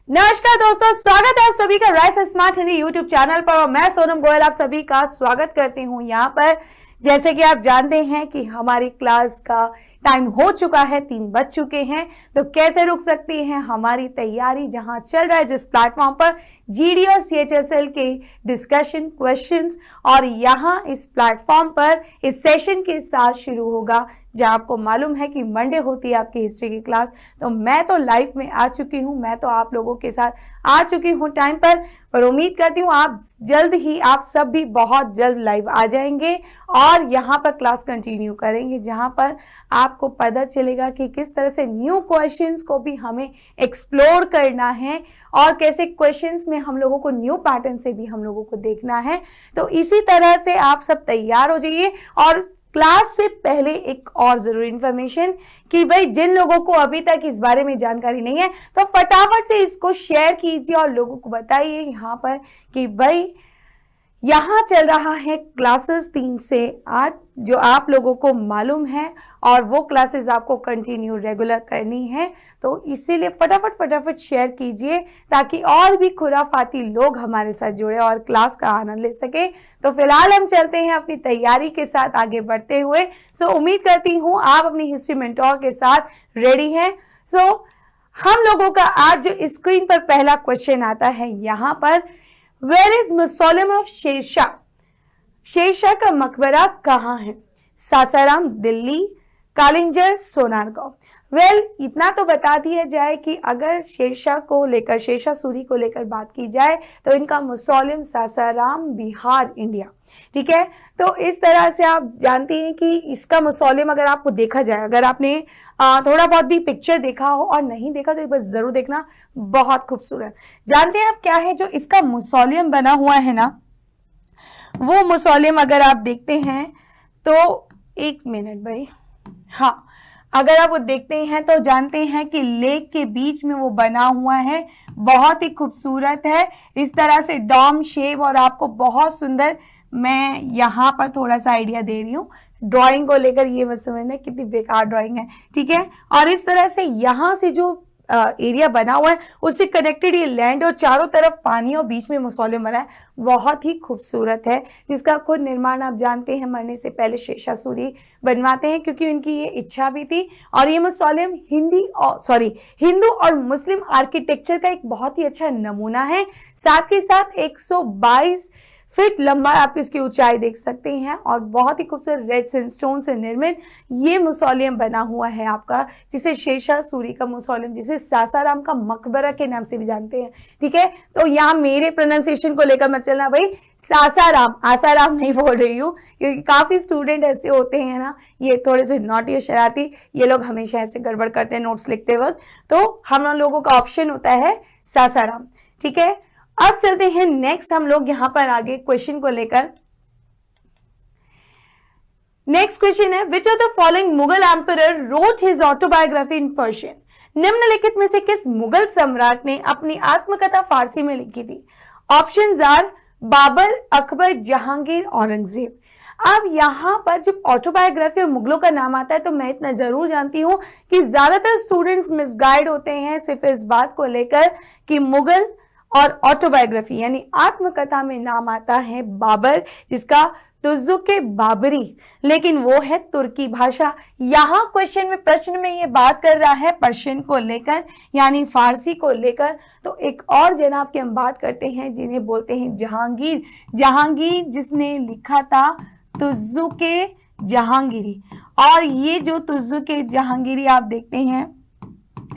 नमस्कार दोस्तों, स्वागत है आप सभी का rice smart Hindi YouTube channel पर। और मैं सोनम गोयल आप सभी का स्वागत करती हूँ यहाँ पर। जैसे कि आप जानते हैं कि हमारी क्लास का टाइम हो चुका है, 3 बज चुके हैं, तो कैसे रुक सकती है हमारी तैयारी जहां चल रहा है जिस प्लेटफॉर्म पर जीडी और सीएचएसएल के डिस्कशन क्वेश्चंस। और यहाँ इस प्लेटफॉर्म पर इस सेशन के साथ शुरू होगा जहां आपको मालूम है कि मंडे होती है आपकी हिस्ट्री की क्लास। तो मैं तो लाइव में आ चुकी हूं, मैं तो आप लोगों के साथ आ चुकी हूं टाइम पर उम्मीद करती हूं आप जल्द ही, आप सब भी बहुत जल्द लाइव आ जाएंगे और यहाँ पर क्लास कंटिन्यू करेंगे, जहां पर आपको पता चलेगा कि किस तरह से न्यू क्वेश्चंस को भी हमें एक्सप्लोर करना है और कैसे क्वेश्चंस में हम लोगों को न्यू पैटर्न से भी हम लोगों को देखना है। तो इसी तरह से आप सब तैयार हो जाइए। और क्लास से पहले एक और जरूरी इंफॉर्मेशन कि भाई जिन लोगों को अभी तक इस बारे में जानकारी नहीं है तो फटाफट से इसको शेयर कीजिए और लोगों को बताइए यहाँ पर कि भाई यहाँ चल रहा है क्लासेस 3 से 8 जो आप लोगों को मालूम है और वो क्लासेस आपको कंटिन्यू रेगुलर करनी है। तो इसीलिए फटाफट शेयर कीजिए ताकि और भी खुराफाती लोग हमारे साथ जुड़े और क्लास का आनंद ले सके। तो फिलहाल हम चलते हैं अपनी तैयारी के साथ आगे बढ़ते हुए। सो उम्मीद करती हूँ आप अपनी हिस्ट्री मेंटोर के साथ रेडी हैं। सो हम लोगों का आज जो स्क्रीन पर पहला क्वेश्चन आता है यहाँ पर, where is mausoleum of Shershah? Shershah का मकबरा कहाँ है? सासाराम दिल्ली, कालिंजर सोनारगांव। वेल इतना तो बता दिया जाए कि अगर शेरशाह को लेकर, शेरशाह सूरी को लेकर बात की जाए तो इनका मौसोलियम सासाराम बिहार इंडिया। ठीक है, तो इस तरह से आप जानते हैं कि इसका मौसोलियम अगर आपको देखा जाए, अगर आपने थोड़ा बहुत भी पिक्चर देखा हो और नहीं देखा तो एक बार जरूर देखना, बहुत खूबसूरत। जानते हैं आप क्या है जो इसका मौसोलियम बना हुआ है ना, वो मौसोलियम अगर आप देखते हैं तो एक मिनट भाई, हाँ, अगर आप वो देखते हैं तो जानते हैं कि लेक के बीच में वो बना हुआ है, बहुत ही खूबसूरत है, इस तरह से डॉम शेप। और आपको बहुत सुंदर, मैं यहाँ पर थोड़ा सा आइडिया दे रही हूँ ड्राइंग को लेकर, ये मत समझना कितनी बेकार ड्राइंग है, ठीक है। और इस तरह से यहाँ से जो एरिया बना हुआ है उससे कनेक्टेड ये लैंड और चारों तरफ पानी और बीच में मौसोलियम बना है, बहुत ही खूबसूरत है, जिसका खुद निर्माण आप जानते हैं मरने से पहले शेरशाह सूरी बनवाते हैं क्योंकि उनकी ये इच्छा भी थी। और ये मौसोलियम हिंदू और मुस्लिम आर्किटेक्चर का एक बहुत ही अच्छा नमूना है। साथ ही साथ 122 फीट लंबा आप इसकी ऊंचाई देख सकते हैं और बहुत ही खूबसूरत रेड सैंडस्टोन से निर्मित ये मौसोलियम बना हुआ है आपका, जिसे शेरशाह सूरी का मौसोलियम, जिसे सासाराम का मकबरा के नाम से भी जानते हैं। ठीक है, तो यहाँ मेरे प्रोनाउंसिएशन को लेकर मत चलना भाई, सासाराम, आसाराम नहीं बोल रही हूँ, क्योंकि काफी स्टूडेंट ऐसे होते हैं ना, ये थोड़े से नॉटी और शरारती, ये लोग हमेशा ऐसे गड़बड़ करते हैं नोट्स लिखते वक्त। तो हम लोगों का ऑप्शन होता है सासाराम। ठीक है, अब चलते हैं नेक्स्ट हम लोग यहाँ पर आगे क्वेश्चन को लेकर। नेक्स्ट क्वेश्चन है, which of the following Mughal emperor road his autobiography in Persian? निम्नलिखित में से किस मुगल सम्राट ने अपनी आत्मकथा फारसी में लिखी थी? Options are Babur, Akbar, Jahangir, Aurangzeb. अब यहाँ पर जब ऑटोबायोग्राफी और मुगलों का नाम आता है तो मैं इतना जरूर जानती हूं कि ज्यादातर स्टूडेंट्स मिसगाइड होते हैं सिर्फ इस बात को लेकर कि मुगल और ऑटोबायोग्राफी यानी आत्मकथा में नाम आता है बाबर, जिसका तुज़ुक-ए बाबरी, लेकिन वो है तुर्की भाषा। यहाँ क्वेश्चन में, प्रश्न में ये बात कर रहा है पर्शियन को लेकर यानी फारसी को लेकर। तो एक और जनाब की हम बात करते हैं जिन्हें बोलते हैं जहांगीर। जहांगीर जिसने लिखा था तुज़ुक-ए जहांगीरी। और ये जो तुज़ुक-ए जहांगीरी आप देखते हैं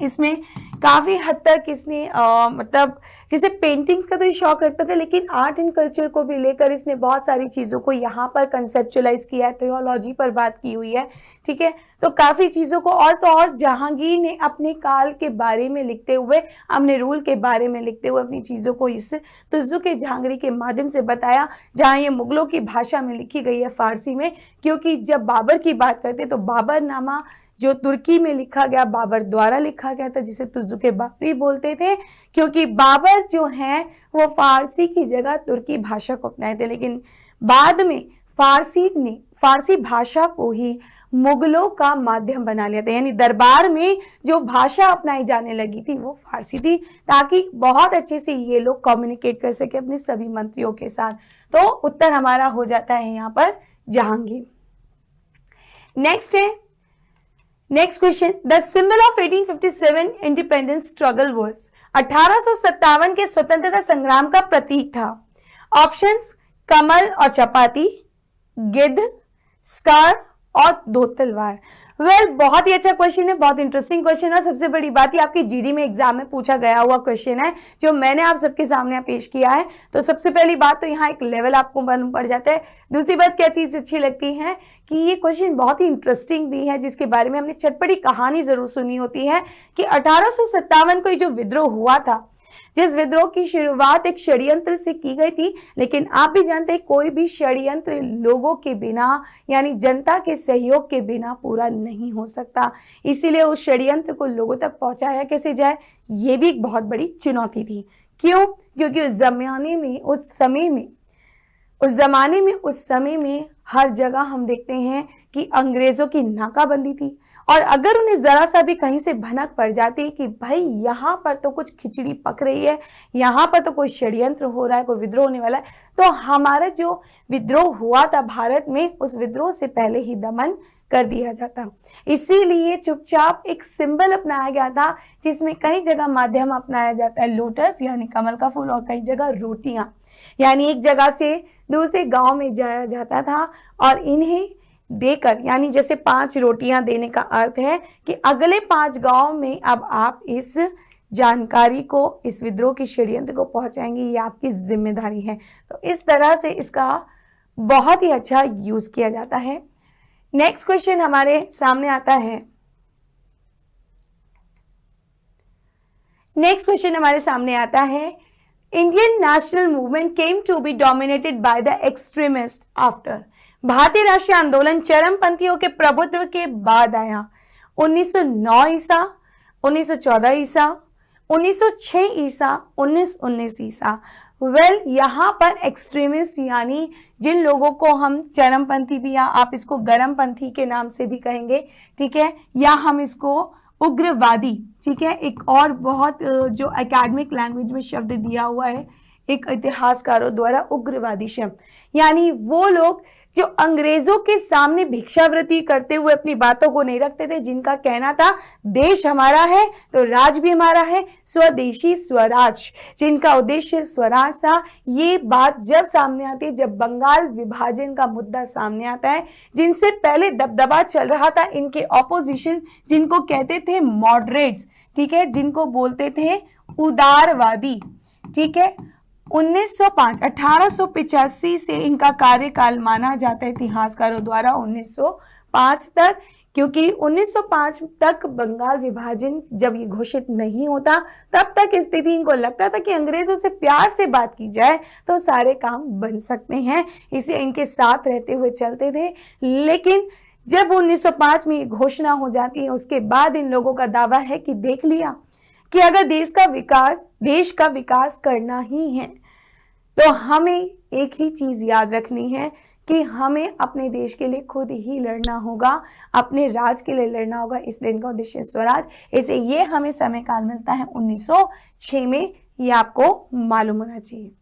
इसमें काफी हद तक इसने मतलब जैसे पेंटिंग्स का तो ये शौक रखता था, लेकिन आर्ट एंड कल्चर को भी लेकर इसने बहुत सारी चीजों को यहाँ पर कंसेप्चुलाइज किया है, थियोलॉजी पर बात की हुई है। ठीक है, तो काफी चीजों को और जहांगीर ने अपने काल के बारे में लिखते हुए, अपने रूल के बारे में लिखते हुए अपनी चीजों को इस तुज़ुक-ए जहांगीरी के माध्यम से बताया, जहाँ ये मुगलों की भाषा में लिखी गई है फारसी में। क्योंकि जब बाबर की बात करते तो बाबरनामा जो तुर्की में लिखा गया, बाबर द्वारा लिखा गया था, जिसे तुज़ुक-ए बाबरी बोलते थे, क्योंकि बाबर जो है वो फारसी की जगह तुर्की भाषा को अपनाए थे। लेकिन बाद में फारसी भाषा को ही मुगलों का माध्यम बना लिया था। यानी दरबार में जो भाषा अपनाई जाने लगी थी वो फारसी थी, ताकि बहुत अच्छे से ये लोग कम्युनिकेट कर सके अपने सभी मंत्रियों के साथ। तो उत्तर हमारा हो जाता है यहाँ पर Jahangir. Next question, the symbol of 1857 independence struggle was, 1857 के स्वतंत्रता संग्राम का प्रतीक था। ऑप्शंस, कमल और चपाती, गिद्ध, स्कार और दो तलवार। बहुत ही अच्छा क्वेश्चन है, बहुत इंटरेस्टिंग क्वेश्चन है। सबसे बड़ी बात ये आपकी जीडी में एग्जाम में पूछा गया हुआ क्वेश्चन है जो मैंने आप सबके सामने पेश किया है। तो सबसे पहली बात तो यहाँ एक लेवल आपको मालूम पड़ जाता है। दूसरी बात क्या चीज अच्छी लगती है कि ये क्वेश्चन बहुत ही इंटरेस्टिंग भी है, जिसके बारे में हमने चटपटी कहानी जरूर सुनी होती है कि 1857 को जो विद्रोह हुआ था, जिस विद्रोह की शुरुआत एक षड्यंत्र से की गई थी, लेकिन आप भी जानते हैं कोई भी षड्यंत्र लोगों के बिना यानी जनता के सहयोग के बिना पूरा नहीं हो सकता। इसीलिए उस षड्यंत्र को लोगों तक पहुंचाया कैसे जाए, ये भी एक बहुत बड़ी चुनौती थी। क्यों? क्योंकि उस समय में हर जगह हम देखते हैं कि अंग्रेजों की नाकाबंदी थी, और अगर उन्हें जरा सा भी कहीं से भनक पड़ जाती कि भाई यहाँ पर तो कुछ खिचड़ी पक रही है, यहाँ पर तो कोई षड्यंत्र हो रहा है, कोई विद्रोह होने वाला है, तो हमारा जो विद्रोह हुआ था भारत में, उस विद्रोह से पहले ही दमन कर दिया जाता। इसीलिए चुपचाप एक सिंबल अपनाया गया था, जिसमें कई जगह माध्यम अपनाया जाता है लोटस यानी कमल का फूल, और कई जगह रोटियां यानी एक जगह से दूसरे गांव में जाया जाता था और इन्हें देकर, यानी जैसे 5 रोटियां देने का अर्थ है कि अगले 5 गांव में अब आप इस जानकारी को, इस विद्रोह की षड्यंत्र को पहुंचाएंगे, ये आपकी जिम्मेदारी है। तो इस तरह से इसका बहुत ही अच्छा यूज किया जाता है। नेक्स्ट क्वेश्चन हमारे सामने आता है। Indian national movement came to be dominated by the extremist after, भारतीय राष्ट्रीय आंदोलन चरमपंथियों के प्रभुत्व के बाद आया। 1909 ईसा, 1914 ईसा, 1906 ईसा, 1919 ईसा। यहाँ पर एक्सट्रीमिस्ट यानी जिन लोगों को हम चरमपंथी भी, या आप इसको गर्मपंथी के नाम से भी कहेंगे, ठीक है, या हम इसको उग्रवादी, ठीक है, एक और बहुत जो एकेडमिक लैंग्वेज में शब्द दिया हुआ है एक इतिहासकारों द्वारा, उग्रवादी शब्द, यानी वो लोग जो अंग्रेजों के सामने भिक्षावृत्ति करते हुए अपनी बातों को नहीं रखते थे, जिनका कहना था देश हमारा है तो राज भी हमारा है, स्वदेशी स्वराज, जिनका उद्देश्य स्वराज था। ये बात जब सामने आती है, जब बंगाल विभाजन का मुद्दा सामने आता है, जिनसे पहले दबदबा चल रहा था इनके ऑपोजिशन, जिनको कहते थे मॉडरेट्स, ठीक है, जिनको बोलते थे उदारवादी, ठीक है। 1885 से इनका कार्यकाल माना जाता है इतिहासकारों द्वारा 1905 तक, क्योंकि 1905 तक बंगाल विभाजन जब ये घोषित नहीं होता, तब तक स्थिति इनको लगता था कि अंग्रेजों से प्यार से बात की जाए तो सारे काम बन सकते हैं, इसे इनके साथ रहते हुए चलते थे। लेकिन जब 1905 में ये घोषणा हो जाती है, उसके बाद इन लोगों का दावा है कि देख लिया कि अगर देश का विकास करना ही है तो हमें एक ही चीज याद रखनी है कि हमें अपने देश के लिए खुद ही लड़ना होगा, अपने राज के लिए लड़ना होगा, इसलिए इनका उद्देश्य स्वराज। इसे ये हमें समय काल मिलता है 1906 में, ये आपको मालूम होना चाहिए,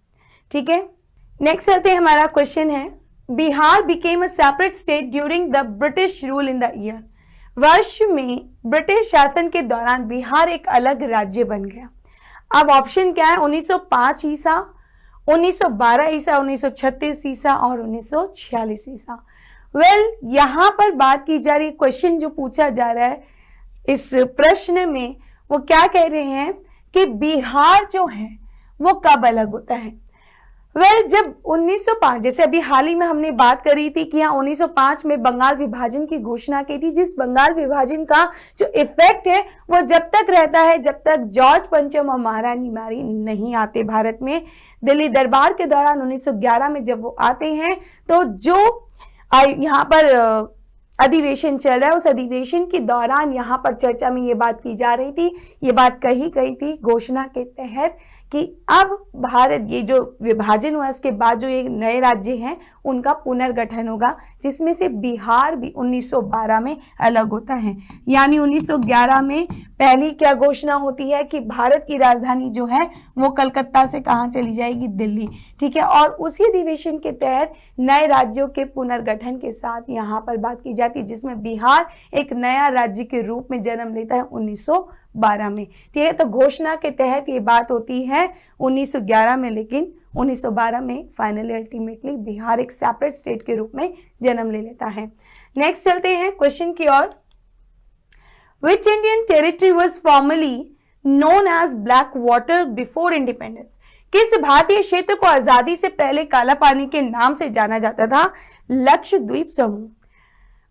ठीक है। नेक्स्ट चलते हैं, हमारा क्वेश्चन है, Bihar became a separate state during the British rule in the year, वर्ष में ब्रिटिश शासन के दौरान बिहार एक अलग राज्य बन गया। अब ऑप्शन क्या है, 1905 ईसा, 1912 ईसा, 1936 ईसा और 1946 ईसा। यहाँ पर बात की जा रही, क्वेश्चन जो पूछा जा रहा है इस प्रश्न में, वो क्या कह रहे हैं कि बिहार जो है वो कब अलग होता है। जब 1905, जैसे अभी हाल ही में हमने बात करी थी कि यहाँ 1905 में बंगाल विभाजन की घोषणा की थी, जिस बंगाल विभाजन का जो इफेक्ट है वो जब तक रहता है जब तक जॉर्ज पंचम और महारानी मैरी नहीं आते भारत में। दिल्ली दरबार के दौरान 1911 में जब वो आते हैं, तो जो यहाँ पर अधिवेशन चल रहा है, उस अधिवेशन के दौरान यहाँ पर चर्चा में ये बात की जा रही थी, ये बात कही गई थी घोषणा के तहत कि अब भारत, ये जो विभाजन हुआ उसके बाद जो ये नए राज्य हैं उनका पुनर्गठन होगा, जिसमें से बिहार भी 1912 में अलग होता है। यानी 1911 में पहली क्या घोषणा होती है कि भारत की राजधानी जो है वो कलकत्ता से कहाँ चली जाएगी, दिल्ली। ठीक है, और उसी अधिवेशन के तहत नए राज्यों के पुनर्गठन के साथ यहाँ पर बात की जाती है, जिसमें बिहार एक नया राज्य के रूप में जन्म लेता है 1912 में। ठीक है, तो घोषणा के तहत ये बात होती है 1911 में, लेकिन 1912 में फाइनली अल्टीमेटली बिहार एक सेपरेट स्टेट के रूप में जन्म ले लेता है। नेक्स्ट चलते हैं क्वेश्चन की ओर। Which Indian territory was formerly known as Black Water before independence? किस भारतीय क्षेत्र को आजादी से पहले काला पानी के नाम से जाना जाता था? लक्षद्वीप समूह,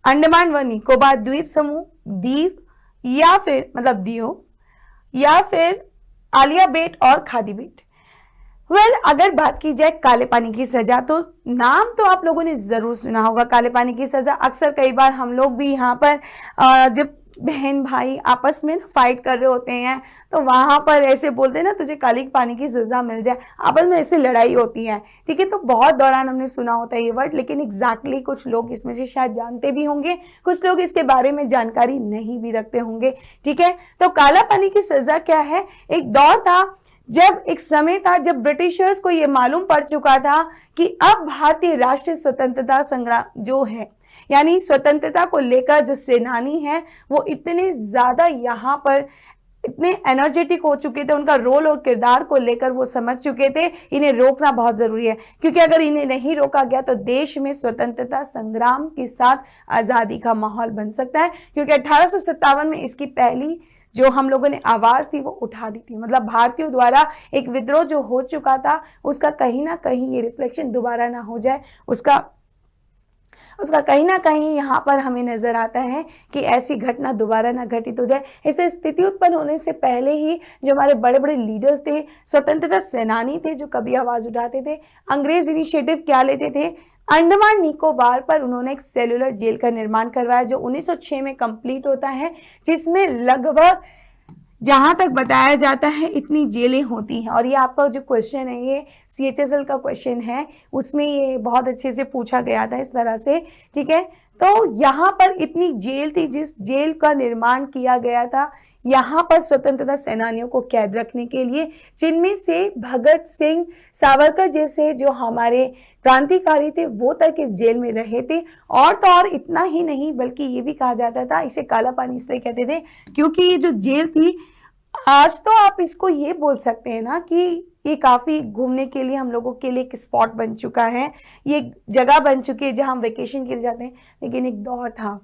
अंडमान व निकोबार द्वीप समूह, दीव या फिर मतलब दियो, या फिर आलिया बेट और खादी बेट। अगर बात की जाए काले पानी की सजा, तो नाम तो आप लोगों ने जरूर सुना होगा काले पानी की सजा। अक्सर कई बार हम लोग भी यहाँ पर जब बहन भाई आपस में फाइट कर रहे होते हैं तो वहां पर ऐसे बोलते हैं ना, तुझे काले पानी की सजा मिल जाए, आपस में ऐसे लड़ाई होती है। ठीक है, तो बहुत दौरान हमने सुना होता है ये वर्ड, लेकिन एग्जैक्टली कुछ लोग इसमें से शायद जानते भी होंगे, कुछ लोग इसके बारे में जानकारी नहीं भी रखते होंगे। ठीक है, तो काला पानी की सजा क्या है? एक दौर था, जब एक समय था जब ब्रिटिशर्स को यह मालूम पड़ चुका था कि अब भारतीय राष्ट्रीय स्वतंत्रता संग्राम जो है, यानी स्वतंत्रता को लेकर जो सेनानी हैं वो इतने ज्यादा यहाँ पर इतने एनर्जेटिक हो चुके थे, उनका रोल और किरदार को लेकर वो समझ चुके थे इन्हें रोकना बहुत जरूरी है, क्योंकि अगर इन्हें नहीं रोका गया तो देश में स्वतंत्रता संग्राम के साथ आजादी का माहौल बन सकता है। क्योंकि 1857 में इसकी पहली जो हम लोगों ने आवाज थी वो उठा दी थी, मतलब भारतीयों द्वारा एक विद्रोह जो हो चुका था उसका कहीं ना कहीं ये रिफ्लेक्शन दोबारा ना हो जाए, उसका कहीं ना कहीं यहाँ पर हमें नजर आता है कि ऐसी घटना दोबारा ना घटित हो जाए। ऐसे स्थिति उत्पन्न होने से पहले ही जो हमारे बड़े बड़े लीडर्स थे, स्वतंत्रता सेनानी थे, जो कभी आवाज उठाते थे, अंग्रेज इनिशिएटिव क्या लेते थे, अंडमान निकोबार पर उन्होंने एक सेलुलर जेल का निर्माण करवाया जो 1906 में कंप्लीट होता है, जिसमें लगभग जहां तक बताया जाता है इतनी जेलें होती हैं। और ये आपका जो क्वेश्चन है ये CHSL का क्वेश्चन है, उसमें ये बहुत अच्छे से पूछा गया था इस तरह से। ठीक है, तो यहाँ पर इतनी जेल थी, जिस जेल का निर्माण किया गया था यहाँ पर स्वतंत्रता सेनानियों को कैद रखने के लिए, जिनमें से भगत सिंह, सावरकर जैसे जो हमारे क्रांतिकारी थे वो तक इस जेल में रहे थे। और तो और इतना ही नहीं, बल्कि ये भी कहा जाता था, इसे काला पानी इसलिए कहते थे क्योंकि ये जो जेल थी, आज तो आप इसको ये बोल सकते हैं ना कि ये काफी घूमने के लिए हम लोगों के लिए एक स्पॉट बन चुका है, ये जगह बन चुकी है जहां हम वेकेशन के लिए जाते हैं। लेकिन एक दौर था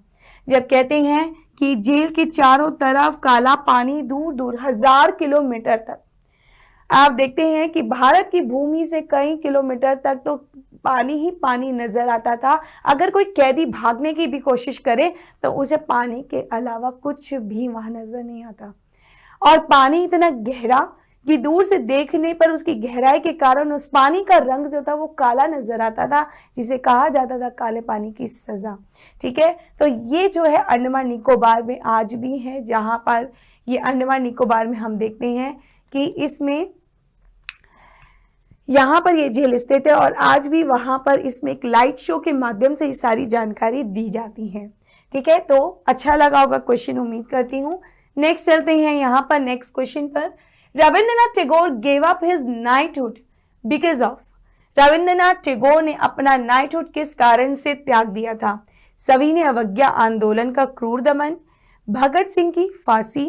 जब कहते हैं कि जेल के चारों तरफ काला पानी, दूर दूर 1000 किलोमीटर तक आप देखते हैं कि भारत की भूमि से कई किलोमीटर तक तो पानी ही पानी नजर आता था। अगर कोई कैदी भागने की भी कोशिश करे तो उसे पानी के अलावा कुछ भी वहां नजर नहीं आता। और पानी इतना गहरा कि दूर से देखने पर उसकी गहराई के कारण उस पानी का रंग जो था वो काला नजर आता था, जिसे कहा जाता था काले पानी की सजा। ठीक है, तो ये जो है अंडमान निकोबार में आज भी है, जहां पर ये अंडमान निकोबार में हम देखते हैं कि इसमें यहाँ पर ये जेल स्थित है और आज भी वहां पर इसमें एक लाइट शो के माध्यम से ये सारी जानकारी दी जाती है। ठीक है, तो अच्छा लगा होगा क्वेश्चन, उम्मीद करती हूँ। नेक्स्ट चलते हैं यहाँ पर नेक्स्ट क्वेश्चन पर। Rabindranath Tagore gave up his knighthood because of. Rabindranath Tagore ने अपना नाइटहुड किस कारण से त्याग दिया था? सविनय अवज्ञा आंदोलन का क्रूर दमन, भगत सिंह की फांसी,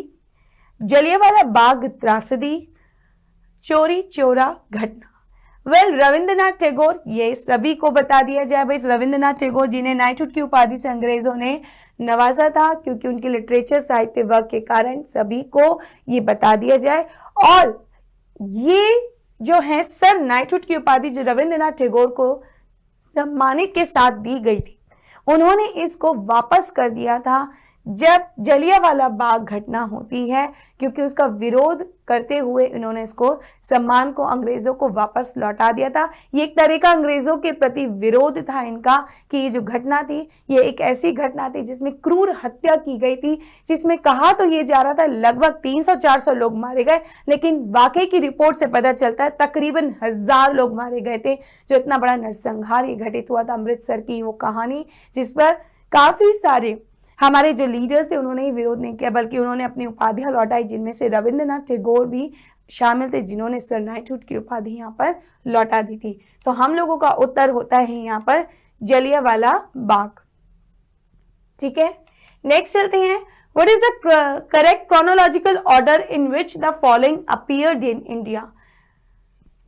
जलियांवाला बाग त्रासदी, चोरी चोरा घटना। रविंद्रनाथ टैगोर, ये सभी को बता दिया जाए भाई, रविंद्रनाथ टैगोर जिन्हें नाइटहुड की उपाधि से अंग्रेजों ने नवाजा था क्योंकि उनके लिटरेचर साहित्य वर्क के कारण, सभी को ये बता दिया जाए। और ये जो है सर नाइटहुड की उपाधि जो रविंद्रनाथ टैगोर को सम्मानित के साथ दी गई थी, उन्होंने इसको वापस कर दिया था जब जलियांवाला बाग घटना होती है, क्योंकि उसका विरोध करते हुए इन्होंने इसको सम्मान को अंग्रेजों को वापस लौटा दिया था। ये एक तरह का अंग्रेजों के प्रति विरोध था इनका कि ये जो घटना थी ये एक ऐसी घटना थी जिसमें क्रूर हत्या की गई थी, जिसमें कहा तो ये जा रहा था लगभग 300-400 लोग मारे गए, लेकिन वाकई की रिपोर्ट से पता चलता है तकरीबन 1000 लोग मारे गए थे। जो इतना बड़ा नरसंहार ये घटित हुआ था, अमृतसर की वो कहानी, जिस पर काफी सारे हमारे जो लीडर्स थे उन्होंने ही विरोध नहीं किया, बल्कि उन्होंने अपनी उपाधियां लौटाई, जिनमें से रविंद्रनाथ टैगोर भी शामिल थे, जिन्होंने सर नाइटहुड की उपाधि यहाँ पर लौटा दी थी। तो हम लोगों का उत्तर होता है यहाँ पर जलियांवाला बाग। ठीक है, नेक्स्ट चलते हैं। What is the correct chronological order in which the following appeared in India?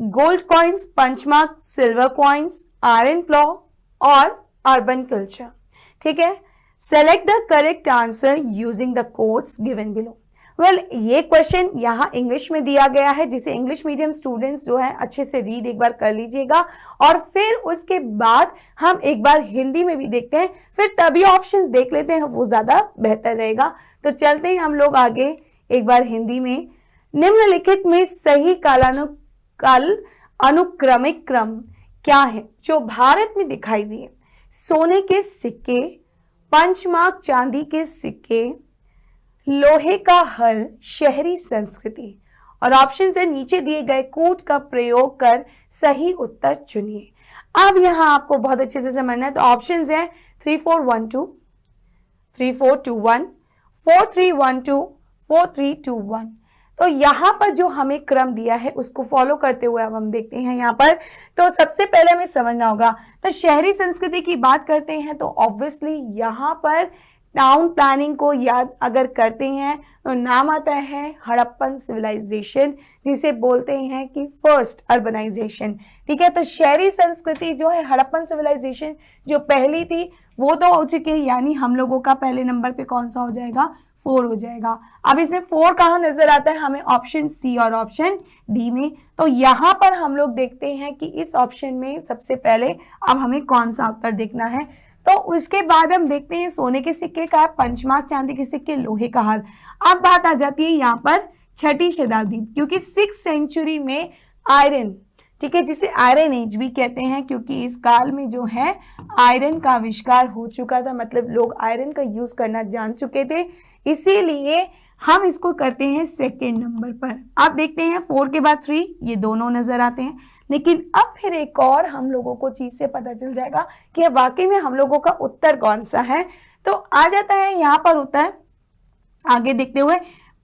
Gold coins, punch mark, silver coins, iron plough और अर्बन कल्चर। ठीक है, select the correct answer using the codes given below. Well, ये question यहाँ English में दिया गया है, जिसे इंग्लिश मीडियम स्टूडेंट्स जो है अच्छे से रीड एक बार कर लीजिएगा, और फिर उसके बाद हम एक बार हिंदी में भी देखते हैं, फिर तभी ऑप्शंस देख लेते हैं, वो ज्यादा बेहतर रहेगा। तो चलते हैं हम लोग आगे एक बार हिंदी में। निम्नलिखित में सही काल अनुक्रमिक क्रम क्या है जो भारत में दिखाई दिए? सोने के सिक्के, पंचमार्क चांदी के सिक्के, लोहे का हल, शहरी संस्कृति। और ऑप्शन से नीचे दिए गए कोड का प्रयोग कर सही उत्तर चुनिए। अब यहां आपको बहुत अच्छे से समझना है, तो ऑप्शन है 3412, 3421, 4312, 4321। तो यहाँ पर जो हमें क्रम दिया है उसको फॉलो करते हुए अब हम देखते हैं यहाँ पर। तो सबसे पहले हमें समझना होगा, तो शहरी संस्कृति की बात करते हैं तो ऑब्वियसली यहाँ पर टाउन प्लानिंग को याद अगर करते हैं तो नाम आता है हड़प्पन सिविलाइजेशन, जिसे बोलते हैं कि फर्स्ट अर्बनाइजेशन। ठीक है, तो शहरी संस्कृति जो है हड़प्पन सिविलाइजेशन जो पहली थी वो तो हो चुकी है, यानी हम लोगों का पहले नंबर पे कौन सा हो जाएगा? 4 हो जाएगा। अब इसमें 4 कहाँ नजर आता है? हमें ऑप्शन सी और ऑप्शन डी में। तो यहाँ पर हम लोग देखते हैं कि इस ऑप्शन में सबसे पहले अब हमें कौन सा उत्तर देखना है। तो उसके बाद हम देखते हैं सोने के सिक्के का, पंचमार्क चांदी के सिक्के, लोहे का हार। अब बात आ जाती है यहाँ पर 6ठी शताब्दी, क्योंकि 6th सेंचुरी में आयरन, ठीक है, जिसे आयरन एज भी कहते हैं, क्योंकि इस काल में जो है आयरन का आविष्कार हो चुका था, मतलब लोग आयरन का यूज करना जान चुके थे, इसीलिए हम इसको करते हैं सेकेंड नंबर पर। आप देखते हैं 4 के बाद 3, ये दोनों नजर आते हैं, लेकिन अब फिर एक और हम लोगों को चीज से पता चल जाएगा कि वाकई में हम लोगों का उत्तर कौन सा है। तो आ जाता है यहाँ पर उत्तर आगे देखते हुए,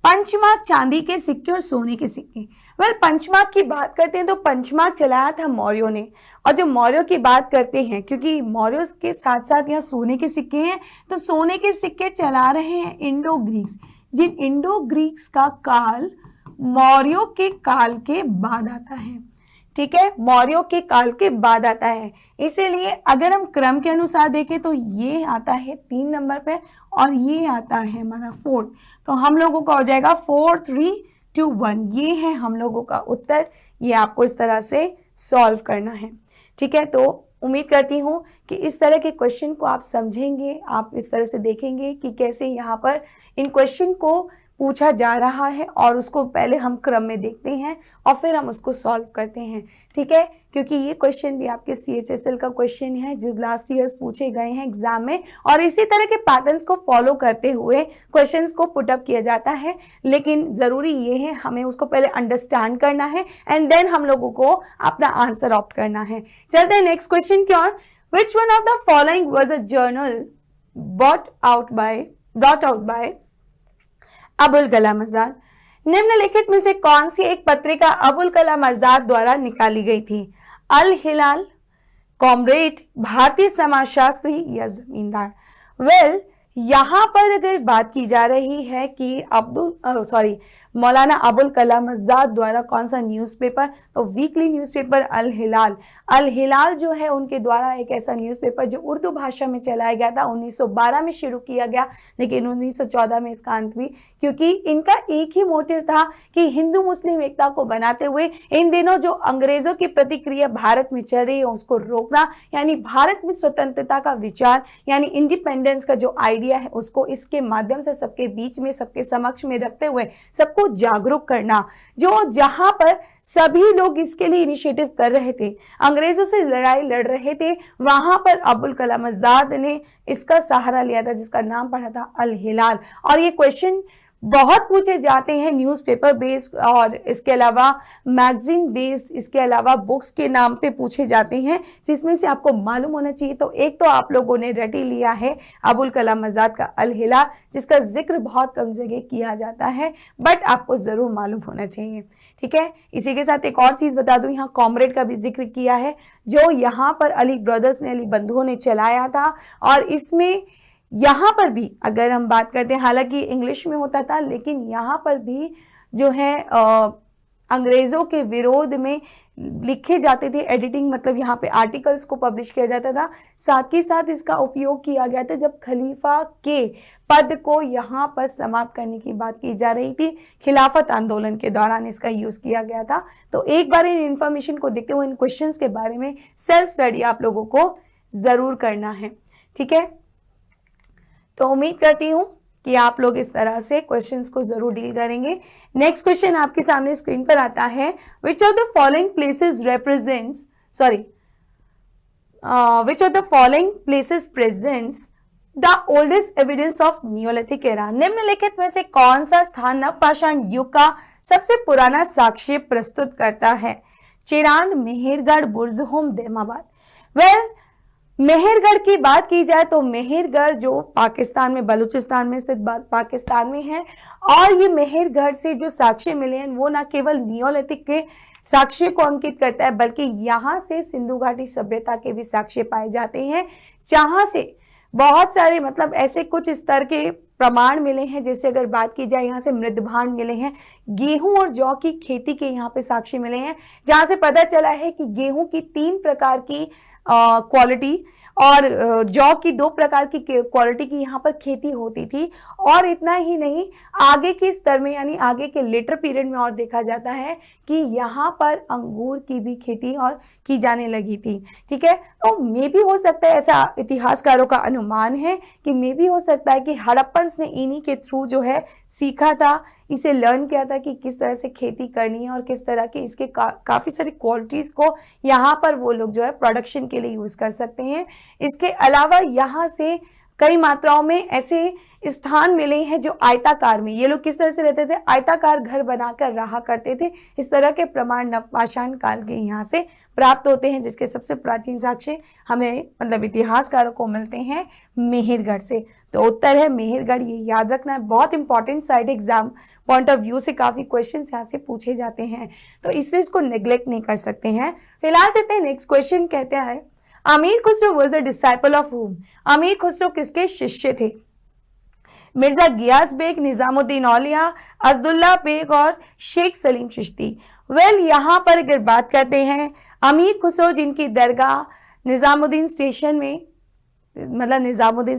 पंचमार्क चांदी के सिक्के और सोने के सिक्के। वेल, पंचमार्क की बात करते हैं तो पंचमार्क चलाया था मौर्यों ने, और जो मौर्यों की बात करते हैं, क्योंकि मौर्यों के साथ साथ यहाँ सोने के सिक्के हैं, तो सोने के सिक्के चला रहे हैं इंडो ग्रीक्स, जिन इंडो ग्रीक्स का काल मौर्यों के काल के बाद आता है। ठीक है, मौर्यों के काल के बाद आता है, इसीलिए अगर हम क्रम के अनुसार देखें तो ये आता है 3 नंबर पे और ये आता है हमारा 4th। तो हम लोगों का हो जाएगा 4, 3, 2, 1। ये है हम लोगों का उत्तर। ये आपको इस तरह से सॉल्व करना है। ठीक है, तो उम्मीद करती हूँ कि इस तरह के क्वेश्चन को आप समझेंगे, आप इस तरह से देखेंगे कि कैसे यहाँ पर इन क्वेश्चन को पूछा जा रहा है, और उसको पहले हम क्रम में देखते हैं और फिर हम उसको सॉल्व करते हैं। ठीक है, क्योंकि ये क्वेश्चन भी आपके CHSL का क्वेश्चन है जो लास्ट ईयर्स पूछे गए हैं एग्जाम में, और इसी तरह के पैटर्न्स को फॉलो करते हुए क्वेश्चंस को पुट अप किया जाता है। लेकिन जरूरी ये है हमें उसको पहले अंडरस्टैंड करना है एंड देन हम लोगों को अपना आंसर ऑप्ट करना है। चलते हैं नेक्स्ट क्वेश्चन की ओर। Which one of the following was a journal brought out by Abul Kalam Azad? निम्नलिखित में से कौन सी एक पत्रिका अबुल कलाम आजाद द्वारा निकाली गई थी? अल हिलाल, कॉमरेड, भारतीय समाजशास्त्री या जमींदार? वेल, यहाँ पर अगर बात की जा रही है कि मौलाना अबुल कलाम आजाद द्वारा कौन सा न्यूज़पेपर? तो वीकली न्यूज़पेपर अल हिलाल। अल हिलाल जो है उनके द्वारा एक ऐसा न्यूज़पेपर जो उर्दू भाषा में चलाया गया था, 1912 में शुरू किया गया, लेकिन 1914 में इसका अंत हुई, क्योंकि इनका एक ही मोटिव था कि हिंदू मुस्लिम एकता को बनाते हुए इन दिनों जो अंग्रेजों की प्रतिक्रिया भारत में चल रही है उसको रोकना, यानी भारत में स्वतंत्रता का विचार यानी इंडिपेंडेंस का जो आइडिया है उसको इसके माध्यम से सबके बीच में, सबके समक्ष में रखते हुए सबको जागरूक करना। जो जहां पर सभी लोग इसके लिए इनिशिएटिव कर रहे थे, अंग्रेजों से लड़ाई लड़ रहे थे, वहां पर अबुल कलाम आजाद ने इसका सहारा लिया था, जिसका नाम पड़ा था अल हिलाल। और ये क्वेश्चन बहुत पूछे जाते हैं न्यूज़पेपर बेस्ड और इसके अलावा मैगजीन बेस्ड, इसके अलावा बुक्स के नाम पे पूछे जाते हैं, जिसमें से आपको मालूम होना चाहिए। तो एक तो आप लोगों ने रट ही लिया है अबुल कलाम आजाद का अल हिलाल, जिसका जिक्र बहुत कम जगह किया जाता है, बट आपको जरूर मालूम होना चाहिए। ठीक है, इसी के साथ एक और चीज बता दूं, यहाँ कॉमरेड का भी जिक्र किया है जो यहाँ पर अली ब्रदर्स ने, अली बंधुओं ने चलाया था। और इसमें यहाँ पर भी अगर हम बात करते हैं, हालांकि इंग्लिश में होता था, लेकिन यहाँ पर भी जो है अंग्रेजों के विरोध में लिखे जाते थे, एडिटिंग मतलब यहाँ पे आर्टिकल्स को पब्लिश किया जाता था। साथ ही साथ इसका उपयोग किया गया था जब खलीफा के पद को यहाँ पर समाप्त करने की बात की जा रही थी, खिलाफत आंदोलन के दौरान इसका यूज किया गया था। तो एक बार इन इंफॉर्मेशन को देखते हुए इन क्वेश्चंस के बारे में सेल्फ स्टडी आप लोगों को जरूर करना है। ठीक है, तो उम्मीद करती हूं कि आप लोग इस तरह से क्वेश्चंस को जरूर डील करेंगे। नेक्स्ट क्वेश्चन आपके सामने स्क्रीन पर आता है, which of the following places presents the oldest evidence of Neolithic era? निम्नलिखित में से कौन सा स्थान नवपाषाण युग का सबसे पुराना साक्ष्य प्रस्तुत करता है? चिरांद, मेहरगढ़, बुरजहोम, देमाबाद। वेल, मेहरगढ़ की बात की जाए तो मेहरगढ़ जो पाकिस्तान में, बलूचिस्तान में स्थित पाकिस्तान में है, और ये मेहरगढ़ से जो साक्ष्य मिले हैं वो न केवल नियोलिथिक के साक्ष्य को अंकित करता है, बल्कि यहाँ से सिंधु घाटी सभ्यता के भी साक्ष्य पाए जाते हैं, जहाँ से बहुत सारे मतलब ऐसे कुछ स्तर के प्रमाण मिले हैं। जैसे अगर बात की जाए, यहाँ से मृदभांड मिले हैं, गेहूं और जौ की खेती के यहाँ पे साक्ष्य मिले हैं, जहाँ से पता चला है कि गेहूं की 3 प्रकार की क्वालिटी और जौ की 2 प्रकार की क्वालिटी की यहाँ पर खेती होती थी। और इतना ही नहीं, आगे के स्तर में यानी आगे के लेटर पीरियड में और देखा जाता है कि यहाँ पर अंगूर की भी खेती और की जाने लगी थी। ठीक है, तो मे भी हो सकता है, ऐसा इतिहासकारों का अनुमान है कि मे भी हो सकता है कि हड़प्पन्स ने इन्हीं के थ्रू जो है सीखा था, इसे लर्न किया था कि किस तरह से खेती करनी है और किस तरह के इसके काफ़ी सारी क्वालिटीज़ को यहाँ पर वो लोग जो है प्रोडक्शन के लिए यूज़ कर सकते हैं। इसके अलावा यहाँ से कई मात्राओं में ऐसे स्थान मिले हैं जो आयताकार में, ये लोग किस तरह से रहते थे, आयताकार घर बनाकर रहा करते थे। इस तरह के प्रमाण नवपाषाण काल के यहाँ से प्राप्त होते हैं, जिसके सबसे प्राचीन साक्ष्य हमें मतलब इतिहासकारों को मिलते हैं मेहरगढ़ से। तो उत्तर है मेहरगढ़, ये याद रखना है, बहुत important side exam point of view से काफी क्वेश्चन यहाँ से पूछे जाते हैं, तो इसलिए इसको नेग्लेक्ट नहीं कर सकते हैं। फिलहाल चलते हैं नेक्स्ट क्वेश्चन। कहते हैं अमीर Khusro was the disciple of हुम? अमीर खुसरो किसके शिष्य थे? मिर्जा गियास बेग, निजामुद्दीन औलिया, अब्दुल्ला बेग और शेख सलीम चिश्ती। वेल, यहाँ पर अगर बात करते हैं अमीर खुसरो, जिनकी दरगाह निजामुद्दीन स्टेशन में, मतलब निजामुद्दीन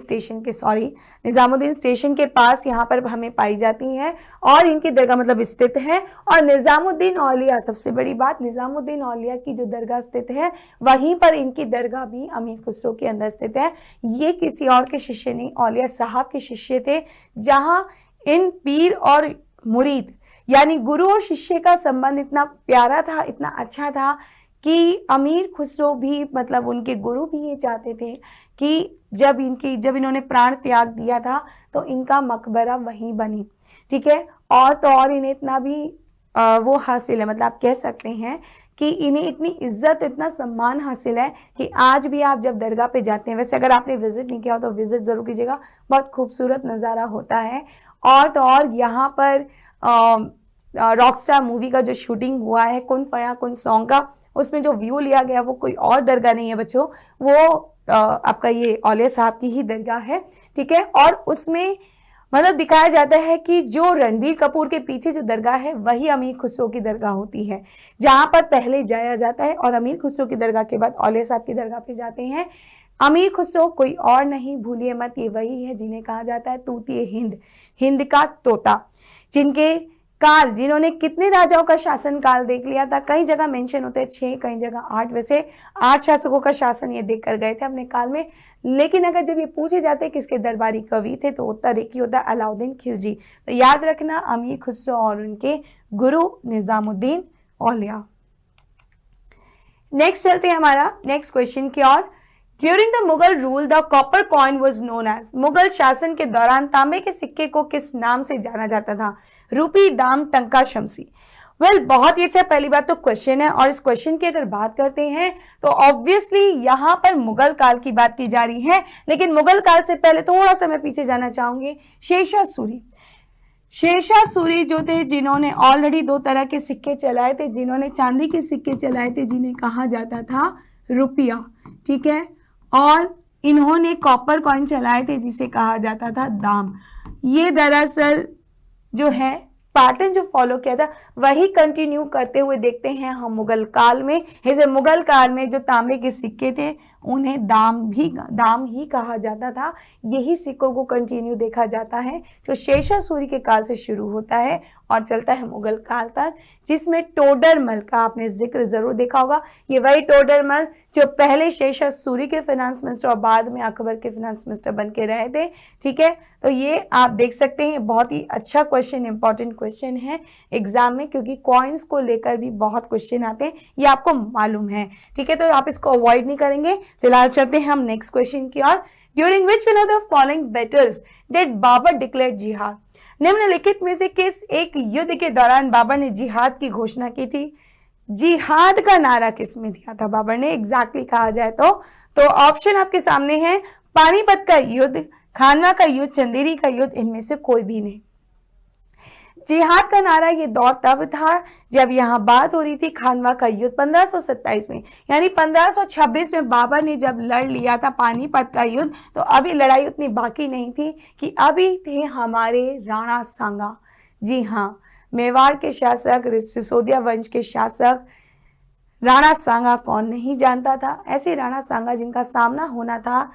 स्टेशन के पास यहाँ पर हमें पाई जाती हैं, और इनकी दरगाह मतलब स्थित है। और निजामुद्दीन औलिया, सबसे बड़ी बात, निजामुद्दीन औलिया की जो दरगाह स्थित है वहीं पर इनकी दरगाह भी अमीर खुसरो के अंदर स्थित है। ये किसी और के शिष्य नहीं, औलिया साहब के शिष्य थे, जहाँ इन पीर और मुरीद यानी गुरु और शिष्य का संबंध इतना प्यारा था, इतना अच्छा था कि अमीर खुसरो भी मतलब उनके गुरु भी ये चाहते थे कि जब इन्होंने प्राण त्याग दिया था तो इनका मकबरा वहीं बने। ठीक है, और तो और इन्हें इतना भी वो हासिल है, मतलब आप कह सकते हैं कि इन्हें इतनी इज्जत, इतना सम्मान हासिल है कि आज भी आप जब दरगाह पे जाते हैं, वैसे अगर आपने विजिट नहीं किया हो तो विजिट ज़रूर कीजिएगा, बहुत खूबसूरत नज़ारा होता है। और तो और यहाँ पर रॉकस्टार मूवी का जो शूटिंग हुआ है, कुन फया कुन सॉन्ग का, उसमें जो व्यू लिया गया वो कोई और दरगाह नहीं है बच्चों, वो आपका ये औलिया साहब की ही दरगाह है। ठीक है, और उसमें मतलब दिखाया जाता है कि जो रणबीर कपूर के पीछे जो दरगाह है वही अमीर खुसरो की दरगाह होती है, जहां पर पहले जाया जाता है और अमीर खुसरो की दरगाह के बाद औलिया साहब की दरगाह पे जाते हैं। अमीर खुसरो कोई और नहीं, भूलिए मत, ये वही है जिन्हें कहा जाता है तूतिए हिंद, हिंद का तोता, जिनके काल, जिन्होंने कितने राजाओं का शासन काल देख लिया था। कई जगह मेंशन होते हैं 6, कई जगह 8, वैसे 8 शासकों का शासन ये देख कर गए थे अपने काल में। लेकिन अगर जब ये पूछे जाते किसके दरबारी कवि थे तो उत्तर एक ही होता है, अलाउद्दीन खिलजी। तो याद रखना अमीर खुसरो और उनके गुरु निजामुद्दीन औलिया। नेक्स्ट चलते हैं हमारा नेक्स्ट क्वेश्चन की ओर। During the Mughal rule the copper coin was known as, Mughal शासन के दौरान तांबे के सिक्के को किस नाम से जाना जाता था? रूपी, दाम, टंका, शमसी। बहुत ही अच्छा, पहली बात तो क्वेश्चन है, और इस क्वेश्चन की अगर बात करते हैं तो ऑब्वियसली यहाँ पर मुगल काल की बात की जा रही है। लेकिन मुगल काल से पहले थोड़ा सा मैं पीछे जाना चाहूंगी। शेरशाह सूरी, शेरशाह सूरी जो थे, जिन्होंने ऑलरेडी 2 तरह के सिक्के चलाए थे, जिन्होंने चांदी के सिक्के चलाए थे जिन्हें कहा जाता था रुपया, ठीक है, और इन्होंने कॉपर कॉइन चलाए थे जिसे कहा जाता था दाम। ये दरअसल जो है पैटर्न जो फॉलो किया था वही कंटिन्यू करते हुए देखते हैं हम मुगल काल में। जैसे मुगल काल में जो तांबे के सिक्के थे उन्हें दाम ही कहा जाता था। यही सिक्कों को कंटिन्यू देखा जाता है जो शेरशाह सूरी के काल से शुरू होता है और चलता है मुगल काल तक, जिसमें टोडरमल का आपने जिक्र जरूर देखा होगा। ये वही टोडरमल जो पहले शेरशाह सूरी के फाइनेंस मिनिस्टर और बाद में अकबर के फाइनेंस मिनिस्टर बन के रहे थे, ठीक है। तो ये आप देख सकते हैं, बहुत ही अच्छा क्वेश्चन, इंपॉर्टेंट क्वेश्चन है एग्जाम में, क्योंकि कॉइन्स को लेकर भी बहुत क्वेश्चन आते हैं, ये आपको मालूम है, ठीक है। तो आप इसको अवॉइड नहीं करेंगे। फिलहाल चलते हैं हम नेक्स्ट क्वेश्चन की ओर। During which one of the following battles did Babur declare जिहाद? निम्नलिखित में से किस एक युद्ध के दौरान बाबर ने जिहाद की घोषणा की थी? जिहाद का नारा किस में दिया था बाबर ने एग्जैक्टली कहा जाए तो ऑप्शन आपके सामने है, पानीपत का युद्ध, खानवा का युद्ध, चंदेरी का युद्ध, इनमें से कोई भी नहीं। जिहाद का नारा ये दौर तब था जब यहाँ बात हो रही थी खानवा का युद्ध 1527 में, यानी 1526 में बाबर ने जब लड़ लिया था पानीपत का युद्ध, तो अभी लड़ाई उतनी बाकी नहीं थी कि अभी थे हमारे राणा सांगा। जी हाँ, मेवाड़ के शासक, सिसोदिया वंश के शासक राणा सांगा कौन नहीं जानता था। ऐसे राणा सांगा जिनका सामना होना था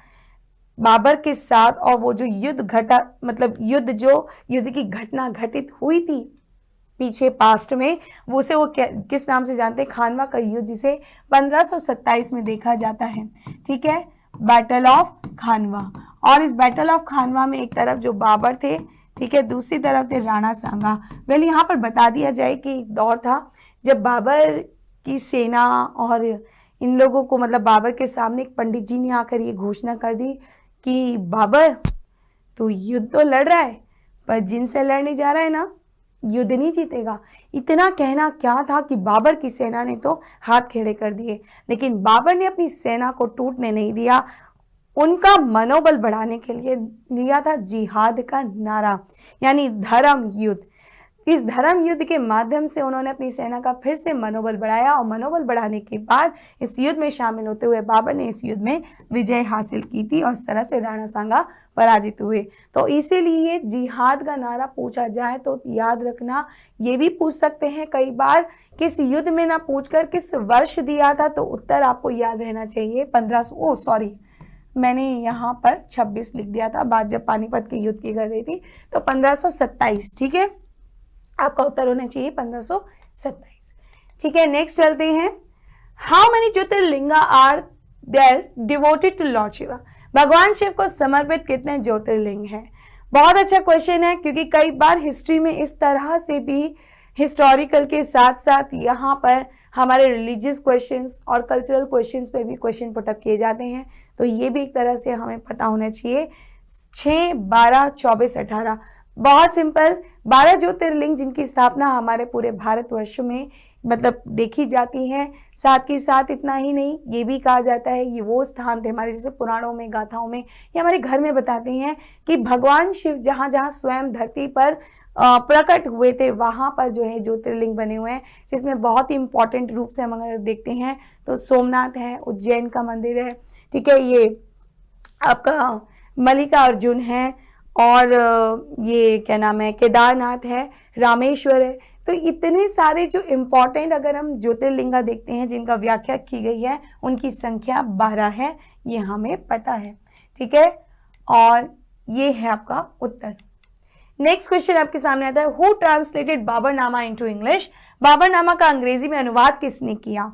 बाबर के साथ, और वो जो युद्ध घटा, मतलब युद्ध की घटना घटित हुई थी पीछे पास्ट में, वो किस नाम से जानते हैं? खानवा का युद्ध, जिसे 1527 में देखा जाता है, ठीक है, बैटल ऑफ खानवा। और इस बैटल ऑफ खानवा में एक तरफ जो बाबर थे, ठीक है, दूसरी तरफ थे राणा सांगा। यहाँ पर बता दिया जाए कि एक दौर था जब बाबर की सेना और इन लोगों को, मतलब बाबर के सामने एक पंडित जी ने आकर ये घोषणा कर दी कि बाबर तो युद्ध तो लड़ रहा है, पर जिनसे लड़ने जा रहा है ना, युद्ध नहीं जीतेगा। इतना कहना क्या था कि बाबर की सेना ने तो हाथ खड़े कर दिए, लेकिन बाबर ने अपनी सेना को टूटने नहीं दिया। उनका मनोबल बढ़ाने के लिए लिया था जिहाद का नारा, यानी धर्म युद्ध। इस धर्म युद्ध के माध्यम से उन्होंने अपनी सेना का फिर से मनोबल बढ़ाया, और मनोबल बढ़ाने के बाद इस युद्ध में शामिल होते हुए बाबर ने इस युद्ध में विजय हासिल की थी, और इस तरह से राणा सांगा पराजित हुए। तो इसीलिए जिहाद का नारा पूछा जाए तो याद रखना, ये भी पूछ सकते हैं कई बार, किस युद्ध में ना पूछकर किस वर्ष दिया था, तो उत्तर आपको याद रहना चाहिए। मैंने यहाँ पर 26 लिख दिया था, बात जब पानीपत के युद्ध की कर रही थी, तो 1527, ठीक है, आपका उत्तर होना चाहिए 1527, ठीक है। नेक्स्ट चलते हैं। How many jyotirlinga are there devoted to lord Shiva? भगवान शिव को समर्पित कितने ज्योतिर्लिंग हैं? बहुत अच्छा क्वेश्चन है, क्योंकि कई बार हिस्ट्री में इस तरह से भी हिस्टोरिकल के साथ साथ यहाँ पर हमारे रिलीजियस क्वेश्चंस और कल्चरल क्वेश्चंस पे भी क्वेश्चन पुटअप किए जाते हैं, तो ये भी एक तरह से हमें पता होना चाहिए। 6, 12, 24, 18, बहुत सिंपल। 12 ज्योतिर्लिंग जिनकी स्थापना हमारे पूरे भारतवर्ष में मतलब देखी जाती है। साथ ही साथ इतना ही नहीं, ये भी कहा जाता है ये वो स्थान थे हमारे, जैसे पुराणों में, गाथाओं में, या हमारे घर में बताते हैं कि भगवान शिव जहाँ जहाँ स्वयं धरती पर प्रकट हुए थे, वहाँ पर जो है ज्योतिर्लिंग बने हुए हैं, जिसमें बहुत ही इंपॉर्टेंट रूप से हम अगर देखते हैं तो सोमनाथ है, उज्जैन का मंदिर है, ठीक है, ये आपका मल्लिकार्जुन है, और ये क्या नाम है, केदारनाथ है, रामेश्वर है। तो इतने सारे जो इम्पोर्टेंट अगर हम ज्योतिर्लिंगा देखते हैं जिनका व्याख्या की गई है, उनकी संख्या 12 है, ये हमें पता है। ठीक है, और ये है आपका उत्तर। नेक्स्ट क्वेश्चन आपके सामने आता है, who translated Baburnama into English? Baburnama का अंग्रेजी में अनुवाद किसने किया?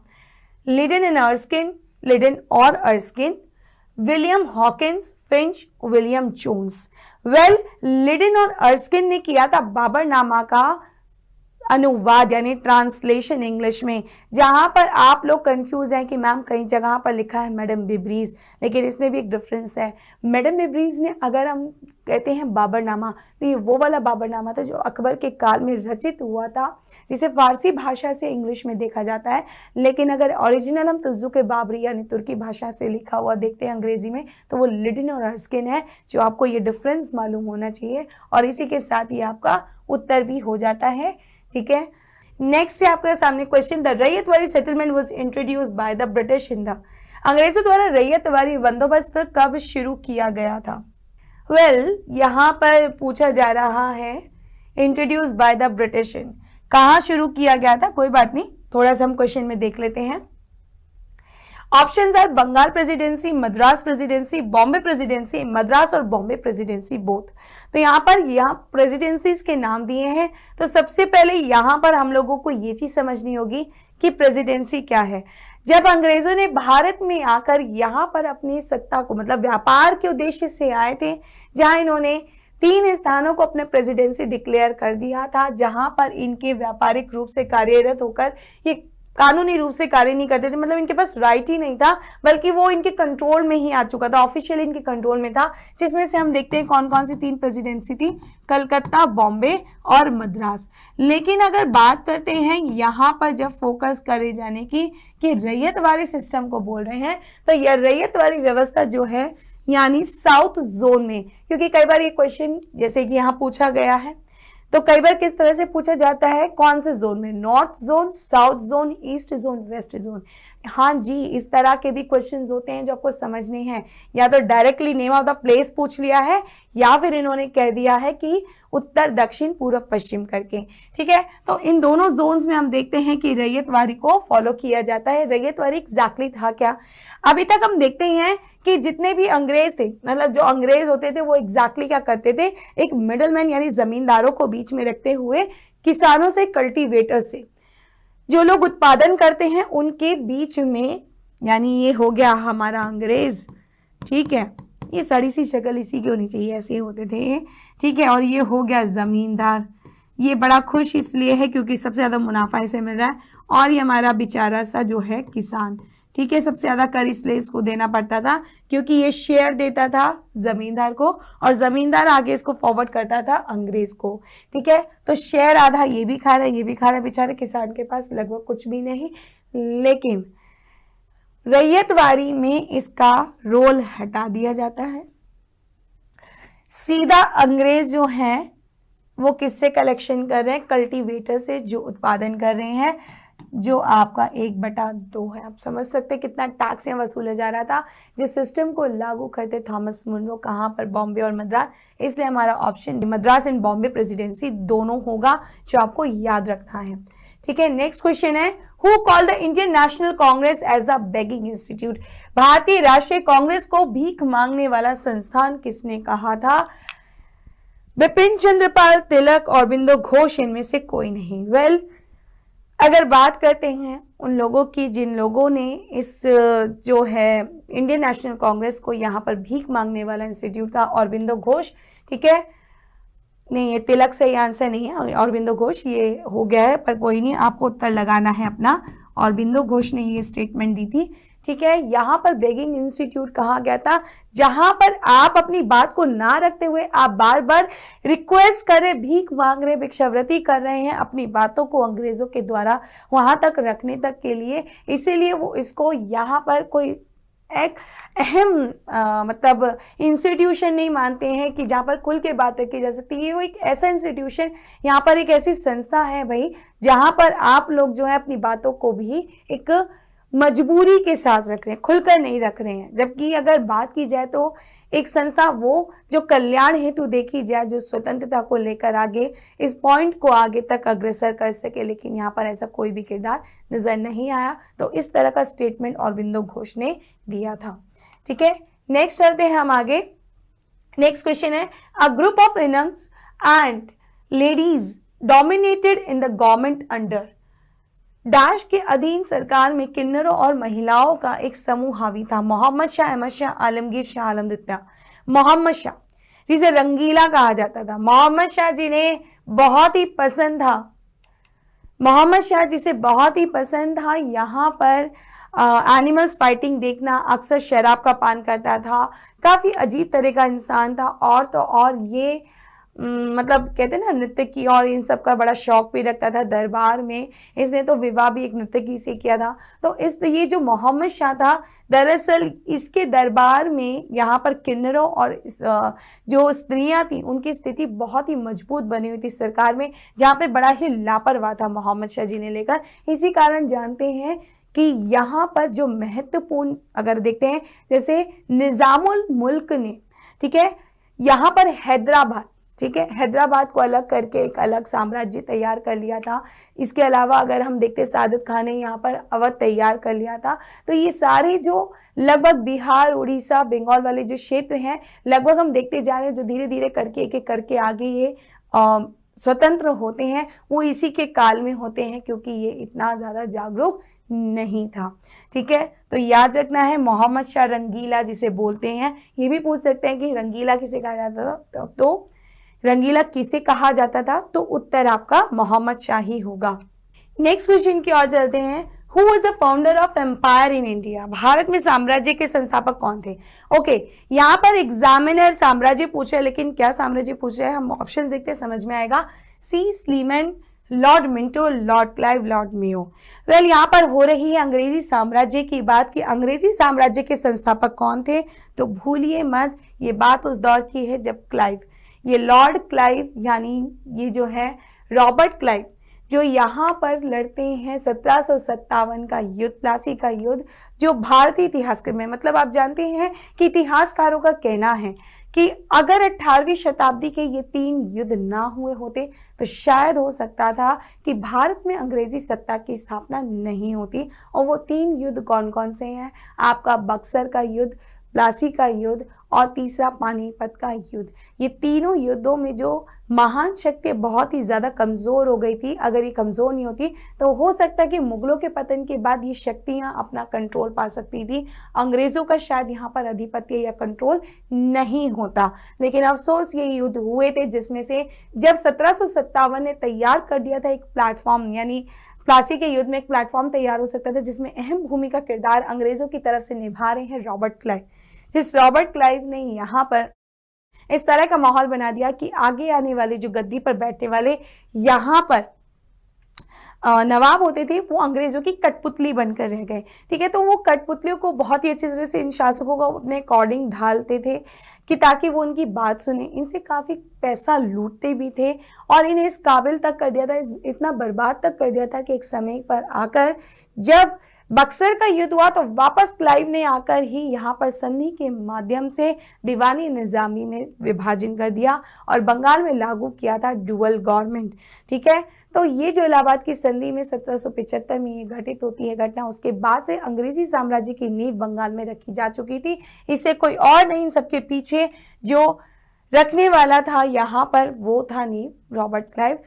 लिडन एंड अर्स्किन, लिडन और Erskine, William Hawkins, Finch, William Jones. Well, Leyden और अर्स्किन ने किया था बाबरनामा का अनुवाद यानी ट्रांसलेशन इंग्लिश में। जहां पर आप लोग कंफ्यूज हैं कि मैम कई जगह पर लिखा है मैडम बिब्रीज, लेकिन इसमें भी एक डिफरेंस है। मैडम बिब्रीज ने, अगर हम कहते हैं बाबरनामा, तो ये वो वाला बाबरनामा था जो अकबर के काल में रचित हुआ था, जिसे फारसी भाषा से इंग्लिश में देखा जाता है। लेकिन अगर ओरिजिनल हम तुज़ुक बाबरी यानी तुर्की भाषा से लिखा हुआ देखते हैं अंग्रेजी में, तो वो लिडन और अर्स्किन है। जो आपको ये डिफरेंस मालूम होना चाहिए, और इसी के साथ ही आपका उत्तर भी हो जाता है। ठीक है, नेक्स्ट है आपके सामने question, the ryotwari settlement was introduced by the British in the. अंग्रेजों द्वारा रैयतवाड़ी बंदोबस्त कब शुरू किया गया था? वेल, यहाँ पर पूछा जा रहा है introduce by the British in, कहाँ शुरू किया गया था? कोई बात नहीं, थोड़ा सा हम क्वेश्चन में देख लेते हैं। Options are Bengal presidency, Madras presidency, Bombay presidency, Madras और बॉम्बे प्रेसिडेंसी बोथ। तो यहाँ पर प्रेसिडेंसीज के नाम दिए हैं। तो सबसे पहले यहाँ पर हम लोगों को ये चीज समझनी होगी कि प्रेसिडेंसी क्या है। जब अंग्रेजों ने भारत में आकर यहाँ पर अपनी सत्ता को, मतलब व्यापार के उद्देश्य से आए थे, जहां इन्होंने 3 स्थानों को अपने प्रेसिडेंसी डिक्लेयर कर दिया था, जहां पर इनके व्यापारिक रूप से कार्यरत होकर ये कानूनी रूप से कार्य नहीं करते थे, मतलब इनके पास राइट ही नहीं था, बल्कि वो इनके कंट्रोल में ही आ चुका था, ऑफिशियल इनके कंट्रोल में था। जिसमें से हम देखते हैं कौन कौन सी 3 प्रेसिडेंसी थी, कलकत्ता, बॉम्बे और मद्रास। लेकिन अगर बात करते हैं यहाँ पर जब फोकस करे जाने की कि रैयतवाड़ी सिस्टम को बोल रहे हैं, तो यह रैयतवाड़ी व्यवस्था जो है यानी साउथ जोन में, क्योंकि कई बार ये क्वेश्चन जैसे कि यहाँ पूछा गया है, तो कई बार किस तरह से पूछा जाता है, कौन से जोन में, north zone, south zone, east zone, west zone. हाँ जी, इस तरह के भी क्वेश्चंस होते हैं जो आपको समझने हैं। या तो directly name of the place पूछ लिया है, या फिर इन्होंने कह दिया है कि उत्तर, दक्षिण, पूर्व, पश्चिम करके। ठीक है, तो इन दोनों जोन्स में हम देखते हैं कि रैयतवाड़ी को फॉलो किया जाता है। रैयतवाड़ी एग्जैक्टली था क्या? अभी तक हम देखते हैं कि जितने भी अंग्रेज थे, मतलब जो अंग्रेज होते थे, वो एग्जैक्टली क्या करते थे, एक मिडलमैन यानी जमींदारों को बीच में रखते हुए किसानों से, कल्टीवेटर से, जो लोग उत्पादन करते हैं उनके बीच में, यानी ये हो गया हमारा अंग्रेज। ठीक है, ये सड़ी सी शक्ल इसी की होनी चाहिए, ऐसे होते थे। ठीक है, और ये हो गया जमींदार। ये बड़ा खुश इसलिए है क्योंकि सबसे ज्यादा मुनाफा इसे मिल रहा है। और ये हमारा बेचारा सा जो है किसान। ठीक है, सबसे ज्यादा कर इसलिए इसको देना पड़ता था क्योंकि ये शेयर देता था जमींदार को, और जमींदार आगे इसको फॉरवर्ड करता था अंग्रेज को। ठीक है, तो शेयर आधा ये भी खा रहा है, ये भी खा रहा है, बेचारे किसान के पास लगभग कुछ भी नहीं। लेकिन रैयतवाड़ी में इसका रोल हटा दिया जाता है। सीधा अंग्रेज जो है वो किससे कलेक्शन कर रहे हैं? कल्टीवेटर से, जो उत्पादन कर रहे हैं, जो आपका 1/2 है। आप समझ सकते हैं कितना टैक्स यहाँ वसूला जा रहा था। जिस सिस्टम को लागू करते थॉमस मुनरो, कहाँ पर? बॉम्बे और मद्रास। इसलिए हमारा option Madras and Bombay presidency दोनों होगा, जो आपको याद रखना है। ठीक है, नेक्स्ट क्वेश्चन है, who called the Indian National Congress as a begging institute? भारतीय राष्ट्रीय कांग्रेस को भीख मांगने वाला संस्थान किसने कहा था? बिपिन चंद्रपाल, तिलक, अरबिंदो घोष, इनमें से कोई नहीं। वेल, अगर बात करते हैं उन लोगों की जिन लोगों ने इस जो है इंडियन नेशनल कांग्रेस को यहाँ पर भीख मांगने वाला इंस्टीट्यूट का, अरबिंदो घोष। ठीक है, नहीं, ये तिलक सही आंसर नहीं है, अरबिंदो घोष ये हो गया है, पर कोई नहीं, आपको उत्तर लगाना है अपना। अरबिंदो घोष ने ये स्टेटमेंट दी थी। ठीक है, यहाँ पर बेगिंग इंस्टीट्यूट कहा गया था, जहां पर आप अपनी बात को ना रखते हुए आप बार बार रिक्वेस्ट कर रहे, भीख मांग रहे, भिक्षावृत्ति कर रहे हैं अपनी बातों को अंग्रेजों के द्वारा वहां तक रखने तक के लिए। इसीलिए वो इसको यहाँ पर कोई एक अहम मतलब इंस्टीट्यूशन नहीं मानते हैं कि जहाँ पर खुल के बात रखी जा सकती है। वो एक ऐसा इंस्टीट्यूशन, यहाँ पर एक ऐसी संस्था है भाई, जहाँ पर आप लोग जो है अपनी बातों को भी एक मजबूरी के साथ रख रहे हैं, खुलकर नहीं रख रहे हैं। जबकि अगर बात की जाए तो एक संस्था वो जो कल्याण हेतु देखी जाए, जो स्वतंत्रता को लेकर आगे इस पॉइंट को आगे तक अग्रसर कर सके, लेकिन यहाँ पर ऐसा कोई भी किरदार नजर नहीं आया। तो इस तरह का स्टेटमेंट अरबिंदो घोष ने दिया था। ठीक है, नेक्स्ट चलते हैं हम आगे। नेक्स्ट क्वेश्चन है, a group of womens and ladies dominated in the government under dash के अधीन सरकार में किन्नरों और महिलाओं का एक समूह हावी था। मोहम्मद शाह, अहमद शाह, आलमगीर शाह, आलम द्वितीय। मोहम्मद शाह जिसे रंगीला कहा जाता था, मोहम्मद शाह जिन्हें बहुत ही पसंद था, मोहम्मद शाह जिसे बहुत ही पसंद था यहाँ पर एनिमल्स फाइटिंग देखना, अक्सर शराब का पान करता था, काफी अजीब तरह का इंसान था। और तो और ये मतलब कहते हैं ना, नृत्य की और इन सब का बड़ा शौक भी रखता था दरबार में। इसने तो विवाह भी एक नृत्यकी से किया था। तो ये जो मोहम्मद शाह था, दरअसल इसके दरबार में यहाँ पर किन्नरों और जो स्त्रियां थी उनकी स्थिति बहुत ही मजबूत बनी हुई थी सरकार में, जहाँ पे बड़ा ही लापरवाह था मोहम्मद शाह जी ने लेकर। इसी कारण जानते हैं कि यहाँ पर जो महत्वपूर्ण अगर देखते हैं, जैसे निजामुल मुल्क ने, ठीक है, यहाँ पर हैदराबाद, ठीक है, हैदराबाद को अलग करके एक अलग साम्राज्य तैयार कर लिया था। इसके अलावा अगर हम देखते सादत खान ने यहाँ पर अवध तैयार कर लिया था। तो ये सारे जो लगभग बिहार, उड़ीसा, बंगाल वाले जो क्षेत्र हैं, लगभग हम देखते जा रहे हैं जो धीरे धीरे करके एक एक करके आगे ये स्वतंत्र होते हैं, वो इसी के काल में होते हैं, क्योंकि ये इतना ज्यादा जागरूक नहीं था। ठीक है, तो याद रखना है मोहम्मद शाह रंगीला जिसे बोलते हैं। ये भी पूछ सकते हैं कि रंगीला किसे कहा जाता था, तो रंगीला किसे कहा जाता था, तो उत्तर आपका मोहम्मद शाह ही होगा। नेक्स्ट क्वेश्चन की ओर चलते हैं। Who was the founder of empire in India? Bharat में साम्राज्य के संस्थापक कौन थे? ओके, यहाँ पर एग्जामिनर साम्राज्य पूछ रहा है, लेकिन क्या साम्राज्य पूछ रहा है हम ऑप्शन देखते हैं, समझ में आएगा। C Sleeman, Lord Minto, Lord Clive, Lord Mayo. Well, यहाँ पर हो रही है अंग्रेजी साम्राज्य की बात कि अंग्रेजी साम्राज्य के संस्थापक कौन थे, तो भूलिए मत, ये बात उस दौर की है जब क्लाइव, ये लॉर्ड क्लाइव यानी ये जो है रॉबर्ट क्लाइव, जो यहाँ पर लड़ते हैं 1757 का युद्ध, प्लासी का युद्ध, जो भारतीय इतिहास में, मतलब आप जानते हैं कि इतिहासकारों का कहना है कि अगर 18वीं शताब्दी के ये 3 युद्ध ना हुए होते तो शायद हो सकता था कि भारत में अंग्रेजी सत्ता की स्थापना नहीं होती। और वो 3 युद्ध कौन कौन से हैं? आपका बक्सर का युद्ध, प्लासी का युद्ध और तीसरा पानीपत का युद्ध। ये तीनों युद्धों में जो महान शक्ति बहुत ही ज्यादा कमजोर हो गई थी, अगर ये कमजोर नहीं होती तो हो सकता है कि मुगलों के पतन के बाद ये शक्तियां अपना कंट्रोल पा सकती थी, अंग्रेजों का शायद यहाँ पर अधिपत्य या कंट्रोल नहीं होता। लेकिन अफसोस ये युद्ध हुए थे, जिसमें से जब 1757 ने तैयार कर दिया था एक प्लेटफॉर्म, यानी प्लासी के युद्ध में एक प्लेटफॉर्म तैयार हो सकता था, जिसमें अहम भूमिका किरदार अंग्रेजों की तरफ से निभा रहे हैं रॉबर्ट क्लाइव। जिस रॉबर्ट क्लाइव ने यहाँ पर इस तरह का माहौल बना दिया कि आगे आने वाले जो गद्दी पर बैठने वाले यहाँ पर नवाब होते थे, वो अंग्रेजों की कठपुतली बनकर रह गए। ठीक है, तो वो कठपुतलियों को बहुत ही अच्छी तरह से इन शासकों को अपने अकॉर्डिंग ढालते थे कि ताकि वो उनकी बात सुने। इनसे काफी पैसा लूटते भी थे और इन्हें इस काबिल तक कर दिया था, इतना बर्बाद तक कर दिया था कि एक समय पर आकर जब बक्सर का युद्ध हुआ तो वापस क्लाइव ने आकर ही यहाँ पर संधि के माध्यम से दीवानी निजामी में विभाजन कर दिया और बंगाल में लागू किया था डुअल गवर्नमेंट। ठीक है, तो ये जो इलाहाबाद की संधि में 1775 में ये घटित होती है घटना, उसके बाद से अंग्रेजी साम्राज्य की नींव बंगाल में रखी जा चुकी थी। इससे कोई और नहीं, इन सबके पीछे जो रखने वाला था यहाँ पर वो था नींव रॉबर्ट क्लाइव।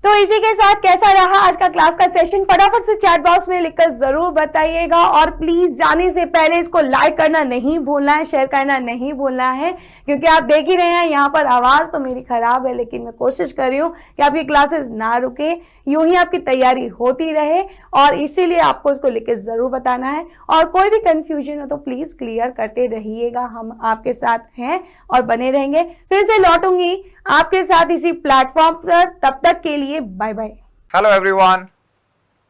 तो इसी के साथ कैसा रहा आज का क्लास का सेशन, फटाफट से चैट बॉक्स में लिखकर जरूर बताइएगा। और प्लीज जाने से पहले इसको लाइक करना नहीं भूलना है, शेयर करना नहीं भूलना है, क्योंकि आप देख ही रहे हैं यहाँ पर आवाज तो मेरी खराब है, लेकिन मैं कोशिश कर रही हूँ कि आपकी क्लासेस ना रुके, यूं ही आपकी तैयारी होती रहे, और इसीलिए आपको इसको लिख के जरूर बताना है। और कोई भी कंफ्यूजन हो तो प्लीज क्लियर करते रहिएगा, हम आपके साथ हैं और बने रहेंगे। फिर से लौटूंगी आपके साथ इसी प्लेटफॉर्म पर, तब तक के लिए bye bye. Hello everyone,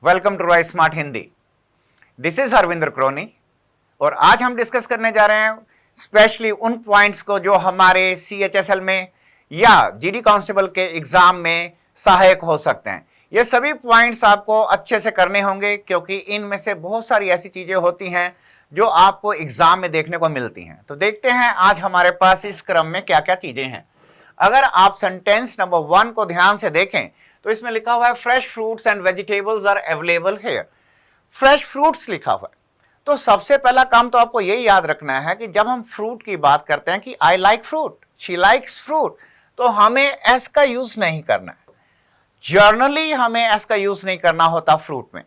welcome to rise smart Hindi. This is Harvinder Kroni और आज हम डिस्कस करने जा रहे हैं स्पेशली उन पॉइंट्स को जो हमारे CHSL में या GD कांस्टेबल के एग्जाम में सहायक हो सकते हैं। ये सभी पॉइंट्स आपको अच्छे से करने होंगे, क्योंकि इनमें से बहुत सारी ऐसी चीजें होती हैं जो आपको एग्जाम में देखने को मिलती हैं। तो देखते हैं आज हमारे पास इस क्रम में क्या क्या चीजें हैं। अगर आप सेंटेंस नंबर 1 को ध्यान से देखें तो इसमें लिखा हुआ है fresh fruits and vegetables are available here. Fresh fruits लिखा हुआ है, तो सबसे पहला काम तो आपको यही याद रखना है कि जब हम फ्रूट की बात करते हैं कि I like fruit, she likes fruit, तो हमें एस का यूज नहीं करना है। जर्नली हमें एस का यूज नहीं करना होता फ्रूट में।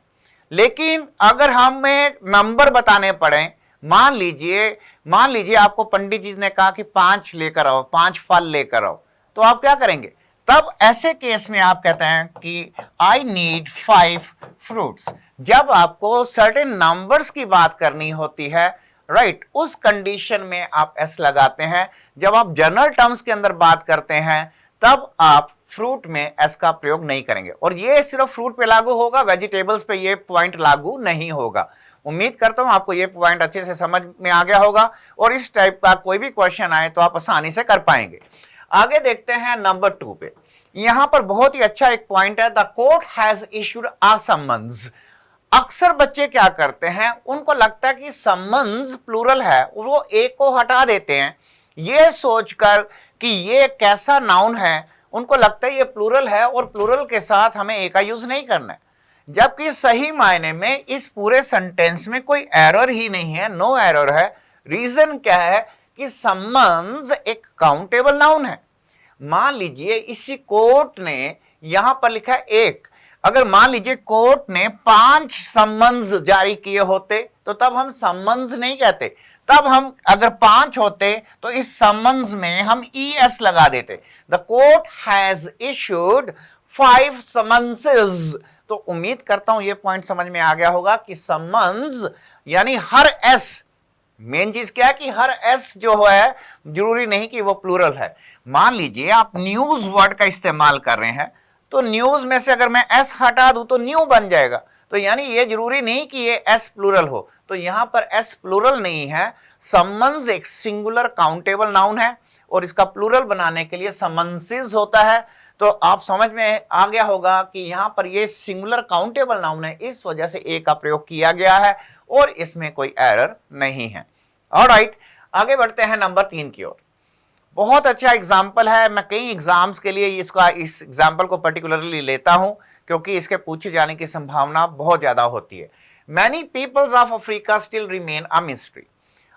लेकिन अगर हमें नंबर बताने पड़े, मान लीजिए आपको पंडित जी ने कहा कि 5 लेकर आओ, 5 फल लेकर आओ, तो आप क्या करेंगे? तब ऐसे केस में आप कहते हैं कि आई नीड 5 फ्रूट्स। जब आपको सर्टेन नंबर्स की बात करनी होती है, राइट, उस कंडीशन में आप एस लगाते हैं। जब आप जनरल टर्म्स के अंदर बात करते हैं तब आप फ्रूट में एस का प्रयोग नहीं करेंगे। और ये सिर्फ फ्रूट पे लागू होगा, वेजिटेबल्स पे ये पॉइंट लागू नहीं होगा। उम्मीद करता हूं आपको ये पॉइंट अच्छे से समझ में आ गया होगा और इस टाइप का कोई भी क्वेश्चन आए तो आप आसानी से कर पाएंगे। आगे देखते हैं नंबर 2 पे। यहां पर बहुत ही अच्छा एक पॉइंट है, the court has issued a summons. अक्सर बच्चे क्या करते हैं, उनको लगता है कि समन्स प्लूरल है, वो एक को हटा देते हैं ये सोचकर कि ये कैसा नाउन है। उनको लगता है ये प्लूरल है और प्लूरल के साथ हमें ए का यूज नहीं करना है, जबकि सही मायने में इस पूरे सेंटेंस में कोई एरर ही नहीं है, नो एरर है। रीजन क्या है कि समन्स एक काउंटेबल नाउन है। मान लीजिए इसी कोर्ट ने यहां पर लिखा है 1, अगर मान लीजिए कोर्ट ने 5 समन्स जारी किए होते तो तब हम समन्स नहीं कहते, तब हम अगर 5 होते तो इस समन्स में हम ES लगा देते। The court has issued 5 समन्सेस। तो उम्मीद करता हूं यह पॉइंट समझ में आ गया होगा कि समन्स यानी हर एस, मेन चीज क्या है कि हर एस जो है जरूरी नहीं कि वो प्लूरल है। मान लीजिए आप न्यूज वर्ड का इस्तेमाल कर रहे हैं, तो न्यूज में से अगर मैं एस हटा दूं तो न्यू बन जाएगा, तो यानी ये जरूरी नहीं कि ये एस प्लूरल हो। तो यहां पर एस प्लूरल नहीं है। समन्स एक सिंगुलर काउंटेबल नाउन है और इसका प्लूरल बनाने के लिए समन्सेस होता है। तो आप समझ में आ गया होगा कि यहां पर ये सिंगुलर काउंटेबल नाउन है, इस वजह से ए का प्रयोग किया गया है और इसमें कोई एरर नहीं है। ऑलराइट, आगे बढ़ते हैं नंबर 3 की ओर। बहुत अच्छा एग्जाम्पल है, मैं कई एग्जाम्स के लिए इस एग्जाम्पल को पर्टिकुलरली लेता हूं क्योंकि इसके पूछे जाने की संभावना बहुत ज्यादा होती है। Many peoples of Africa still remain a mystery.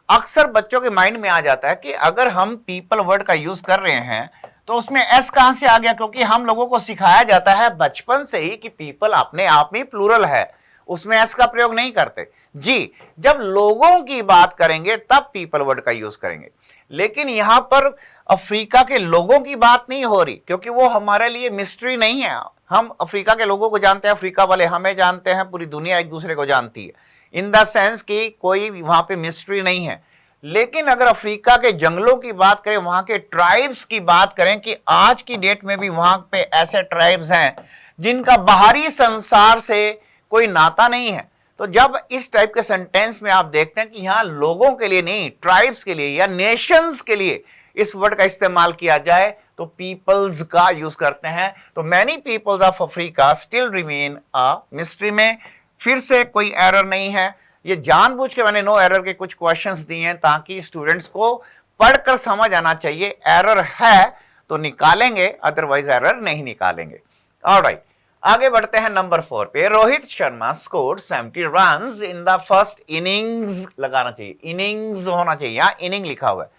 अक्सर बच्चों के माइंड में आ जाता है कि अगर हम पीपल वर्ड का यूज कर रहे हैं तो उसमें एस कहां से आ गया, क्योंकि हम लोगों को सिखाया जाता है बचपन से ही कि पीपल अपने आप में प्लूरल है, उसमें एस का प्रयोग नहीं करते। जी, जब लोगों की बात करेंगे तब पीपल वर्ड का यूज करेंगे, लेकिन यहां पर अफ्रीका के लोगों की बात नहीं हो रही क्योंकि वो हमारे लिए मिस्ट्री नहीं है। हम अफ्रीका के लोगों को जानते हैं, अफ्रीका वाले हमें जानते हैं, पूरी दुनिया एक दूसरे को जानती है, इन द सेंस कि कोई वहां पे मिस्ट्री नहीं है। लेकिन अगर अफ्रीका के जंगलों की बात करें, वहां के ट्राइब्स की बात करें कि आज की डेट में भी वहां पे ऐसे ट्राइब्स हैं जिनका बाहरी संसार से कोई नाता नहीं है, तो जब इस टाइप के सेंटेंस में आप देखते हैं कि यहां लोगों के लिए नहीं, ट्राइब्स के लिए या नेशंस के लिए इस वर्ड का इस्तेमाल किया जाए तो पीपल्स का यूज करते हैं। तो many peoples of Africa still remain a mystery में फिर से कोई एरर नहीं है। ये जानबूझ के मैंने नो एरर के कुछ क्वेश्चंस दिए हैं ताकि स्टूडेंट्स को पढ़कर समझ आना चाहिए, एरर है तो निकालेंगे, अदरवाइज एरर नहीं निकालेंगे। ऑलराइट, आगे बढ़ते हैं नंबर 4 पे। Rohit Sharma scored 70 runs in the first innings. लगाना चाहिए, इनिंग्स होना चाहिए, यहां इनिंग लिखा हुआ है।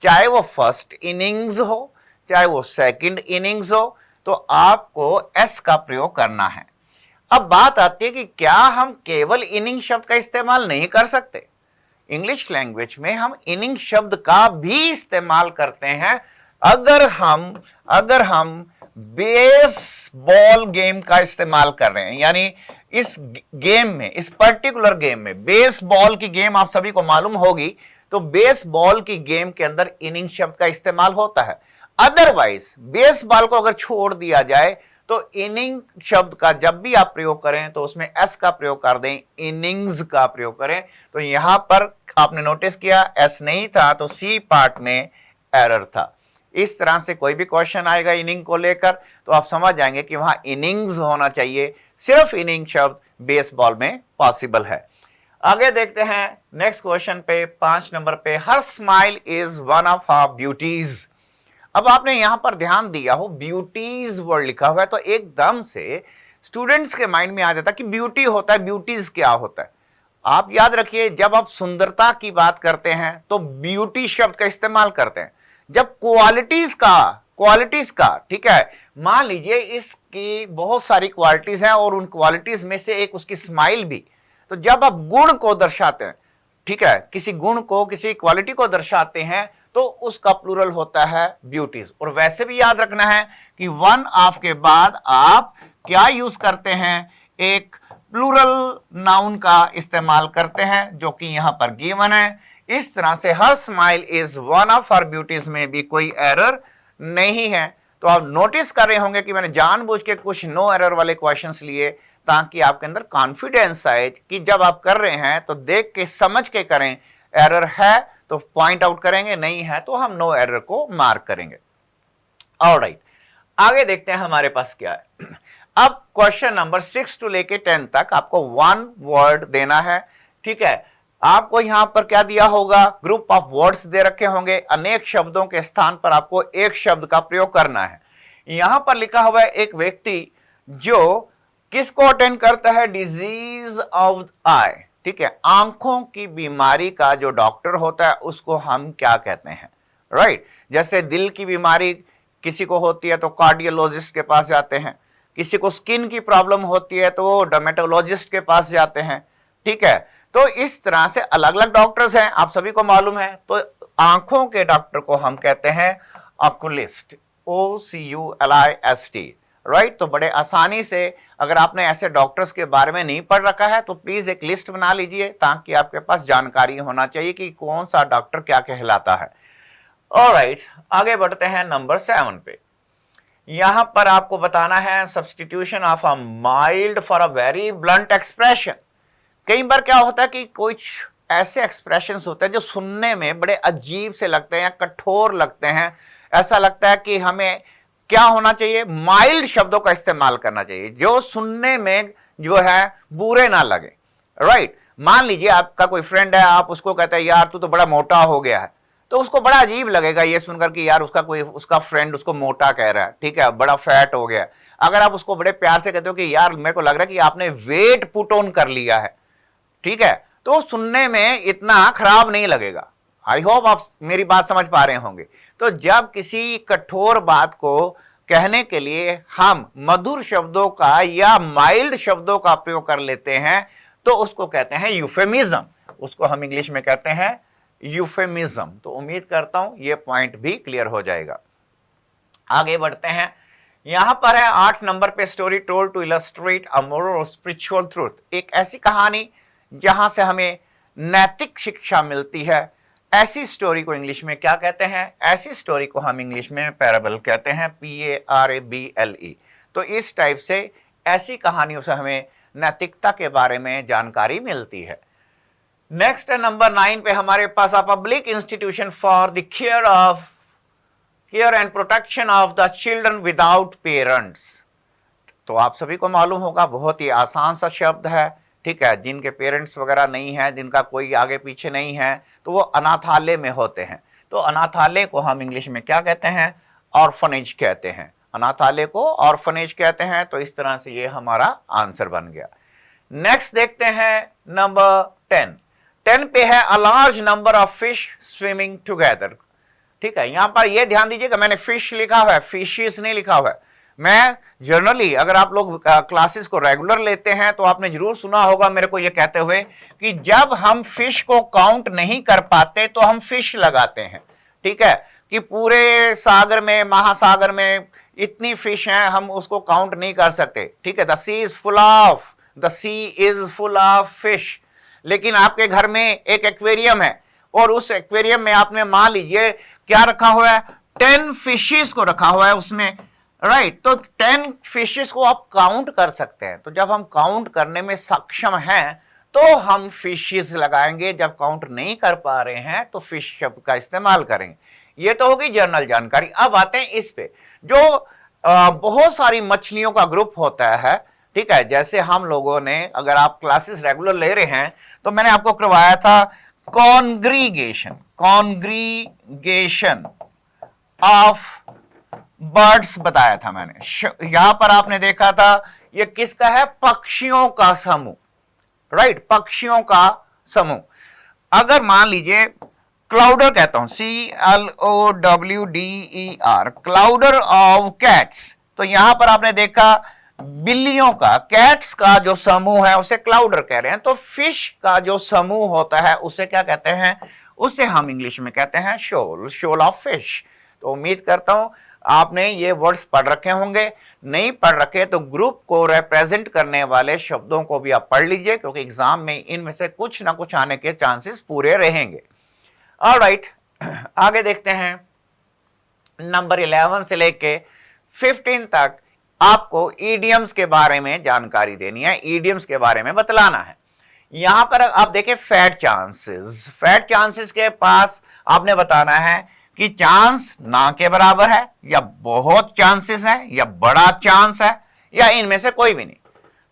चाहे वो फर्स्ट इनिंग्स हो चाहे वो सेकंड इनिंग्स हो, तो आपको एस का प्रयोग करना है। अब बात आती है कि क्या हम केवल इनिंग शब्द का इस्तेमाल नहीं कर सकते? इंग्लिश लैंग्वेज में हम इनिंग शब्द का भी इस्तेमाल करते हैं। अगर हम बेसबॉल गेम का इस्तेमाल कर रहे हैं, यानी इस गेम में, इस पर्टिकुलर गेम में, बेसबॉल की गेम आप सभी को मालूम होगी, तो बेसबॉल की गेम के अंदर इनिंग शब्द का इस्तेमाल होता है। अदरवाइज बेसबॉल को अगर छोड़ दिया जाए तो इनिंग शब्द का जब भी आप प्रयोग करें तो उसमें एस का प्रयोग कर दें, इनिंग्स का प्रयोग करें। तो यहां पर आपने नोटिस किया एस नहीं था तो सी पार्ट में एरर था। इस तरह से कोई भी क्वेश्चन आएगा इनिंग को लेकर तो आप समझ जाएंगे कि वहां इनिंग्स होना चाहिए, सिर्फ इनिंग शब्द बेसबॉल में पॉसिबल है। आगे देखते हैं नेक्स्ट क्वेश्चन पे 5 नंबर पे, her smile is one of our beauties. अब आपने यहां पर ध्यान दिया हो ब्यूटीज वर्ड लिखा हुआ है तो एकदम से स्टूडेंट्स के माइंड में आ जाता है कि ब्यूटी होता है, ब्यूटीज क्या होता है। आप याद रखिए जब आप सुंदरता की बात करते हैं तो ब्यूटी शब्द का इस्तेमाल करते हैं। जब क्वालिटीज का ठीक है, मान लीजिए इसकी बहुत सारी क्वालिटीज हैं और उन क्वालिटीज में से एक उसकी स्माइल भी, तो जब आप गुण को दर्शाते हैं, ठीक है, किसी गुण को किसी क्वालिटी को दर्शाते हैं तो उसका प्लूरल होता है ब्यूटीज। और वैसे भी याद रखना है कि वन ऑफ के बाद आप क्या यूज करते हैं, एक प्लूरल नाउन का इस्तेमाल करते हैं जो कि यहां पर गिवन है। इस तरह से her smile is one of our beauties में भी कोई एरर नहीं है। तो आप नोटिस कर रहे होंगे कि मैंने जानबूझ के कुछ नो एरर वाले क्वेश्चंस लिए ताकि आपके अंदर कॉन्फिडेंस आए कि जब आप कर रहे हैं तो देख के समझ के करें, एरर है तो पॉइंट आउट करेंगे, नहीं है तो हम नो एरर को मार्क करेंगे। ऑलराइट, आगे देखते हैं हमारे पास क्या है। अब क्वेश्चन नंबर 6 टू लेके 10 तक आपको वन वर्ड देना है, ठीक है। आपको यहां पर क्या दिया होगा, ग्रुप ऑफ वर्ड्स दे रखे होंगे, अनेक शब्दों के स्थान पर आपको एक शब्द का प्रयोग करना है। यहां पर लिखा हुआ है एक व्यक्ति जो किसको अटेंड करता है, डिजीज ऑफ आई, ठीक है, आंखों की बीमारी का जो डॉक्टर होता है उसको हम क्या कहते हैं, राइट। जैसे दिल की बीमारी किसी को होती है तो कार्डियोलॉजिस्ट के पास जाते हैं, किसी को स्किन की प्रॉब्लम होती है तो वो डर्मेटोलॉजिस्ट के पास जाते हैं, ठीक है। तो इस तरह से अलग अलग डॉक्टर्स हैं, आप सभी को मालूम है। तो आंखों के डॉक्टर को हम कहते हैं ऑक्यूलिस्ट, OCULIST, राइट। तो बड़े आसानी से अगर आपने ऐसे डॉक्टर्स के बारे में नहीं पढ़ रखा है तो प्लीज एक लिस्ट बना लीजिए ताकि आपके पास जानकारी होना चाहिए कि कौन सा डॉक्टर क्या कहलाता है। ऑलराइट, आगे बढ़ते हैं नंबर 7 पे। यहां पर आपको बताना है substitution of a mild for a very blunt expression. कई बार क्या होता है कि कुछ ऐसे एक्सप्रेशंस होते हैं जो सुनने में बड़े अजीब से लगते हैं या कठोर लगते हैं, ऐसा लगता है कि हमें क्या होना चाहिए, माइल्ड शब्दों का इस्तेमाल करना चाहिए जो सुनने में जो है बुरे ना लगे, राइट। मान लीजिए आपका कोई फ्रेंड है, आप उसको कहते हैं यार तू तो बड़ा मोटा हो गया है, तो उसको बड़ा अजीब लगेगा ये सुनकर कि यार उसका फ्रेंड उसको मोटा कह रहा है, ठीक है, बड़ा फैट हो गया। अगर आप उसको बड़े प्यार से कहते हो कि यार मेरे को लग रहा है कि आपने वेट पुट ऑन कर लिया है, ठीक है, तो सुनने में इतना खराब नहीं लगेगा। आई होप आप मेरी बात समझ पा रहे होंगे। तो जब किसी कठोर बात को कहने के लिए हम मधुर शब्दों का या माइल्ड शब्दों का प्रयोग कर लेते हैं तो उसको कहते हैं यूफेमिज्म, उसको हम इंग्लिश में कहते हैं यूफेमिज्म। तो उम्मीद करता हूं ये पॉइंट भी क्लियर हो जाएगा। आगे बढ़ते हैं, यहां पर है 8 नंबर पे, story told to illustrate a moral spiritual truth. एक ऐसी कहानी जहां से हमें नैतिक शिक्षा मिलती है, ऐसी स्टोरी को इंग्लिश में क्या कहते हैं, ऐसी स्टोरी को हम इंग्लिश में पैराबल कहते हैं, PARABLE। तो इस टाइप से ऐसी कहानियों से हमें नैतिकता के बारे में जानकारी मिलती है। नेक्स्ट है नंबर 9 पे हमारे पास, a public institution for the care and protection of the children without parents. तो आप सभी को मालूम होगा बहुत ही आसान सा शब्द है, ठीक है, जिनके पेरेंट्स वगैरह नहीं हैं, जिनका कोई आगे पीछे नहीं है, तो वो अनाथालय में होते हैं। तो अनाथालय को हम इंग्लिश में क्या कहते हैं, ऑर्फनेज कहते हैं। अनाथालय को ऑर्फनेज कहते हैं। तो इस तरह से ये हमारा आंसर बन गया। नेक्स्ट देखते हैं नंबर 10 पे है, a large number of fish swimming together. ठीक है, यहां पर ये ध्यान दीजिएगा मैंने फिश लिखा हुआ है, फिशेस नहीं लिखा हुआ है। मैं जनरली अगर आप लोग क्लासेस को रेगुलर लेते हैं तो आपने जरूर सुना होगा मेरे को ये कहते हुए कि जब हम फिश को काउंट नहीं कर पाते तो हम फिश लगाते हैं। ठीक है, कि पूरे सागर में, महासागर में इतनी फिश हैं, हम उसको काउंट नहीं कर सकते। ठीक है, the sea is full of fish. लेकिन आपके घर में एक एक्वेरियम है और उस एक्वेरियम में आपने मान लीजिए क्या रखा हुआ है, 10 फिशेस को रखा हुआ है उसमें, राइट। तो 10 फिशेस को आप काउंट कर सकते हैं। तो जब हम काउंट करने में सक्षम हैं तो हम फिशेस लगाएंगे, जब काउंट नहीं कर पा रहे हैं तो फिश शब्द का इस्तेमाल करेंगे। ये तो होगी जनरल जानकारी। अब आते हैं इस पे, जो बहुत सारी मछलियों का ग्रुप होता है, ठीक है। जैसे हम लोगों ने, अगर आप क्लासेस रेगुलर ले रहे हैं तो मैंने आपको करवाया था कॉन्ग्रीगेशन ऑफ बर्ड्स बताया था मैंने। यहां पर आपने देखा था ये किसका है, पक्षियों का समूह, राइट, पक्षियों का समूह। अगर मान लीजिए क्लाउडर कहता हूं, CLOWDER, क्लाउडर ऑफ कैट्स, तो यहां पर आपने देखा बिल्लियों का, कैट्स का जो समूह है उसे क्लाउडर कह रहे हैं। तो फिश का जो समूह होता है उसे क्या कहते हैं, उसे हम इंग्लिश में कहते हैं शोल ऑफ फिश। तो उम्मीद करता हूं आपने ये वर्ड्स पढ़ रखे होंगे, नहीं पढ़ रखे तो ग्रुप को रिप्रेजेंट करने वाले शब्दों को भी आप पढ़ लीजिए, क्योंकि एग्जाम में इनमें से कुछ ना कुछ आने के चांसेस पूरे रहेंगे। ऑलराइट, आगे देखते हैं। नंबर 11 से लेके 15 तक आपको ईडियम्स के बारे में जानकारी देनी है, ईडियम्स के बारे में बतलाना है। यहां पर आप देखें फैट चांसेस के पास आपने बताना है कि चांस ना के बराबर है, या बहुत चांसेस है, या बड़ा चांस है, या इनमें से कोई भी नहीं।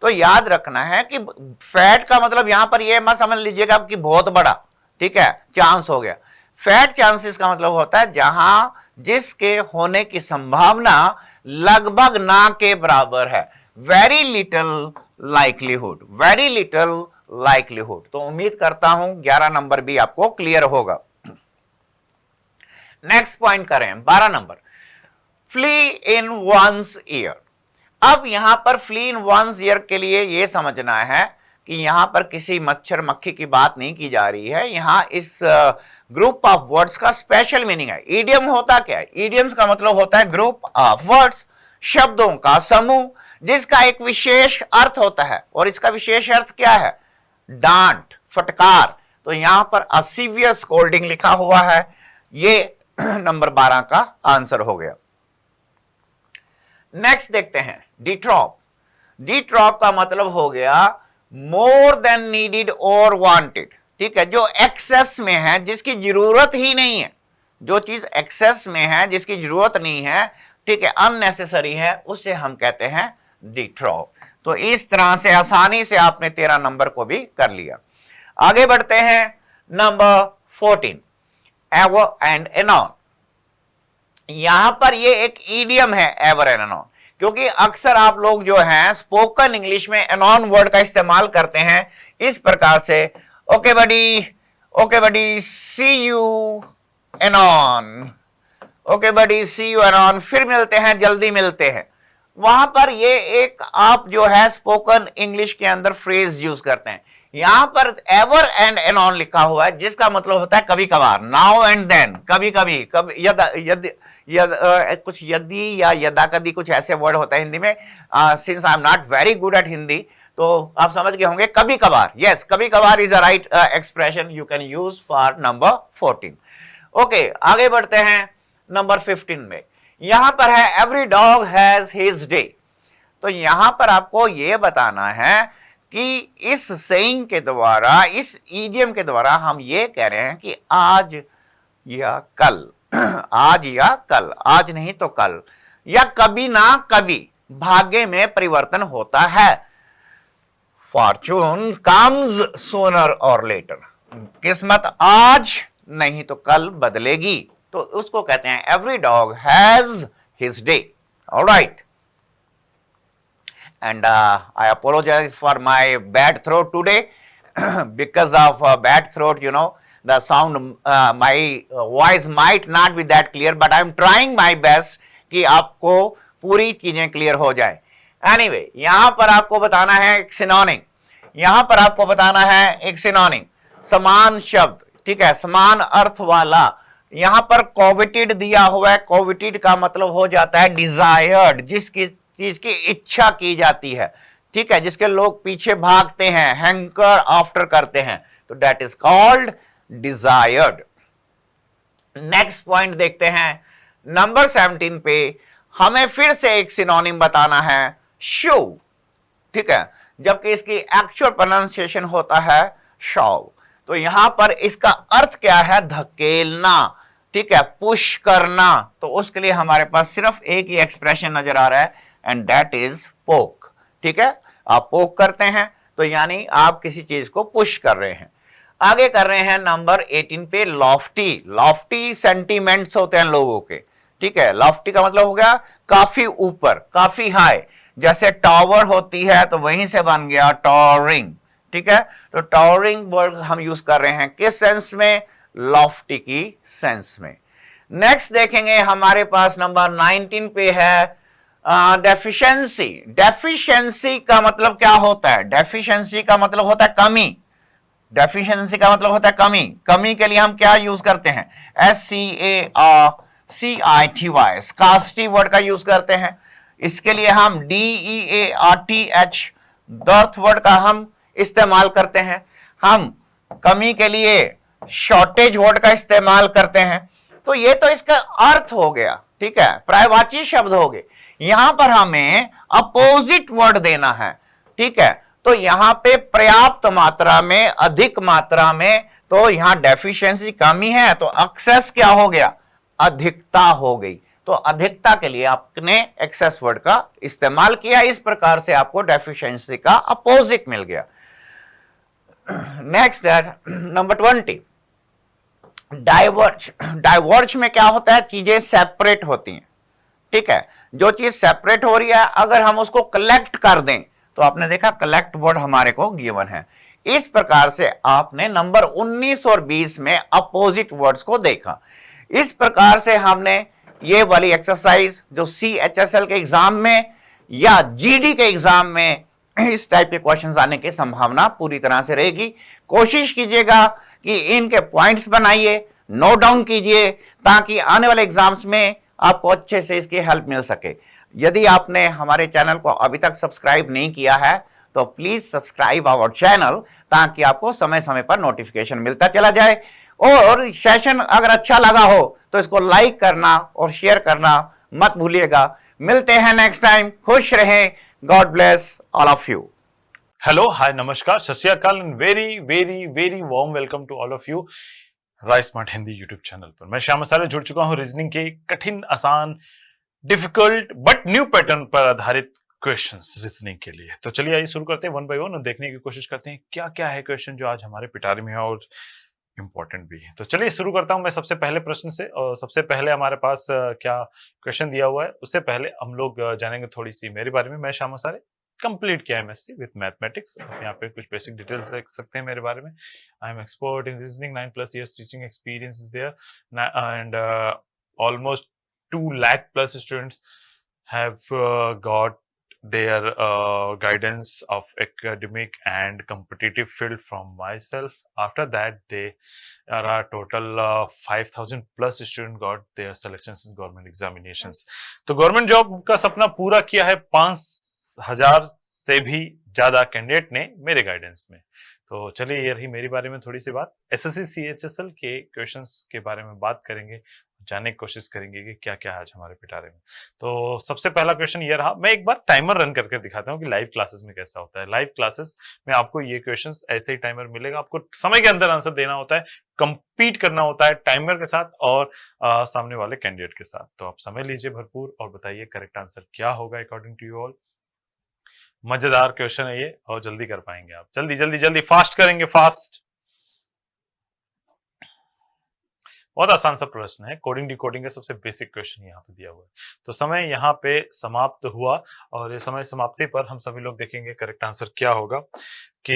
तो याद रखना है कि फैट का मतलब यहां पर यह मत समझ लीजिएगा कि बहुत बड़ा, ठीक है, चांस हो गया। फैट चांसेस का मतलब होता है जहां जिसके होने की संभावना लगभग ना के बराबर है, वेरी लिटिल लाइक्लीहुड। तो उम्मीद करता हूं 11 नंबर भी आपको क्लियर होगा। नेक्स्ट पॉइंट करें 12 नंबर, फ्ली इन वंस ईयर। अब यहां पर फ्ली इन वंस ईयर के लिए यह समझना है कि यहां पर किसी मच्छर मक्खी की बात नहीं की जा रही है, यहां इस ग्रुप ऑफ वर्ड्स का स्पेशल मीनिंग है। ईडियम होता क्या है, ईडियम्स का मतलब होता है ग्रुप ऑफ वर्ड्स, शब्दों का समूह जिसका एक विशेष अर्थ होता है। और इसका विशेष अर्थ क्या है, डांट, फटकार। तो यहां पर अ सीवियर स्कोल्डिंग लिखा हुआ है, ये नंबर 12 का आंसर हो गया। नेक्स्ट देखते हैं डिट्रॉप का मतलब हो गया मोर देन नीडेड और वांटेड, ठीक है, जो एक्सेस में है, जिसकी जरूरत ही नहीं है, जो चीज एक्सेस में है जिसकी जरूरत नहीं है, ठीक है, अननेसेसरी है, उसे हम कहते हैं डिट्रॉप। तो इस तरह से आसानी से आपने 13 नंबर को भी कर लिया। आगे बढ़ते हैं नंबर 14, एवर एंड एनॉन। यहां पर ये एक ईडियम है एवर एंड एनॉन, क्योंकि अक्सर आप लोग जो हैं स्पोकन इंग्लिश में एनॉन वर्ड का इस्तेमाल करते हैं इस प्रकार से, okay buddy see you anon, okay buddy see you anon, फिर मिलते हैं, जल्दी मिलते हैं। वहां पर ये एक आप जो है स्पोकन इंग्लिश के अंदर फ्रेज यूज करते हैं। यहां पर एवर एंड एनॉन लिखा हुआ है, जिसका मतलब होता है कभी कभार, नाउ एंड देन, कभी कुछ यदि या यदा कदी, कुछ ऐसे वर्ड होता है हिंदी में। Since I am not very good at Hindi, तो आप समझ गए होंगे कभी कभार। यस, कभी कभार is a right expression you can use for number 14। Okay, आगे बढ़ते हैं नंबर 15 में। यहां पर है every dog has his day. तो यहां पर आपको यह बताना है कि इस सेइंग के द्वारा, इस ईडियम के द्वारा हम ये कह रहे हैं कि आज या कल, आज या कल, आज नहीं तो कल, या कभी ना कभी भाग्य में परिवर्तन होता है। फॉर्चून कम्स सूनर और लेटर, किस्मत आज नहीं तो कल बदलेगी, तो उसको कहते हैं every dog has his day. Alright, and I apologize for my bad throat today because of bad throat, you know, the sound, my voice might not be that clear, but I'm trying my best कि आपको पूरी चीजें clear हो जाए। Anyway, यहां पर आपको बताना है एक सिनोनिम, यहां पर आपको बताना है एक सिनोनिम, समान शब्द, ठीक है, समान अर्थ वाला। यहां पर कोविटेड दिया हुआ है, कोविटेड का मतलब हो जाता है डिजायर्ड, जिसकी चीज की इच्छा की जाती है, ठीक है, जिसके लोग पीछे भागते हैं, हैंकर आफ्टर करते हैं, तो that is called desired. Next point देखते हैं नंबर 17 पे, हमें फिर से एक सिनोनिम बताना है शो, ठीक है, जबकि इसकी एक्चुअल प्रोनाउंसिएशन होता है शॉव। तो यहां पर इसका अर्थ क्या है, धकेलना, ठीक है, पुश करना, तो उसके लिए हमारे पास सिर्फ एक ही एक्सप्रेशन नजर आ रहा है एंड दैट इज पोक। ठीक है, आप पोक करते हैं तो यानी आप किसी चीज को पुश कर रहे हैं। आगे कर रहे हैं नंबर 18 पे, लॉफ्टी। लॉफ्टी सेंटीमेंट्स होते हैं लोगों के। ठीक है, लॉफ्टी का मतलब हो गया काफी ऊपर, काफी हाई। जैसे टावर होती है तो वहीं से बन गया टॉवरिंग। ठीक है, तो टॉवरिंग वर्ड हम यूज कर रहे हैं किस सेंस में? लॉफ्टी की सेंस में। नेक्स्ट देखेंगे हमारे पास नंबर 19 पे है डेफिशिएंसी। डेफिशिएंसी का मतलब क्या होता है? डेफिशिएंसी का मतलब होता है कमी। डेफिशिएंसी का मतलब होता है कमी। कमी के लिए हम क्या यूज करते हैं? SCARCITY, स्कार्सिटी वर्ड का यूज करते हैं। इसके लिए हम DEARTH, डर्थ वर्ड का हम इस्तेमाल करते हैं। हम कमी के लिए शॉर्टेज वर्ड का इस्तेमाल करते हैं। तो ये तो इसका अर्थ हो गया। ठीक है, पर्यायवाची शब्द हो गए। यहां पर हमें अपोजिट वर्ड देना है। ठीक है, तो यहां पे पर्याप्त मात्रा में, अधिक मात्रा में, तो यहां डेफिशिएंसी कमी है तो एक्सेस क्या हो गया? अधिकता हो गई। तो अधिकता के लिए आपने एक्सेस वर्ड का इस्तेमाल किया। इस प्रकार से आपको डेफिशिएंसी का अपोजिट मिल गया। नेक्स्ट है नंबर 20, डाइवर्ज। डाइवर्ज में क्या होता है? चीजें सेपरेट होती हैं। ठीक है, जो चीज सेपरेट हो रही है अगर हम उसको कलेक्ट कर दें, तो आपने देखा कलेक्ट वर्ड हमारे को गिवन है। इस प्रकार से आपने नंबर 19 और 20 में अपोजिट वर्ड्स को देखा। इस प्रकार से हमने ये वाली एक्सरसाइज जो CHSL के एग्जाम में या GD के एग्जाम में इस टाइप के क्वेश्चंस आने की संभावना पूरी तरह से रहेगी। कोशिश कीजिएगा कि इनके पॉइंट्स बनाइए, नोट डाउन कीजिए, ताकि आने वाले एग्जाम्स में आपको अच्छे से इसकी हेल्प मिल सके। यदि आपने हमारे चैनल को अभी तक सब्सक्राइब नहीं किया है तो प्लीज सब्सक्राइब आवर चैनल, ताकि आपको समय समय पर नोटिफिकेशन मिलता चला जाए। और सेशन अगर अच्छा लगा हो तो इसको लाइक करना और शेयर करना मत भूलिएगा। मिलते हैं नेक्स्ट टाइम। खुश रहें। God bless all of you. Hello, hi, नमस्कार, सत श्री अकाल and very very very warm welcome to all of you rise smart Hindi YouTube channel पर। मैं श्याम मसाले जुड़ चुका हूं रीजनिंग के कठिन, आसान, डिफिकल्ट बट न्यू पैटर्न पर आधारित क्वेश्चंस रीजनिंग के लिए। तो चलिए आइए शुरू करते हैं वन बाय वन और देखने की कोशिश करते हैं क्या क्या है क्वेश्चन जो आज हमारे पिटारे में है और इंपॉर्टेंट भी है। तो चलिए शुरू करता हूं मैं सबसे पहले प्रश्न से। और सबसे पहले हमारे पास क्या क्वेश्चन दिया हुआ है उससे पहले हम लोग जानेंगे थोड़ी सी मेरे बारे में। मैं श्याम मसाले, कंप्लीट किया MSc विद मैथमेटिक्स। आप यहाँ पे कुछ बेसिक डिटेल्स देख सकते हैं मेरे बारे में। I am expert in reasoning, 9+ years teaching experience is there and almost 2 lakh plus students have got their guidance of academic and competitive field from myself. After that, there are total 5,000 plus students got their selections in government examinations. तो government job का सपना पूरा किया है 5,000 से भी ज्यादा candidate ने मेरे गाइडेंस में। तो चलिए ये रही मेरे बारे में थोड़ी सी बात। SSC CHSL के क्वेश्चंस के बारे में बात करेंगे, जानने की कोशिश करेंगे कि क्या क्या है आज हमारे पिटारे में। तो सबसे पहला क्वेश्चन ये रहा। मैं एक बार टाइमर रन करके दिखाता हूँ कि लाइव क्लासेस में कैसा होता है। लाइव क्लासेस में आपको ये क्वेश्चंस ऐसे ही टाइमर मिलेगा, आपको समय के अंदर आंसर देना होता है, कंपीट करना होता है टाइमर के साथ और सामने वाले कैंडिडेट के साथ। तो आप समय लीजिए भरपूर और बताइए करेक्ट आंसर क्या होगा अकॉर्डिंग टू यू ऑल। मजेदार क्वेश्चन है ये और जल्दी कर पाएंगे आप। जल्दी जल्दी जल्दी फास्ट करेंगे, फास्ट। बहुत आसान सा प्रश्न है, कोडिंग डिकोडिंग का सबसे बेसिक क्वेश्चन यहाँ पे दिया हुआ है। तो समय यहाँ पे समाप्त हुआ और ये समय समाप्ति पर हम सभी लोग देखेंगे करेक्ट आंसर क्या होगा। कि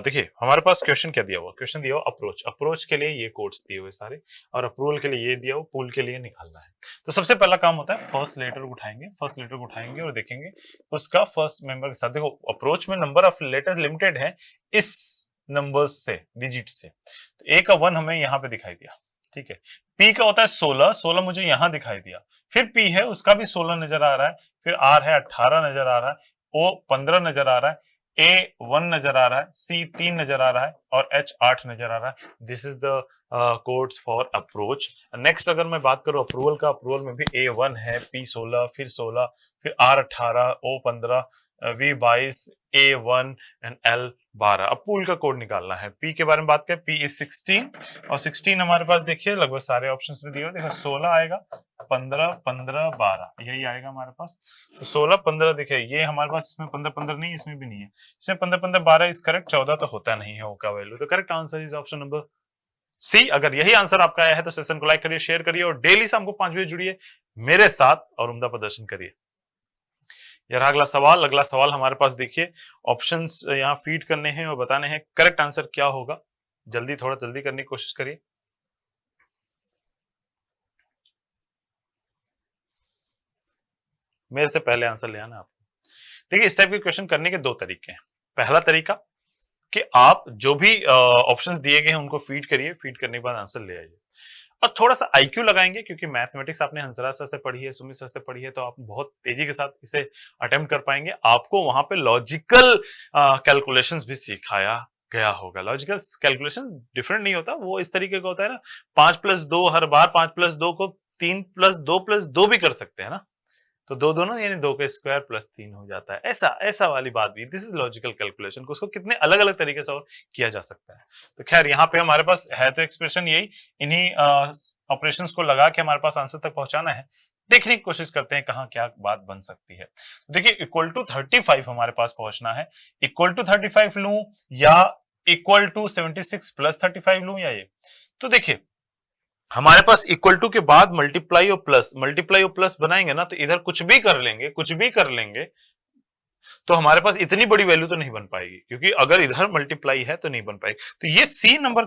देखिए हमारे पास क्वेश्चन क्या दिया हुआ। क्वेश्चन दिया हुआ अप्रोच। अप्रोच के लिए ये कोड्स दिए हुए सारे और अप्रूवल के लिए ये दिया हुआ, पूल के लिए निकालना है। तो सबसे पहला काम होता है फर्स्ट लेटर उठाएंगे। फर्स्ट लेटर उठाएंगे और देखेंगे उसका फर्स्ट मेंबर के साथ। देखो अप्रोच में नंबर ऑफ लेटर लिमिटेड है इस नंबर्स से, डिजिट से। तो ए का 1 हमें यहाँ पे दिखाई दिया, ठीक है। P का होता है 16, 16 मुझे यहां दिखाई दिया। फिर P है उसका भी 16 नजर आ रहा है। फिर R है 18 नजर आ रहा है। O 15 नजर आ रहा है। A 1 नजर आ रहा है। C 3 नजर आ रहा है और H 8 नजर आ रहा है। This is the codes for approach. Next अगर मैं बात करूं अप्रूवल का, अप्रूवल में भी A 1 है, P 16, फिर 16, फिर R 18, O 15, V 22, A 1 and L 12। अब पूल का कोड निकालना है। पी के बारे में बात करें, पी इज 16 और 16 हमारे पास देखिए लगभग सारे ऑप्शंस में दिए हुए, देखो 16 आएगा, 15 15 12 यही आएगा हमारे पास। तो 16 15 देखिए ये हमारे पास, इसमें 15 15 नहीं, इसमें भी नहीं है, इसमें 15 15 12 इज करेक्ट, 14 तो होता नहीं है का वैल्यू, तो correct answer is option number C. अगर यही आंसर आपका आया है तो सेशन को लाइक करिए, शेयर करिए और डेली शाम को 5 बजे जुड़िए मेरे साथ और उम्दा प्रदर्शन करिए। यार अगला सवाल हमारे पास देखिए, ऑप्शंस यहाँ फीड करने हैं और बताने हैं करेक्ट आंसर क्या होगा। थोड़ा जल्दी करने की कोशिश करिए। मेरे से पहले आंसर ले आना आप। देखिए इस टाइप के क्वेश्चन करने के दो तरीके हैं। पहला तरीका कि आप जो भी ऑप्शंस दिए गए हैं उनको फीड करिए, फीड करने के बाद आंसर ले आइए और थोड़ा सा आईक्यू लगाएंगे, क्योंकि मैथमेटिक्स आपने हंसराज सर से पढ़ी है, सुमित सर से पढ़ी है, तो आप बहुत तेजी के साथ इसे अटेम्प्ट कर पाएंगे। आपको वहां पे लॉजिकल कैलकुलेशंस भी सिखाया गया होगा। लॉजिकल कैलकुलेशन डिफरेंट नहीं होता, वो इस तरीके का होता है ना, 5+2 हर बार 5+2 को 3+2+2 भी कर सकते हैं ना, तो 2 दोनों यानी 2 का स्क्वायर +3 हो जाता है। ऐसा वाली बात भी, दिस इज लॉजिकल कैलकुलेशन, उसको कितने अलग अलग तरीके से और किया जा सकता है। तो खैर यहाँ पे हमारे पास है तो एक्सप्रेशन यही, इन्हीं ऑपरेशंस को लगा के हमारे पास आंसर तक पहुंचाना है। देखने की कोशिश करते हैं कहाँ क्या बात बन सकती है। देखिए इक्वल टू 35 हमारे पास पहुंचना है। इक्वल टू 35 लूं या इक्वल टू 76 + 35 लूं या ये, तो देखिए हमारे पास इक्वल टू के बाद मल्टीप्लाई और प्लस बनाएंगे ना, तो इधर कुछ भी कर लेंगे तो हमारे पास इतनी बड़ी वैल्यू तो नहीं बन पाएगी, क्योंकि अगर इधर मल्टीप्लाई है तो नहीं बन पाएगी। तो ये सी नंबर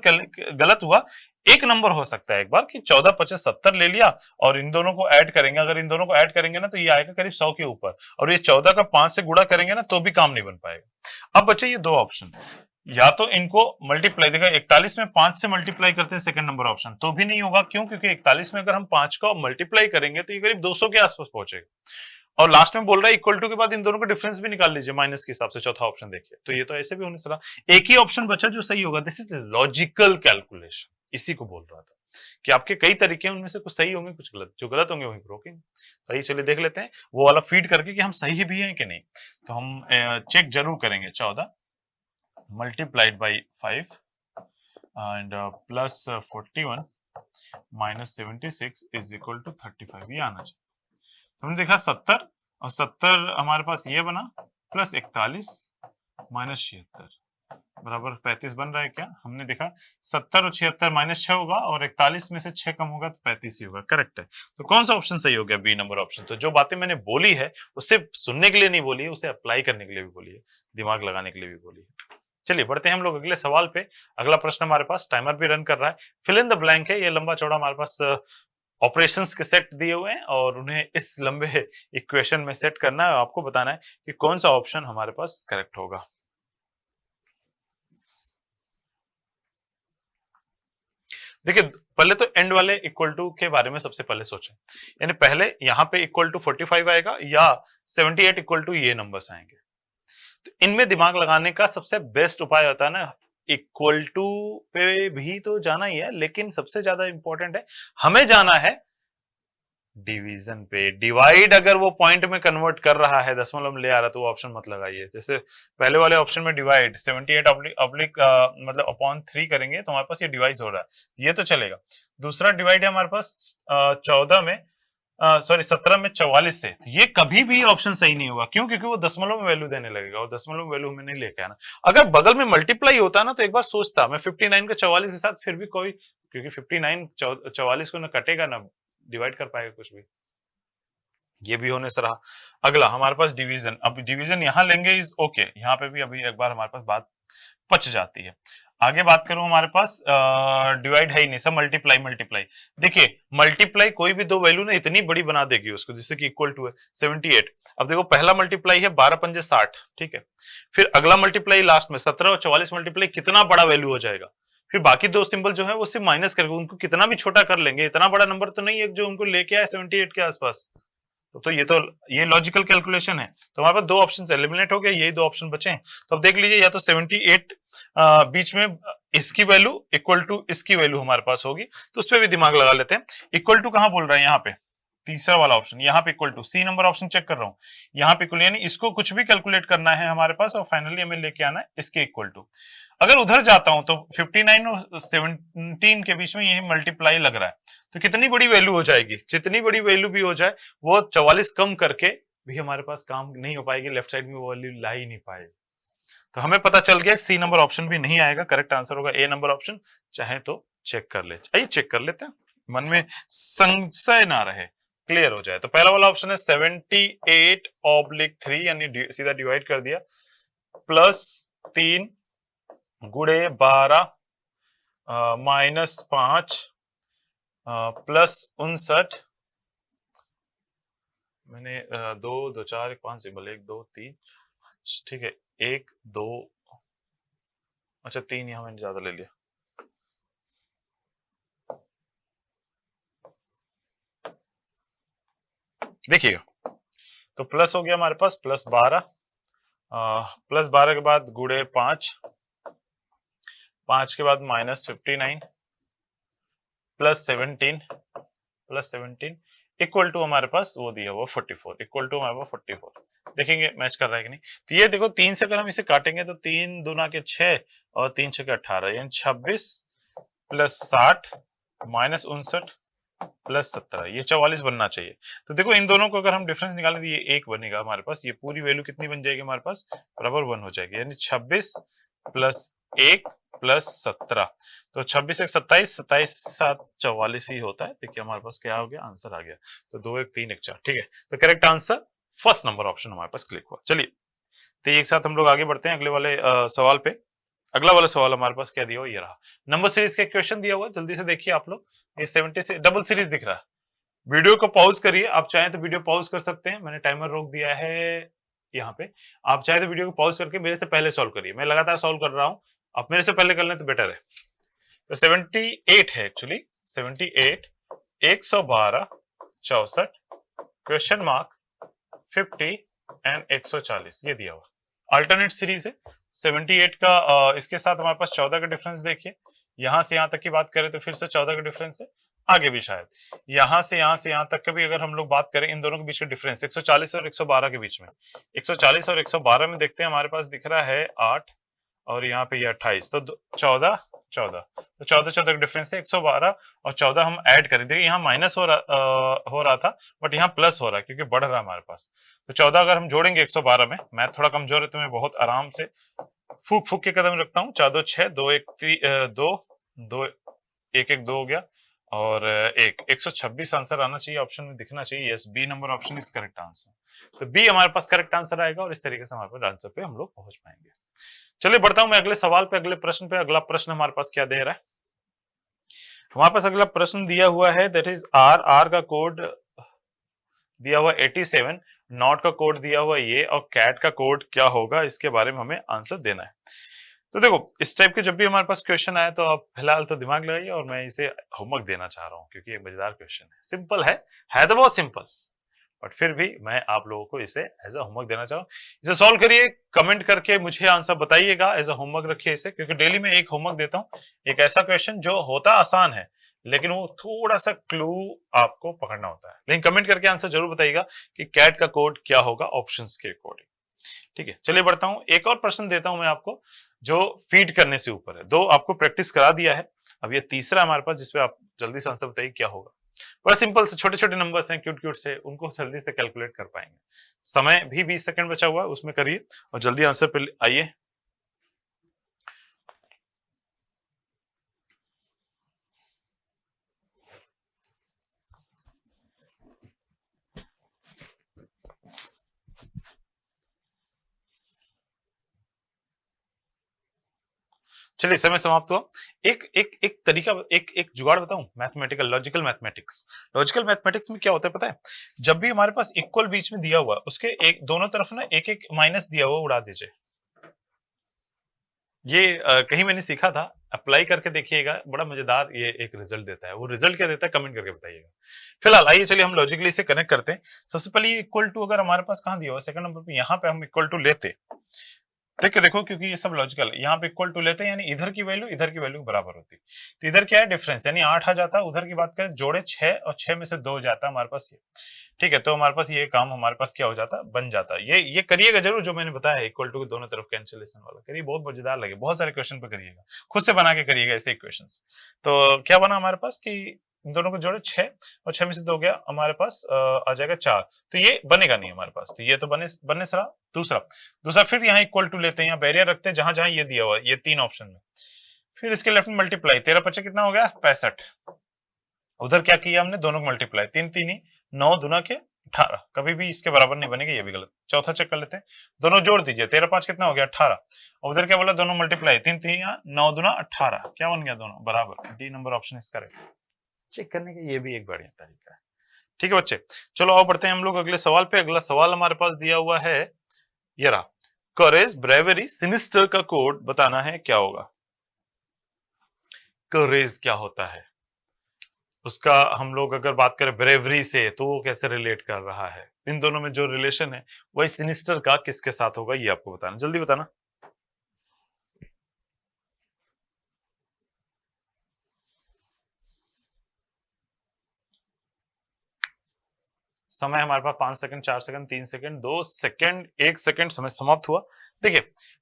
गलत हुआ। एक नंबर हो सकता है एक बार कि 14 25 70 ले लिया और इन दोनों को ऐड करेंगे, अगर इन दोनों को ऐड करेंगे ना तो ये आएगा करीब 100 के ऊपर, और ये 14 का 5 से गुणा करेंगे ना तो भी काम नहीं बन पाएगा। अब बचे ये दो ऑप्शन, या तो इनको मल्टीप्लाई, देखा 41 में 5 से मल्टीप्लाई करते हैं सेकंड नंबर ऑप्शन, तो भी नहीं होगा। क्यों? क्योंकि 41 में अगर हम 5 का मल्टीप्लाई करेंगे तो ये करीब 200 के आसपास पहुंचेगा, और लास्ट में बोल रहा है इक्वल टू के बाद इन दोनों का डिफरेंस भी निकाल लीजिए माइनस के हिसाब से, चौथा ऑप्शन देखिए, तो ये तो ऐसे भी होने चला। एक ही ऑप्शन बचा जो सही होगा। दिस इज लॉजिकल कैलकुलेशन, इसी को बोल रहा था कि आपके कई तरीके हैं, उनमें से कुछ सही होंगे कुछ गलत, जो गलत होंगे वहीं रोकेंगे। सही, चलिए देख लेते हैं वो वाला फीड करके कि हम सही भी हैं कि नहीं। तो हम चेक जरूर करेंगे। 14 multiplied by 5 and plus 41 minus 76 is equal to 35, ये आना चाहिए। तो हमने देखा 70 और 70 हमारे पास ये बना, प्लस 41 माइनस 76 बराबर 35 बन रहा है क्या? हमने देखा 70 और 76 -6 होगा और 41 में से 6 कम होगा तो 35 ही होगा। करेक्ट है। तो कौन सा ऑप्शन सही हो गया? B number option. तो जो बातें मैंने बोली है उससे सुनने के लिए नहीं बोली है, उसे अप्लाई करने के लिए भी बोली है, दिमाग लगाने के लिए भी बोली है। चलिए बढ़ते हैं हम लोग अगले सवाल पे। अगला प्रश्न हमारे पास, टाइमर भी रन कर रहा है, फिल इन द ब्लैंक है। ये लंबा चौड़ा हमारे पास ऑपरेशंस के सेट दिए हुए हैं और उन्हें इस लंबे इक्वेशन में सेट करना है और आपको बताना है कि कौन सा ऑप्शन हमारे पास करेक्ट होगा। देखिए पहले तो एंड वाले इक्वल टू के बारे में सबसे पहले सोचें, यानी पहले यहाँ पे इक्वल टू 45 आएगा या 78 इक्वल टू ये नंबर्स आएंगे। तो इनमें दिमाग लगाने का सबसे बेस्ट उपाय होता है ना, इक्वल टू पे भी तो जाना ही है, लेकिन सबसे ज्यादा इंपॉर्टेंट है हमें जाना है डिवीजन पे। डिवाइड अगर वो पॉइंट में कन्वर्ट कर रहा है, दशमलव में ले आ रहा, तो वो ऑप्शन मत लगाइए। जैसे पहले वाले ऑप्शन में डिवाइड 78 ऑब्लिक मतलब अपॉन 3 करेंगे तो हमारे पास ये डिवाइड हो रहा है, ये तो चलेगा। दूसरा डिवाइड है हमारे पास 17 में 44 से, ये कभी भी ऑप्शन सही नहीं होगा। क्यों? क्योंकि वो दशमलव में वैल्यू देने लगेगा और दशमलव में वैल्यू में नहीं लेके आना। अगर बगल में मल्टीप्लाई होता ना तो एक बार सोचता मैं 59 का 44 के साथ, फिर भी कोई, क्योंकि 59 44 को ना कटेगा ना डिवाइड कर पाएगा कुछ भी, ये भी होने से रहा। अगला हमारे पास डिवीजन, अब डिवीजन यहां लेंगे इज ओके, यहाँ पे भी अभी एक बार हमारे पास बात पच जाती है। आगे बात करूं, हमारे पास डिवाइड है ही नहीं, सब मल्टीप्लाई। देखिए मल्टीप्लाई कोई भी दो वैल्यू ना इतनी बड़ी बना देगी उसको, जैसे कि इक्वल टू है 78। अब देखो पहला मल्टीप्लाई है 12 पंजे 60, ठीक है। फिर अगला मल्टीप्लाई लास्ट में 17 और 44 मल्टीप्लाई, कितना बड़ा वैल्यू हो जाएगा। फिर बाकी दो सिंबल जो है वो सिर्फ माइनस करके उनको कितना भी छोटा कर लेंगे, इतना बड़ा नंबर तो नहीं है जो उनको लेके आए 78 के आसपास। तो ये लॉजिकल कैलकुलेशन है। तो हमारे पास दो ऑप्शन एलिमिनेट हो गए, यही दो ऑप्शन बचे हैं। तो अब देख लीजिए, या तो 78 बीच में इसकी वैल्यू इक्वल टू इसकी वैल्यू हमारे पास होगी, तो उस पर भी दिमाग लगा लेते हैं। इक्वल टू कहां बोल रहा है? यहाँ पे तीसरा वाला ऑप्शन यहाँ पे equal to, C number option check कर रहा हूँ, यहाँ पे इक्वल, यानी इसको कुछ भी कैलकुलेट करना है हमारे पास और फाइनली हमें लेके आना है इसके इक्वल टू। अगर उधर जाता हूं तो 59 और 17 के बीच में ये मल्टीप्लाई लग रहा है, तो कितनी बड़ी वैल्यू हो जाएगी, जितनी बड़ी वैल्यू भी हो जाए वो 44 कम करके भी हमारे पास काम नहीं हो पाएगी, लेफ्ट साइड में वो वैल्यू ला ही नहीं पाएगी। तो हमें पता चल गया सी नंबर ऑप्शन भी नहीं आएगा, करेक्ट आंसर होगा ए नंबर ऑप्शन। चाहे तो चेक कर ले, आइए चेक कर लेते हैं, मन में संशय ना रहे, क्लियर हो जाए। तो पहला वाला ऑप्शन है 78/3, यानी सीधा डिवाइड कर दिया, प्लस 3 गुणे 12 माइनस 5 प्लस 59, मैंने 2 2 4 5 सिंबल 1 2 3, ठीक है 1 2, अच्छा 3 यहां मैंने ज्यादा ले लिया, देखिएगा तो प्लस हो गया हमारे पास प्लस 12, प्लस 12 के बाद गुणे 5, 5 के बाद माइनस 59 प्लस 17 इक्वल टू हमारे पास वो दिया हुआ 44, इक्वल टू हमारे पास 44। देखेंगे मैच कर रहा है कि नहीं। तो ये देखो 3 से अगर हम इसे काटेंगे तो 3 दूना के 6 और 3 6 के 18, यानी 26 प्लस 60 माइनस 59 प्लस 17, ये 44 बनना चाहिए। तो देखो इन दोनों को अगर हम डिफरेंस निकालें तो ये 1 बनेगा हमारे पास, ये पूरी वैल्यू कितनी बन जाएगी हमारे पास, बराबर 1 हो जाएगी, यानी 26 प्लस 1 प्लस 17, तो 26 1 27, 27 7 44 ही होता है। देखिए हमारे पास क्या हो गया, आंसर आ गया, तो 2 1 3 1 4, ठीक है। तो correct answer first number option हमारे पास क्लिक हुआ। चलिए तो एक साथ हम लोग आगे बढ़ते हैं अगले वाले सवाल पे। अगला वाला सवाल हमारे पास क्या दिया हुआ, ये रहा, नंबर सीरीज का क्वेश्चन दिया हुआ, जल्दी से देखिए आप लोग, ये 70 से डबल सीरीज दिख रहा है। वीडियो को पॉज करिए, आप चाहें तो वीडियो पॉज कर सकते हैं, मैंने टाइमर रोक दिया है यहाँ पे, आप चाहे तो वीडियो को पॉज करके मेरे से पहले सॉल्व करिए, मैं लगातार सॉल्व कर रहा हूं, आप मेरे से पहले कर लें तो बेटर है। तो 78 है एक्चुअली, 78 112 64 क्वेश्चन मार्क 50 एंड 140, ये दिया हुआ अल्टरनेट सीरीज है। 78 का इसके साथ हमारे पास 14 का डिफरेंस देखिए, यहां से यहां तक की बात करें तो फिर से 14 का डिफरेंस है, आगे भी शायद यहां से यहां तक का भी अगर हम लोग बात करें, इन दोनों के बीच का डिफरेंस 140 और 112 के बीच में, 140 और 112 में देखते हैं हमारे पास दिख रहा है 8 और यहाँ पे ये 28, तो 14 14, तो 14 14 का डिफरेंस है, 112 और 14 हम ऐड करें, देखिए यहाँ माइनस हो रहा था बट यहाँ प्लस हो रहा है क्योंकि बढ़ रहा है हमारे पास। तो 14 अगर हम जोड़ेंगे 112 में, मैथ थोड़ा कमजोर है तो मैं बहुत आराम से फूक फूक के कदम रखता हूँ, 4 2 6 2 1 2 2 1 1 2 हो गया और 126 आंसर आना चाहिए, ऑप्शन में दिखना चाहिए, yes B number option is correct answer. तो बी हमारे पास करेक्ट आंसर आएगा और इस तरीके से हमारे पास आंसर पे हम लोग पहुंच पाएंगे। चलिए बढ़ता हूं मैं अगले सवाल पे, अगले प्रश्न पे। अगला प्रश्न हमारे पास क्या दे रहा है, हमारे पास अगला प्रश्न दिया हुआ है दैट इज आर का कोड दिया हुआ 87, नॉट का कोड दिया हुआ ये, और कैट का कोड क्या होगा इसके बारे में हमें आंसर देना है। तो देखो इस टाइप के जब भी हमारे पास क्वेश्चन आए तो आप फिलहाल तो दिमाग लगाइए, और मैं इसे होमवर्क देना चाह रहा हूं क्योंकि एक मजेदार क्वेश्चन है, सिंपल है तो बहुत सिंपल, बट फिर भी मैं आप लोगों को इसे एज अ होमवर्क देना चाहूँ। इसे सॉल्व करिए, कमेंट करके मुझे आंसर बताइएगा, एज अ होमवर्क रखिए इसे, क्योंकि डेली में एक होमवर्क देता हूँ, एक ऐसा क्वेश्चन जो होता आसान है लेकिन वो थोड़ा सा क्लू आपको पकड़ना होता है। लेकिन कमेंट करके आंसर जरूर बताइएगा कि कैट का कोड क्या होगा ऑप्शंस के अकॉर्डिंग, ठीक है। चलिए बढ़ता हूं, एक और प्रश्न देता हूं मैं आपको जो फीड करने से ऊपर है, 2 आपको प्रैक्टिस करा दिया है, अब ये तीसरा हमारे पास जिसपे आप जल्दी से आंसर बताइए क्या होगा। बड़ा सिंपल से छोटे छोटे नंबर्स हैं, क्यूट से, उनको जल्दी से कैलकुलेट कर पाएंगे। समय भी 20 सेकंड बचा हुआ है, उसमें करिए और जल्दी आंसर पे आइए। चलिए समय समाप्त हुआ। एक तरीका, एक जुगाड़ बताऊं, मैथमेटिकल लॉजिकल मैथमेटिक्स में क्या होता है पता है, जब भी हमारे पास इक्वल बीच में दिया हुआ उसके एक दोनों तरफ ना एक एक माइनस दिया हुआ उड़ा दीजिए। ये कहीं मैंने सीखा था, अप्लाई करके देखिएगा, बड़ा मजेदार ये एक रिजल्ट देता है। वो रिजल्ट क्या देता है कमेंट करके बताइएगा। फिलहाल आइए चलिए हम लॉजिकली से कनेक्ट करते हैं। सबसे पहले ये इक्वल टू अगर हमारे पास कहां दिया हुआ सेकंड नंबर पे, यहाँ पे हम इक्वल टू लेते देखिए देखो, क्योंकि ये सब लॉजिकल है, यहाँ पे इक्वल टू लेते हैं यानी इधर की वैल्यू बराबर होती, तो इधर क्या है डिफरेंस, यानी 8 आ जाता, उधर की बात करें जोड़े 6 और 6 में से 2 जाता हमारे पास ये, ठीक है। तो हमारे पास ये काम हमारे पास क्या हो जाता, बन जाता। ये करिएगा जरूर जो मैंने बताया है, इक्वल टू के दोनों तरफ कैंसिलेशन वाला करिए, बहुत मजेदार लगे, बहुत सारे क्वेश्चन पे करिएगा, खुद से बना के करिएगा ऐसे इक्वेशन। तो क्या बना हमारे पास कि इन दोनों को जोड़े 6 और 6 में से 2 गया हमारे पास आ जाएगा 4, तो ये बनेगा नहीं हमारे पास, तो ये तो बनने से रहा। दूसरा फिर यहाँ इक्वल टू लेते हैं, यहाँ बैरियर रखते हैं जहां जहां ये दिया हुआ है, ये 3 ऑप्शन में, फिर इसके लेफ्ट में मल्टीप्लाई, 13×5 कितना हो गया 65, उधर क्या किया हमने, दोनों को मल्टीप्लाई, 3 3 ही 9 दूना के 18, कभी भी इसके बराबर नहीं बनेगा, ये भी गलत। चौथा चेक कर लेते हैं, दोनों जोड़ दीजिए, 13×5 कितना हो गया 18, और उधर क्या बोला, दोनों मल्टीप्लाई, 3 3 9 दूना 18, क्या बन गया दोनों बराबर, D number option is correct. Check करने का ये भी एक बढ़िया तरीका है, ठीक है बच्चे। चलो आओ बढ़ते हैं हम लोग अगले सवाल पे। अगला सवाल हमारे पास दिया हुआ है, ये रहा, करेज, ब्रेवरी, सिनिस्टर का कोड बताना है, क्या होगा। करेज क्या होता है, उसका हम लोग अगर बात करें ब्रेवरी से तो वो कैसे रिलेट कर रहा है, इन दोनों में जो रिलेशन है वही सिनिस्टर का किसके साथ होगा, ये आपको बताना, जल्दी बताना। समय हमारे पास 5 second, 4 second, 3 second, 2 second, 1 second, समय समाप्त हुआ। देखिए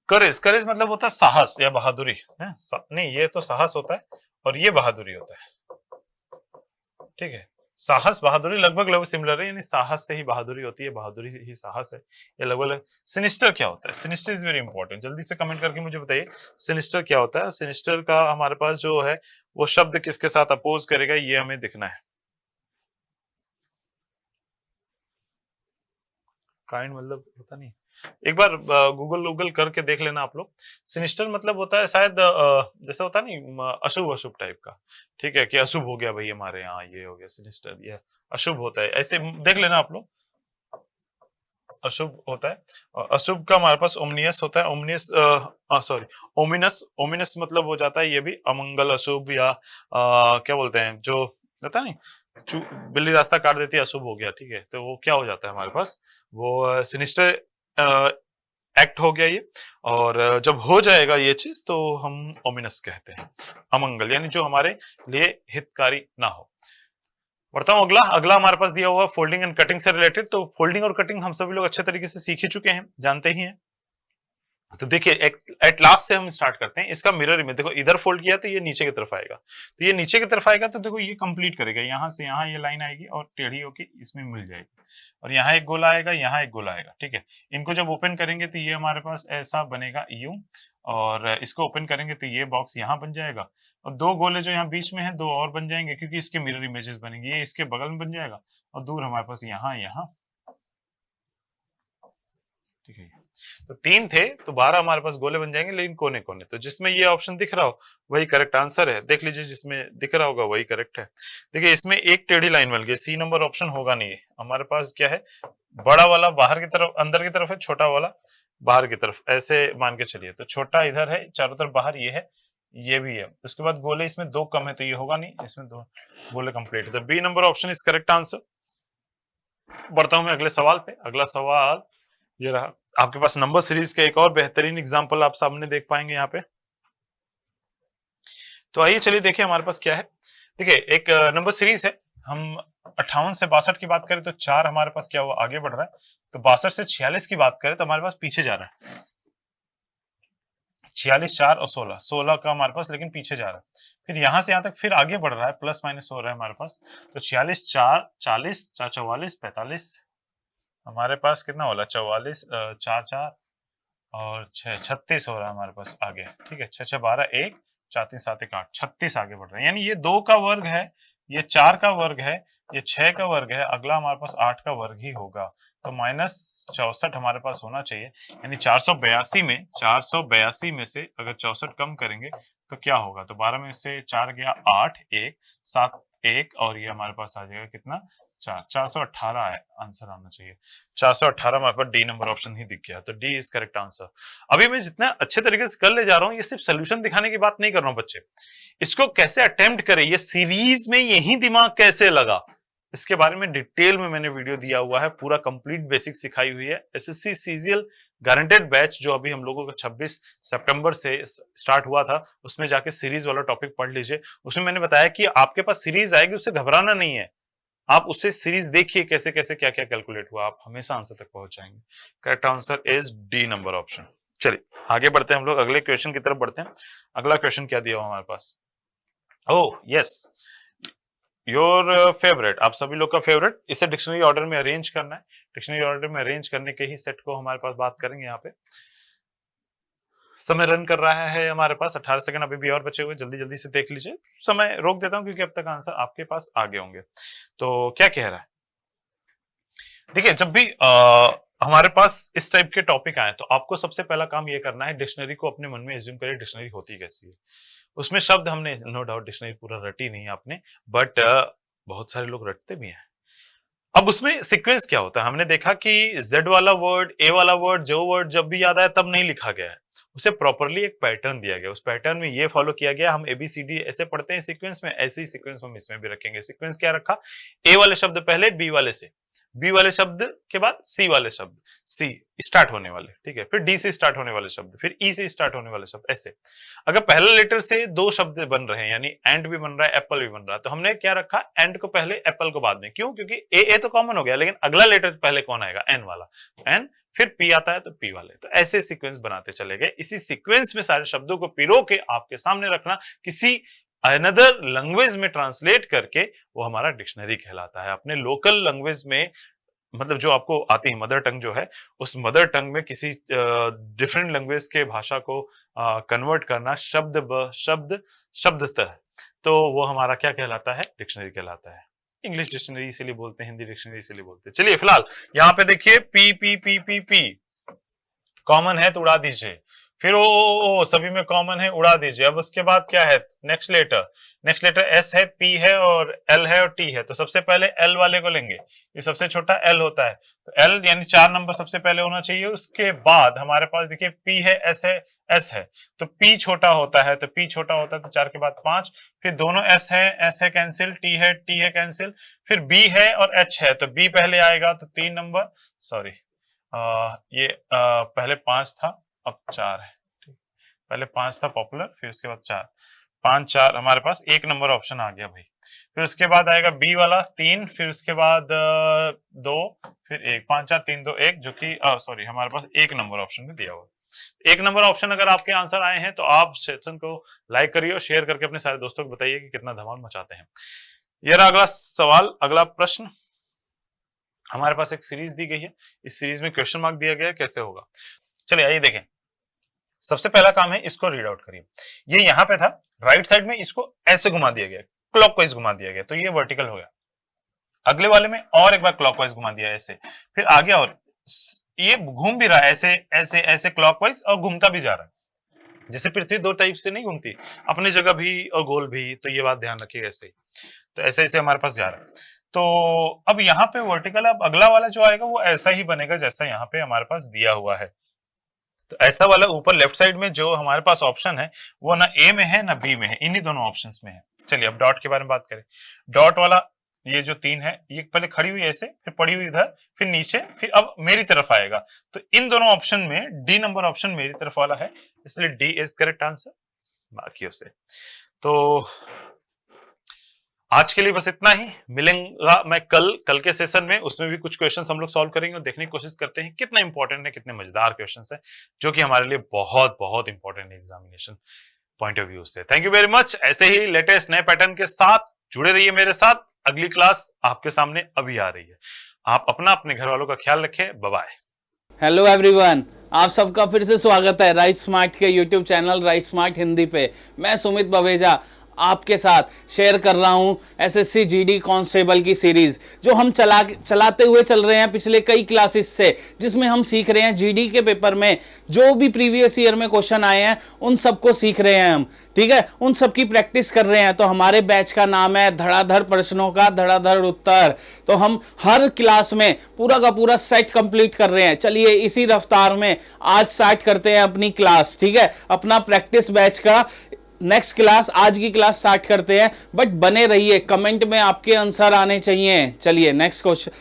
करेज मतलब होता है साहस या बहादुरी है, नहीं ये तो साहस होता है और ये बहादुरी होता है, ठीक है। साहस बहादुरी लगभग सिमिलर है, यानी साहस से ही बहादुरी होती है, बहादुरी ही साहस है, ये लगभग। सिनिस्टर क्या होता है, सिनिस्टर इज वेरी इंपॉर्टेंट, जल्दी से कमेंट करके मुझे बताइए सिनिस्टर क्या होता है। सिनिस्टर का हमारे पास जो है वो शब्द किसके साथ अपोज करेगा, ये हमें दिखना है। काइंड मतलब पता नहीं, एक बार गूगल करके देख लेना आप लोग। सिनिस्टर मतलब होता है शायद जैसे होता नहीं अशुभ टाइप का, ठीक है, कि अशुभ हो गया भाई हमारे यहाँ, ये हो गया सिनिस्टर, ये अशुभ होता है, ऐसे देख लेना आप लोग, अशुभ होता है। और अशुभ का हमारे पास ओमनियस होता है, ओमिनस मतलब हो जाता है ये भी अमंगल, अशुभ, या क्या बोलते हैं जो होता नहीं, बिल्ली रास्ता काट देती है, अशुभ हो गया, ठीक है, तो वो क्या हो जाता है हमारे पास, वो सिनिस्टर एक्ट हो गया ये। और जब हो जाएगा ये चीज तो हम ओमिनस कहते हैं, अमंगल, यानी जो हमारे लिए हितकारी ना हो। बढ़ता हूं अगला हमारे पास दिया हुआ फोल्डिंग एंड कटिंग से रिलेटेड। तो फोल्डिंग और कटिंग हम सभी लोग अच्छे तरीके से सीख ही चुके हैं, जानते ही हैं। तो देखिए एट लास्ट से हम स्टार्ट करते हैं। इसका मिरर इमेज देखो, इधर फोल्ड किया तो ये नीचे की तरफ आएगा, तो ये नीचे की तरफ आएगा तो देखो ये कंप्लीट करेगा, यहाँ से यहाँ ये लाइन आएगी और टेढ़ी होके इसमें मिल जाएगी, और यहाँ एक गोला आएगा, यहाँ एक गोला आएगा, ठीक है। इनको जब ओपन करेंगे तो ये हमारे पास ऐसा बनेगा यूं, और इसको ओपन करेंगे तो ये बॉक्स यहाँ बन जाएगा, और दो गोले जो यहाँ बीच में है दो और बन जाएंगे क्योंकि इसके मिरर इमेजेस बनेंगे, ये इसके बगल में बन जाएगा, और दूर हमारे पास यहाँ, ठीक है। तो 3 थे तो 12 हमारे पास गोले बन जाएंगे, लेकिन कोने कोने, तो जिसमें ये ऑप्शन दिख रहा हो वही करेक्ट आंसर है। देख लीजिए जिसमें दिख रहा होगा वही करेक्ट है। देखिए इसमें एक टेढ़ी लाइन बन गई, सी नंबर ऑप्शन होगा नहीं है हमारे पास। क्या है, बड़ा वाला बाहर की तरफ अंदर की तरफ है, छोटा वाला बाहर की तरफ, ऐसे मान के चलिए। तो छोटा इधर है, चारों तरफ बाहर ये है, ये भी है। उसके बाद गोले इसमें 2 कम है तो ये होगा नहीं, इसमें 2 गोले कंप्लीट है, तो B number option is correct answer. बढ़ता हूं मैं अगले सवाल पे। अगला सवाल ये रहा, आपके पास नंबर सीरीज का एक और बेहतरीन एग्जांपल आप सामने देख पाएंगे यहाँ पे। तो आइए चलिए देखिए हमारे पास क्या है। देखिए एक नंबर सीरीज है, हम 58 से 62 की बात करें तो 4 हमारे पास क्या हुआ, आगे बढ़ रहा है। तो 62 से 46 की बात करें तो हमारे पास पीछे जा रहा है। 46, 4 और 16 का हमारे पास लेकिन पीछे जा रहा है। फिर यहाँ से यहाँ तक फिर आगे बढ़ रहा है, प्लस माइनस हो रहा है हमारे पास। तो 46, 4, 40, 4, 44, 45, हमारे पास कितना होला, 44, 4, 4 और 6, 36 हो रहा है हमारे पास आगे, ठीक है। 6, 6, 12, 1, 4, 3, 7, 1, 8, 36 आगे बढ़ रहे हैं। यानी ये 2 का वर्ग है, ये 4 का वर्ग है, ये 6 का वर्ग है, अगला हमारे पास 8 का वर्ग ही होगा। तो -64 हमारे पास होना चाहिए। यानी 482 में से अगर 64 कम करेंगे तो क्या होगा, तो 12 में से 4 गया 8, 1, 7, 1 और ये हमारे पास आ जाएगा कितना, 4, 418 है आंसर आना चाहिए। 418 हमारे पास डी नंबर ऑप्शन ही दिख गया, तो डी इज करेक्ट आंसर। अभी मैं जितना अच्छे तरीके से कर ले जा रहा हूँ, ये सिर्फ सोल्यूशन दिखाने की बात नहीं कर रहा हूँ बच्चे, इसको कैसे अटेम्प्ट करें, ये सीरीज में यही दिमाग कैसे लगा, इसके बारे में डिटेल में मैंने वीडियो दिया हुआ है, पूरा कंप्लीट बेसिक सिखाई हुई है। एसएससी सीजीएल गारंटेड बैच जो अभी हम लोगों का 26 सितंबर से स्टार्ट हुआ था, उसमें जाके सीरीज वाला टॉपिक पढ़ लीजिए। उसमें मैंने बताया कि आपके पास सीरीज आएगी, उससे घबराना नहीं है, आप उससे सीरीज देखिए कैसे कैसे क्या क्या कैलकुलेट हुआ, आप हमेशा आंसर तक पहुंच जाएंगे। Correct answer is D number option. चलिए आगे बढ़ते हैं हम लोग, अगले क्वेश्चन की तरफ बढ़ते हैं। अगला क्वेश्चन क्या दिया हुआ हमारे पास? ओह यस, योर फेवरेट, आप सभी लोग का फेवरेट। इसे डिक्शनरी ऑर्डर में अरेंज करना है। डिक्शनरी ऑर्डर में अरेंज करने के ही सेट को हमारे पास बात करेंगे। यहाँ पे समय रन कर रहा है हमारे पास, 18 सेकंड अभी भी और बचे हुए, जल्दी जल्दी से देख लीजिए। समय रोक देता हूं क्योंकि अब तक आंसर आपके पास आगे होंगे। तो क्या कह रहा है, देखिए जब भी हमारे पास इस टाइप के टॉपिक आए तो आपको सबसे पहला काम ये करना है, डिक्शनरी को अपने मन में एज्यूम करिए डिक्शनरी होती कैसी है। उसमें शब्द हमने नो डाउट डिक्शनरी पूरा रटी नहीं आपने, बट बहुत सारे लोग रटते भी हैं। अब उसमें सीक्वेंस क्या होता है, हमने देखा कि Z वाला वर्ड, A वाला वर्ड, जो वर्ड जब भी याद आया तब नहीं लिखा गया है, उसे प्रॉपरली एक पैटर्न दिया गया। उस पैटर्न में ये फॉलो किया गया, हम ABCD ऐसे पढ़ते हैं सीक्वेंस में, ऐसे ही सीक्वेंस हम इसमें भी रखेंगे। सीक्वेंस क्या रखा, A वाले शब्द पहले B वाले से, B वाले शब्द के बाद C वाले शब्द, C स्टार्ट होने वाले, ठीक है, फिर D से स्टार्ट होने वाले शब्द, फिर E से स्टार्ट होने वाले शब्द, ऐसे। अगर पहले लेटर से दो शब्द बन रहे हैं, यानी एंड भी बन रहा है, एप्पल भी बन रहा है, तो हमने क्या रखा, एंड को पहले, एप्पल को बाद में। क्यों? क्योंकि ए तो कॉमन हो गया, लेकिन अगला लेटर पहले कौन आएगा, एन वाला, एन, फिर पी आता है तो पी वाले। तो ऐसे सीक्वेंस बनाते चले गए। इसी सीक्वेंस में सारे शब्दों को पिरो के आपके सामने रखना, किसी अनदर लैंग्वेज में ट्रांसलेट करके, वो हमारा डिक्शनरी कहलाता है। अपने लोकल लैंग्वेज में, मतलब जो आपको आती है मदर टंग जो है, उस मदर टंग में किसी डिफरेंट लैंग्वेज के भाषा को कन्वर्ट करना शब्द ब शब्द, शब्दतः, तो वो हमारा क्या कहलाता है, डिक्शनरी कहलाता है। इंग्लिश डिक्शनरी इसीलिए बोलते हैं, हिंदी डिक्शनरी इसीलिए बोलते हैं। चलिए फिलहाल यहाँ पे देखिए P P P P P common है तो उड़ा दीजिए, फिर ओ सभी में कॉमन है, उड़ा दीजिए। अब उसके बाद क्या है, नेक्स्ट लेटर एस है, पी है और एल है और टी है। तो सबसे पहले एल वाले को लेंगे, ये सबसे छोटा एल होता है, तो एल यानी 4 नंबर सबसे पहले होना चाहिए। उसके बाद हमारे पास देखिए पी है, एस है, एस है, तो पी छोटा होता है, तो पी छोटा होता है तो 4 के बाद 5, फिर दोनों एस है कैंसिल, टी है कैंसिल, फिर बी है और एच है, तो बी पहले आएगा तो 3 नंबर, सॉरी पहले 5 था अब 4 है, पहले 5 था पॉपुलर, फिर उसके बाद 4, 5 4 हमारे पास 1 नंबर ऑप्शन आ गया भाई। फिर उसके बाद आएगा बी वाला 3, फिर उसके बाद 2, फिर 1, 5 4 3 2 1, जो कि सॉरी हमारे पास 1 नंबर ऑप्शन में दिया हुआ है। 1 नंबर ऑप्शन अगर आपके आंसर आए हैं तो आप सेशन को लाइक करिए और शेयर करके अपने सारे दोस्तों को बताइए कि कितना धमाल मचाते हैं। ये रहा अगला सवाल, अगला प्रश्न। हमारे पास एक सीरीज दी गई है, इस सीरीज में क्वेश्चन मार्क दिया गया है, कैसे होगा चलिए आइए देखें। सबसे पहला काम है, इसको रीड आउट करिए। ये यहाँ पे था, राइट साइड में इसको ऐसे घुमा दिया गया, क्लॉकवाइज घुमा दिया गया, तो ये वर्टिकल हो गया। अगले वाले में और एक बार क्लॉकवाइज घुमा दिया ऐसे, फिर आगे और ये घूम भी रहा है ऐसे ऐसे ऐसे क्लॉकवाइज और घूमता भी जा रहा है। जैसे पृथ्वी 2 टाइप से नहीं घूमती, अपनी जगह भी और गोल भी, तो ये बात ध्यान रखिएगा ऐसे ही। तो ऐसे ऐसे हमारे पास जा रहा है। तो अब यहाँ पे वर्टिकल, अब अगला वाला जो आएगा वो ऐसा ही बनेगा जैसा यहाँ पे हमारे पास दिया हुआ है। तो ऐसा वाला ऊपर लेफ्ट साइड में जो हमारे पास ऑप्शन है वो ना ए में है ना बी में है, इन्हीं दोनों ऑप्शंस में है। चलिए अब डॉट के बारे में बात करें। डॉट वाला ये जो 3 है, ये पहले खड़ी हुई ऐसे, फिर पड़ी हुई इधर, फिर नीचे, फिर अब मेरी तरफ आएगा। तो इन दोनों ऑप्शन में डी नंबर ऑप्शन मेरी तरफ वाला है, इसलिए डी इज करेक्ट आंसर बाकियों से। तो आज के लिए बस इतना ही, मिलेंगा मैं कल के सेशन में, उसमें भी कुछ क्वेश्चंस हम लोग सॉल्व करेंगे और देखने की कोशिश करते हैं कितना इंपॉर्टेंट है, कितने मजेदार क्वेश्चंस है, जो कि हमारे लिए बहुत बहुत इंपॉर्टेंट है एग्जामिनेशन पॉइंट ऑफ व्यू से। Thank you very much. ऐसे ही लेटेस्ट नए पैटर्न के साथ जुड़े रहिए मेरे साथ। अगली क्लास आपके सामने अभी आ रही है। आप अपना, अपने घर वालों का ख्याल रखें। Bye bye. हेलो एवरीवन, आप सबका फिर से स्वागत है राइट स्मार्ट के YouTube channel right smart Hindi पे। मैं सुमित बवेजा आपके साथ शेयर कर रहा हूं एसएससी जीडी कांस्टेबल की सीरीज, जो हम चलाते हुए चल रहे हैं पिछले कई क्लासेस से, जिसमें हम सीख रहे हैं जीडी के पेपर में जो भी प्रीवियस ईयर में क्वेश्चन आए हैं उन सबको सीख रहे हैं हम, ठीक है, उन सब की प्रैक्टिस कर रहे हैं। तो हमारे बैच का नाम है धड़ाधड़ प्रश्नों का धड़ाधड़ उत्तर। तो हम हर क्लास में पूरा का पूरा सेट कंप्लीट कर रहे हैं। चलिए इसी रफ्तार में आज स्टार्ट करते हैं अपनी क्लास, ठीक है, अपना प्रैक्टिस बैच का नेक्स्ट क्लास, आज की क्लास स्टार्ट करते हैं। बट बने रहिए, कमेंट में आपके आंसर आने चाहिए। चलिए नेक्स्ट क्वेश्चन,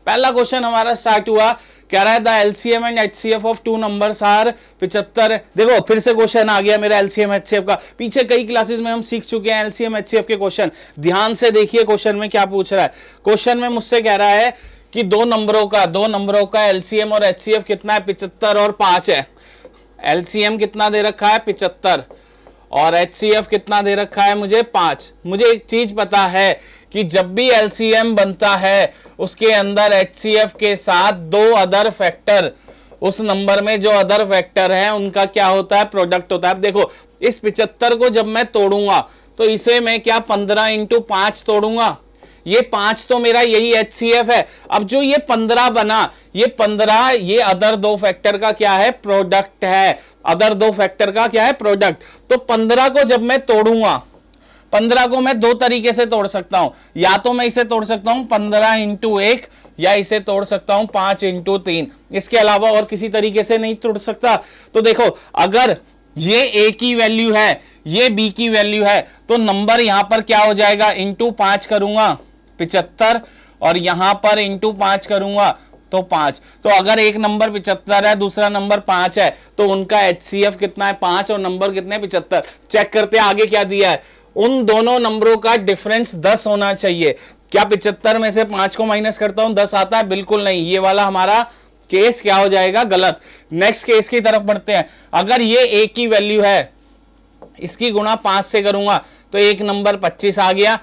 पहला क्वेश्चन हमारा स्टार्ट हुआ कह रहा है the LCM and HCF of two numbers are 75। देखो फिर से क्वेश्चन आ गया मेरा एलसीएम एचसीएफ का। पीछे कई क्लासेस में हम सीख चुके हैं एलसीएम एचसीएफ के क्वेश्चन। ध्यान से देखिए क्वेश्चन में क्या पूछ रहा है। क्वेश्चन में मुझसे कह रहा है कि दो नंबरों का एलसीएम और एचसीएफ कितना है, 75 और 5 है। एलसीएम कितना दे रखा है, 75, और एचसीएफ कितना दे रखा है मुझे, 5। मुझे एक चीज पता है कि जब भी एलसीएम बनता है उसके अंदर एचसीएफ के साथ 2 अदर फैक्टर, उस नंबर में जो अदर फैक्टर हैं उनका क्या होता है, प्रोडक्ट होता है। अब देखो इस 75 को जब मैं तोड़ूंगा तो इसे मैं क्या 15 इंटू 5 तोड़ूंगा, ये 5 तो मेरा यही एचसीएफ है। अब जो ये 15 बना, ये 15 ये अदर 2 फैक्टर का क्या है, प्रोडक्ट है। अदर 2 फैक्टर का क्या है, प्रोडक्ट। तो 15 को जब मैं तोड़ूंगा, 15 को मैं 2 तरीके से तोड़ सकता हूं। या तो मैं इसे तोड़ सकता हूं 15 इंटू 1, या इसे तोड़ सकता हूं 5 इंटू 3। इसके अलावा और किसी तरीके से नहीं तोड़ सकता। तो देखो अगर ये ए की वैल्यू है, ये बी की वैल्यू है, तो नंबर यहां पर क्या हो जाएगा, इंटू 5 करूंगा 75, और यहां पर इंटू 5 करूंगा तो 5। तो अगर एक नंबर 75 है, दूसरा नंबर 5 है, तो उनका एचसीएफ कितना है, 5, और नंबर कितने 75। चेक करते हैं आगे क्या दिया है। उन दोनों नंबरों का डिफरेंस 10 होना चाहिए। क्या 75 में से 5 को माइनस करता हूं 10 आता है, बिल्कुल नहीं। ये वाला हमारा केस क्या हो जाएगा, गलत। नेक्स्ट केस की तरफ बढ़ते हैं। अगर ये ए की वैल्यू है, इसकी गुणा 5 से करूंगा तो एक नंबर 25 आ गया।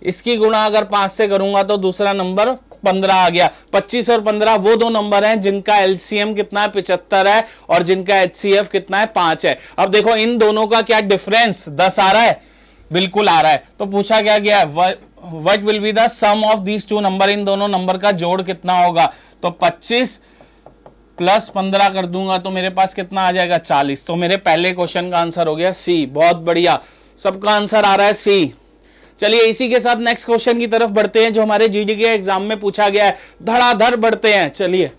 इसकी गुणा अगर 5 से करूंगा तो दूसरा नंबर 15 आ गया। 25 और 15 वो 2 नंबर हैं जिनका एलसीएम कितना है, 75 है, और जिनका एचसीएफ कितना है, 5 है। अब देखो इन दोनों का क्या डिफरेंस 10 आ रहा है, बिल्कुल आ रहा है। तो पूछा क्या गया है, what will be the sum of these two number, इन दोनों नंबर का जोड़ कितना होगा। तो 25 प्लस 15 कर दूंगा तो मेरे पास कितना आ जाएगा, 40। तो मेरे पहले क्वेश्चन का आंसर हो गया सी। बहुत बढ़िया, सबका आंसर आ रहा है सी। चलिए इसी के साथ नेक्स्ट क्वेश्चन की तरफ बढ़ते हैं जो हमारे जीडी के एग्जाम में पूछा गया है। धड़ाधड़ बढ़ते हैं। चलिए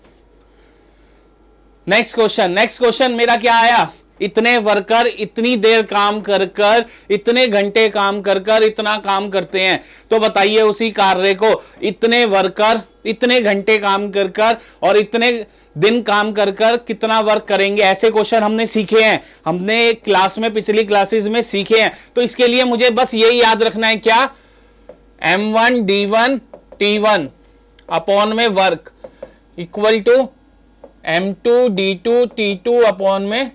नेक्स्ट क्वेश्चन मेरा क्या आया, इतने वर्कर इतनी देर काम कर कर, इतने घंटे काम कर कर इतना काम करते हैं। तो बताइए उसी कार्य को इतने वर्कर इतने घंटे काम कर कर और इतने दिन काम कर कर कितना वर्क करेंगे। ऐसे क्वेश्चन हमने सीखे हैं, हमने क्लास में पिछली क्लासेस में सीखे हैं। तो इसके लिए मुझे बस यही याद रखना है, क्या, M1 D1 T1 अपॉन में work equal to M2 D2 T2 upon में,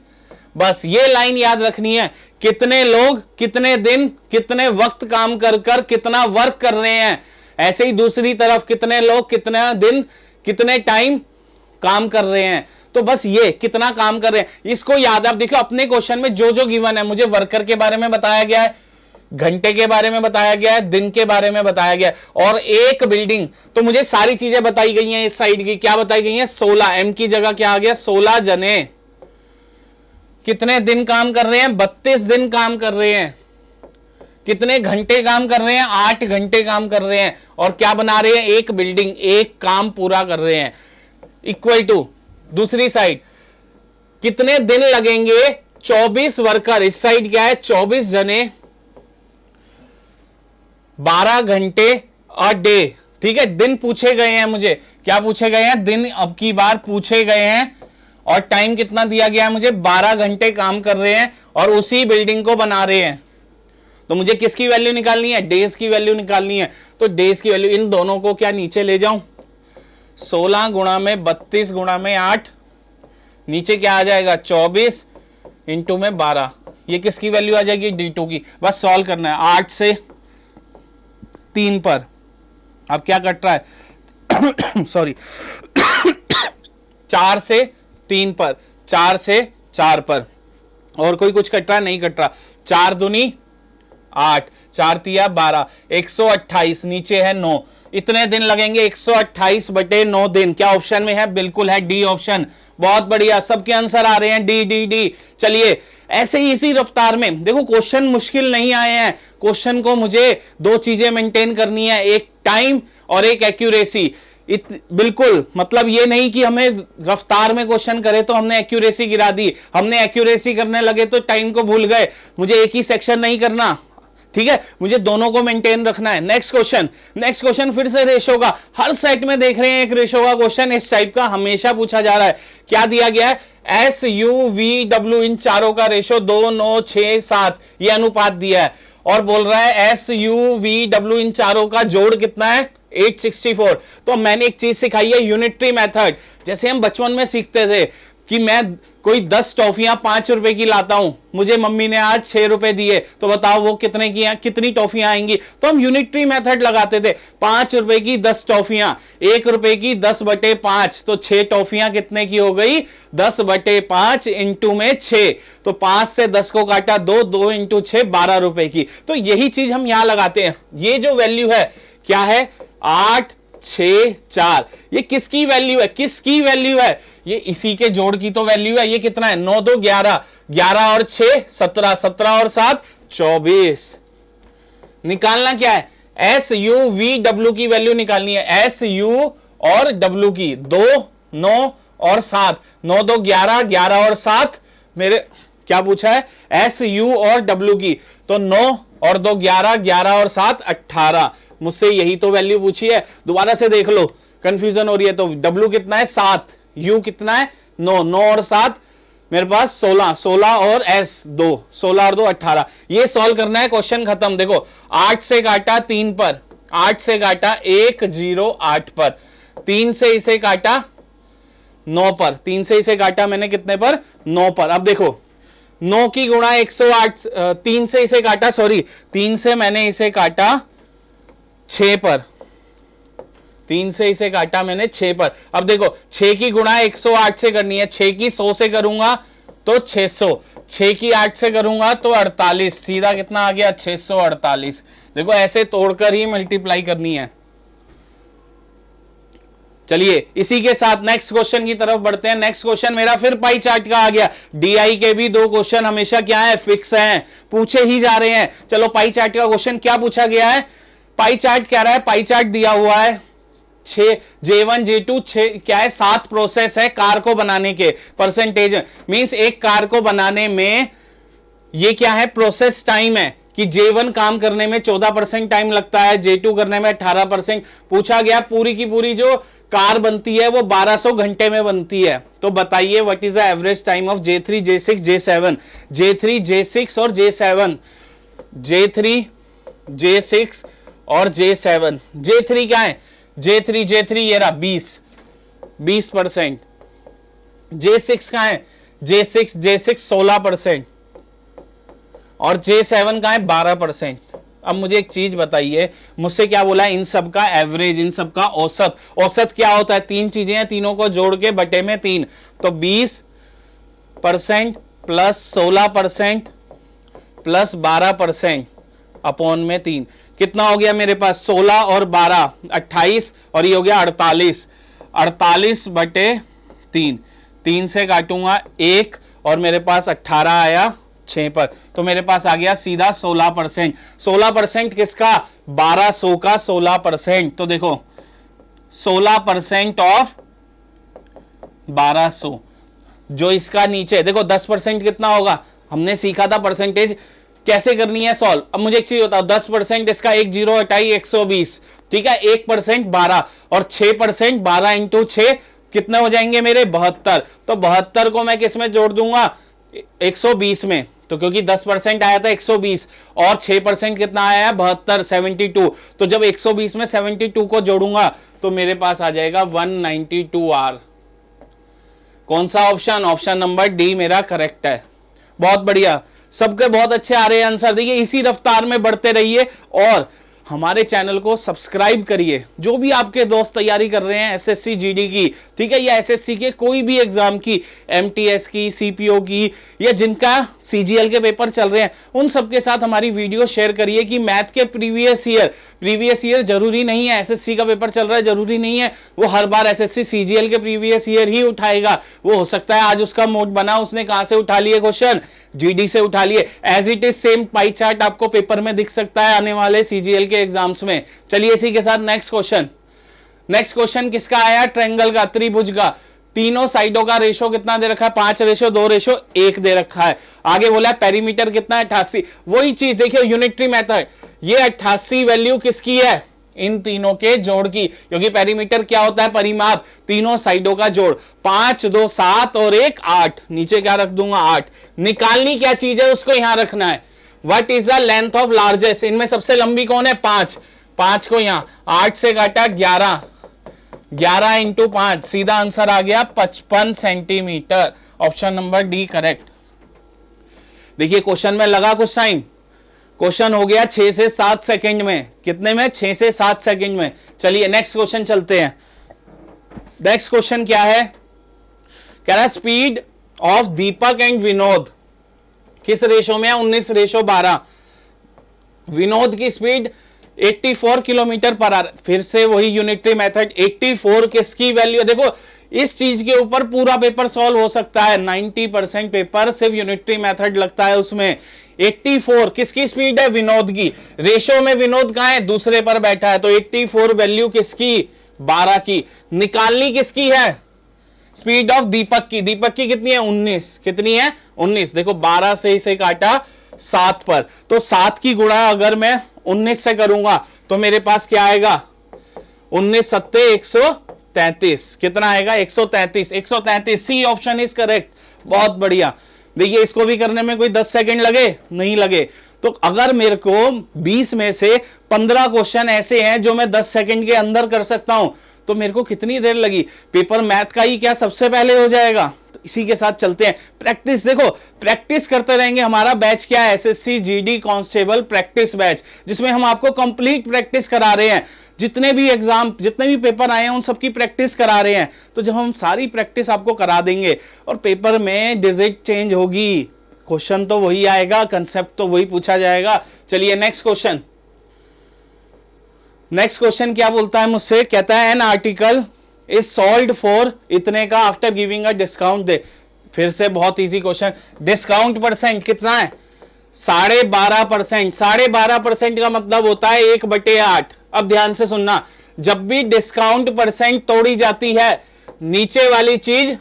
बस ये लाइन याद रखनी है। कितने लोग कितने दिन कितने वक्त काम कर कर कितना वर्क कर रहे हैं। ऐसे ही दूसरी तरफ कितने लोग कितना दिन कितने टाइम काम कर रहे हैं। तो बस ये कितना काम कर रहे हैं इसको याद है। आप देखो अपने क्वेश्चन में जो जो गिवन है, मुझे वर्कर के बारे में बताया गया है, घंटे के बारे में बताया गया है, दिन के बारे में बताया गया है, और एक बिल्डिंग। तो मुझे सारी चीजें बताई गई हैं। इस साइड की क्या बताई गई हैं, 16, एम की जगह क्या आ गया, 16 जने कितने दिन काम कर रहे हैं, 32 दिन काम कर रहे हैं। कितने घंटे काम कर रहे हैं, 8 घंटे काम कर रहे हैं। और क्या बना रहे हैं, एक बिल्डिंग, एक काम पूरा कर रहे हैं। इक्वल टू दूसरी साइड कितने दिन लगेंगे, 24 वर्कर। इस साइड क्या है, 24 जने 12 घंटे और डे। ठीक है, दिन पूछे गए हैं मुझे, क्या पूछे गए हैं, दिन अब की बार पूछे गए हैं। और टाइम कितना दिया गया है मुझे, 12 घंटे काम कर रहे हैं और उसी बिल्डिंग को बना रहे हैं। तो मुझे किसकी वैल्यू निकालनी है, डेज की वैल्यू निकालनी है। तो डेज की वैल्यू, इन दोनों को क्या नीचे ले जाऊं, 16 गुणा में 32 गुणा में 8, नीचे क्या आ जाएगा 24 इंटू में 12। ये किसकी वैल्यू आ जाएगी, D2 की। बस सॉल्व करना है। 8 से 3 पर अब क्या कट रहा है सॉरी 4 से 3 पर, 4 से 4 पर, और कोई कुछ कट रहा नहीं कट रहा। 4 दूनी 8, 4 तिया 12, 128, नीचे है 9। इतने दिन लगेंगे, 128 बटे 9 दिन। क्या ऑप्शन में है, बिल्कुल है डी ऑप्शन। बहुत बढ़िया, सबके आंसर आ रहे हैं डी डी डी। चलिए ऐसे ही इसी रफ्तार में देखो, क्वेश्चन मुश्किल नहीं आए हैं। क्वेश्चन को मुझे 2 चीजें मेंटेन करनी है, एक टाइम और एक एक्यूरेसी। बिल्कुल, मतलब ये नहीं कि हमें रफ्तार में क्वेश्चन करे तो हमने एक्यूरेसी गिरा दी, हमने एक्यूरेसी करने लगे तो टाइम को भूल गए। मुझे एक ही सेक्शन नहीं करना, ठीक है, मुझे दोनों को मेंटेन रखना है। नेक्स्ट क्वेश्चन फिर से रेशो का, हर सेट में देख रहे हैं एक रेशो का क्वेश्चन इस टाइप का हमेशा पूछा जा रहा है। क्या दिया गया है? एस यू वी डब्ल्यू, इन चारों का रेशो 2, 9, 6, 7 ये अनुपात दिया है और बोल रहा है S U V W in चारों का जोड़ कितना है? 864। तो मैंने एक चीज सिखाई है, यूनिटरी मेथड। जैसे हम बचपन में सीखते थे कि मैं कोई 10 टॉफियां 5 रुपए की लाता हूं, मुझे मम्मी ने आज 6 रुपए दिए, तो बताओ वो कितने की हैं, कितनी टॉफियां आएंगी? तो हम यूनिटरी मेथड लगाते थे। 5 रुपए की 10 टॉफियां, 1 रुपए की 10/5, तो 6 टॉफियां कितने की हो गई? 10/5 इंटू में 6, तो 5 से 10 को काटा 2, 2 इंटू 6 12 रुपए की। तो यही चीज हम यहां लगाते हैं। ये जो वैल्यू है क्या है? 8, 6, 4। ये किसकी वैल्यू है? किसकी वैल्यू है? ये इसी के जोड़ की तो वैल्यू है। ये कितना है? 9, 2, 11, 11 और 6 17, 17 और 7 24। निकालना क्या है? एस यू वी डब्ल्यू की वैल्यू निकालनी है। एस यू और डब्ल्यू की 2, 9 और 7, 9, 2, 11, 11 और 7 मेरे क्या पूछा है? एस यू और डब्ल्यू की, तो 9 और 2 11, 11 और 7 18। मुझसे यही तो वैल्यू पूछी है। दोबारा से देख लो, कंफ्यूजन हो रही है तो डब्ल्यू कितना है? 7, यू कितना है? 9, 9 और 7 मेरे पास 16, 16 और एस 2, 16 और 2 18। ये सॉल्व करना है, क्वेश्चन खत्म। देखो 8 से काटा 3 पर, 8 से काटा 108 पर, 3 से इसे काटा 9 पर, 3 से इसे काटा मैंने कितने पर? 9 पर। अब देखो 9 की गुणा 108, 3 से इसे काटा, सॉरी 3 से मैंने इसे काटा 6 पर, 3 से इसे काटा मैंने 6 पर। अब देखो 6 की गुणा 108 से करनी है, 6 की 100 से करूंगा तो 600, 6 की 8 से करूंगा तो 48, सीधा कितना आ गया? 648। देखो ऐसे तोड़कर ही मल्टीप्लाई करनी है। चलिए इसी के साथ नेक्स्ट क्वेश्चन की तरफ बढ़ते हैं। नेक्स्ट क्वेश्चन मेरा फिर पाई चार्ट का आ गया। डीआई के भी 2 क्वेश्चन हमेशा क्या है? फिक्स हैं, पूछे ही जा रहे हैं। चलो पाई चार्ट का क्वेश्चन क्या पूछा गया है? पाई चार्ट कह रहा है, पाई चार्ट दिया हुआ है 6 J1 J2 6 क्या है? 7 प्रोसेस है कार को बनाने के। परसेंटेज मींस एक कार को बनाने में ये क्या है? प्रोसेस टाइम है कि J1 काम करने में 14% टाइम लगता है, J2 करने में 18%। पूछा गया पूरी की पूरी जो कार बनती है वो 1200 घंटे में बनती है। तो बताइए what is the average time of J3 J6 J7? J3 J6 और J7, J3 J6 और J7। J3 क्या है? J3 ये रहा 20%। J6 कहां है? J6 16% और J7 कहां है? 12%। अब मुझे एक चीज बताइए, मुझसे क्या बोला है? इन सब का एवरेज, इन सब का औसत। औसत क्या होता है? 3 चीजें हैं, तीनों को जोड़ के बटे में 3, तो 20% प्लस 16% प्लस 12% अपॉन में 3 कितना हो गया मेरे पास? 16 और 12 28 और ये हो गया 48। 48/3, 3 से काटूंगा 1 और मेरे पास 18 आया 6 पर, तो मेरे पास आ गया सीधा 16%। 16% किसका? 1200 का 16%। तो देखो 16% ऑफ 1200, जो इसका नीचे देखो 10% कितना होगा? हमने सीखा था परसेंटेज कैसे करनी है सॉल्व। अब मुझे एक चीज बताओ, 10% इसका 1 0 हटाई 120, ठीक है। 1% 12 और 6% 12 इंटू 6 कितने हो जाएंगे मेरे? 72। तो 72 को मैं किस में जोड़ दूंगा? 120 में। तो क्योंकि 10% आया था 120 और 6% कितना आया है? 72, 72। तो जब 120 में 72 को जोड़ूंगा तो मेरे पास आ जाएगा 192R। कौन सा ऑप्शन? ऑप्शन नंबर डी मेरा करेक्ट है। बहुत बढ़िया, सबके बहुत अच्छे आ रहे हैं आंसर। देखिए इसी रफ्तार में बढ़ते रहिए और हमारे चैनल को सब्सक्राइब करिए। जो भी आपके दोस्त तैयारी कर रहे हैं एसएससी जीडी की, ठीक है, या एसएससी के कोई भी एग्जाम की, एमटीएस की, सीपीओ की, या जिनका सीजीएल के पेपर चल रहे हैं, उन सबके साथ हमारी वीडियो शेयर करिए कि मैथ के प्रीवियस ईयर जरूरी नहीं है, एसएससी का पेपर चल रहा है जरूरी नहीं है वो हर बार एसएससी सीजीएल के प्रीवियस ईयर ही उठाएगा। वो हो सकता है आज उसका मूड बना, उसने कहां से उठा लिए क्वेश्चन? जीडी से उठा लिए। As it is same pie chart आपको पेपर में दिख सकता है आने वाले सीजीएल के एग्जाम्स में। चलिए इसी के साथ नेक्स्ट क्वेश्चन किसका आया? ट्रायंगल का, त्रिभुज का। तीनों साइडों का रेशो कितना दे रखा है, 5:2:1 दे रखा है। आगे बोला है पेरीमीटर कितना है, 88। वही चीज देखिए यूनिटरी मेथड, ये 88 वैल्यू किसकी है, इन तीनों के जोड़ की, क्योंकि पेरीमीटर क्या होता है, परिमाप, तीनों साइडों का जोड़। 5, 2, 7 और 1, 8, नीचे क्या रख दूंगा 8। निकालनी क्या चीज है उसको यहां रखना है। What is the length of largest, इनमें सबसे लंबी कौन है, 5, 5 को यहां 8 से काटा 11, 11 इंटू 5, सीधा आंसर आ गया 55 centimetre. Option number D correct. देखिए क्वेश्चन में लगा कुछ टाइम, क्वेश्चन हो गया 6 से 7 सेकंड में। कितने में, 6 से 7 सेकंड में। चलिए नेक्स्ट क्वेश्चन चलते हैं। नेक्स्ट क्वेश्चन क्या है, कह रहा है speed of Deepak and Vinod किस रेशो में है, 19:12। विनोद की स्पीड 84 किलोमीटर पर आवर। फिर से वही यूनिटरी मेथड, 84 किसकी वैल्यू, देखो इस चीज के ऊपर पूरा पेपर सॉल्व हो सकता है। 90% पेपर सिर्फ यूनिटरी मेथड लगता है उसमें। 84 किसकी स्पीड है, विनोद की। रेशो में विनोद कहां है, दूसरे पर बैठा है, तो 84 वैल्यू किसकी, 12 की। निकालनी किसकी है, स्पीड ऑफ दीपक की। दीपक की कितनी है, 19। कितनी है, 19। देखो 12 से इसे काटा 7 पर, तो 7 की गुणा अगर मैं 19 से करूंगा तो मेरे पास क्या आएगा, 19 सत्ते 133। कितना आएगा, 133। 133, सी ऑप्शन इज करेक्ट। बहुत बढ़िया। देखिए इसको भी करने में कोई 10 सेकंड लगे, नहीं लगे। तो अगर मेरे को 20 में से 15 क्वेश्चन ऐसे हैं जो मैं 10 सेकंड के अंदर कर सकता हूं, तो मेरे को कितनी देर लगी, पेपर मैथ का ही क्या सबसे पहले हो जाएगा। तो इसी के साथ चलते हैं। प्रैक्टिस, देखो प्रैक्टिस करते रहेंगे। हमारा बैच क्या है, SSC GD constable practice batch, जिसमें हम आपको कंप्लीट प्रैक्टिस करा रहे हैं। जितने भी एग्जाम, जितने भी पेपर आए हैं उन सबकी प्रैक्टिस करा रहे हैं। तो जब हम सारी प्रैक्टिस आपको करा देंगे और पेपर में डिजिट चेंज होगी, क्वेश्चन तो वही आएगा, कंसेप्ट तो वही पूछा जाएगा। चलिए नेक्स्ट क्वेश्चन। नेक्स्ट क्वेश्चन क्या बोलता है मुझसे, कहता है an article is sold for इतने का आफ्टर गिविंग अ डिस्काउंट दे। फिर से बहुत इजी क्वेश्चन। डिस्काउंट परसेंट कितना है, 12.5%। 12.5% का मतलब होता है 1/8। अब ध्यान से सुनना, जब भी डिस्काउंट परसेंट तोड़ी जाती है, नीचे वाली चीज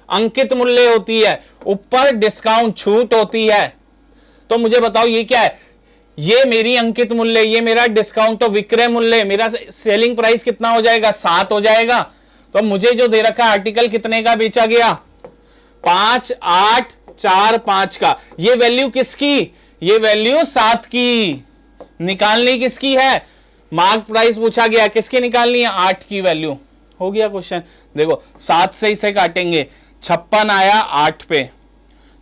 अंकित मूल्य होती है, ऊपर डिस्काउंट छूट होती है। तो मुझे बताओ ये क्या है, ये मेरी अंकित मूल्य, ये मेरा डिस्काउंट तो विक्रय मूल्य, मेरा सेलिंग प्राइस कितना हो जाएगा, 7 हो जाएगा। तो मुझे जो दे रखा आर्टिकल कितने का बेचा गया, 5, 8, 4, 5 का। ये वैल्यू किसकी, ये वैल्यू 7 की। निकालनी किसकी है, मार्क प्राइस पूछा गया, किसकी निकालनी है, 8 की वैल्यू। हो गया क्वेश्चन। देखो 7 से इसे काटेंगे, 56 आया 8 पे,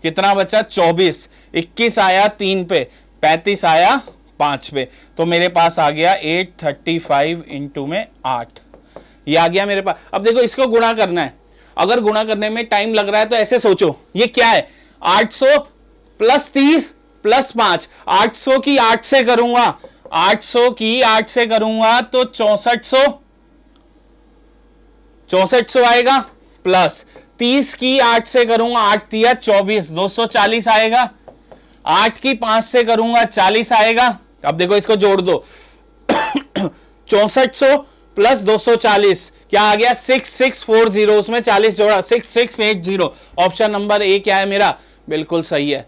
कितना बचा 24, 21 आया 3 पे, 35 आया 5 पे। तो मेरे पास आ गया 835 इंटू में 8, ये आ गया मेरे पास। अब देखो इसको गुणा करना है। अगर गुणा करने में टाइम लग रहा है तो ऐसे सोचो, ये क्या है, 800 प्लस 30 प्लस 5। 800 की 8 से करूंगा, 800 की 8 से करूंगा तो 6400 आएगा, प्लस 30 की 8 से करूंगा, 8 दिया 24, 240 आएगा। 8 की 5 से करूंगा 40 आएगा। अब देखो इसको जोड़ दो 6400 प्लस 240 क्या आ गया, 6640। उसमें 40 जोड़ा, 6680। ऑप्शन नंबर ए क्या है मेरा, बिल्कुल सही है।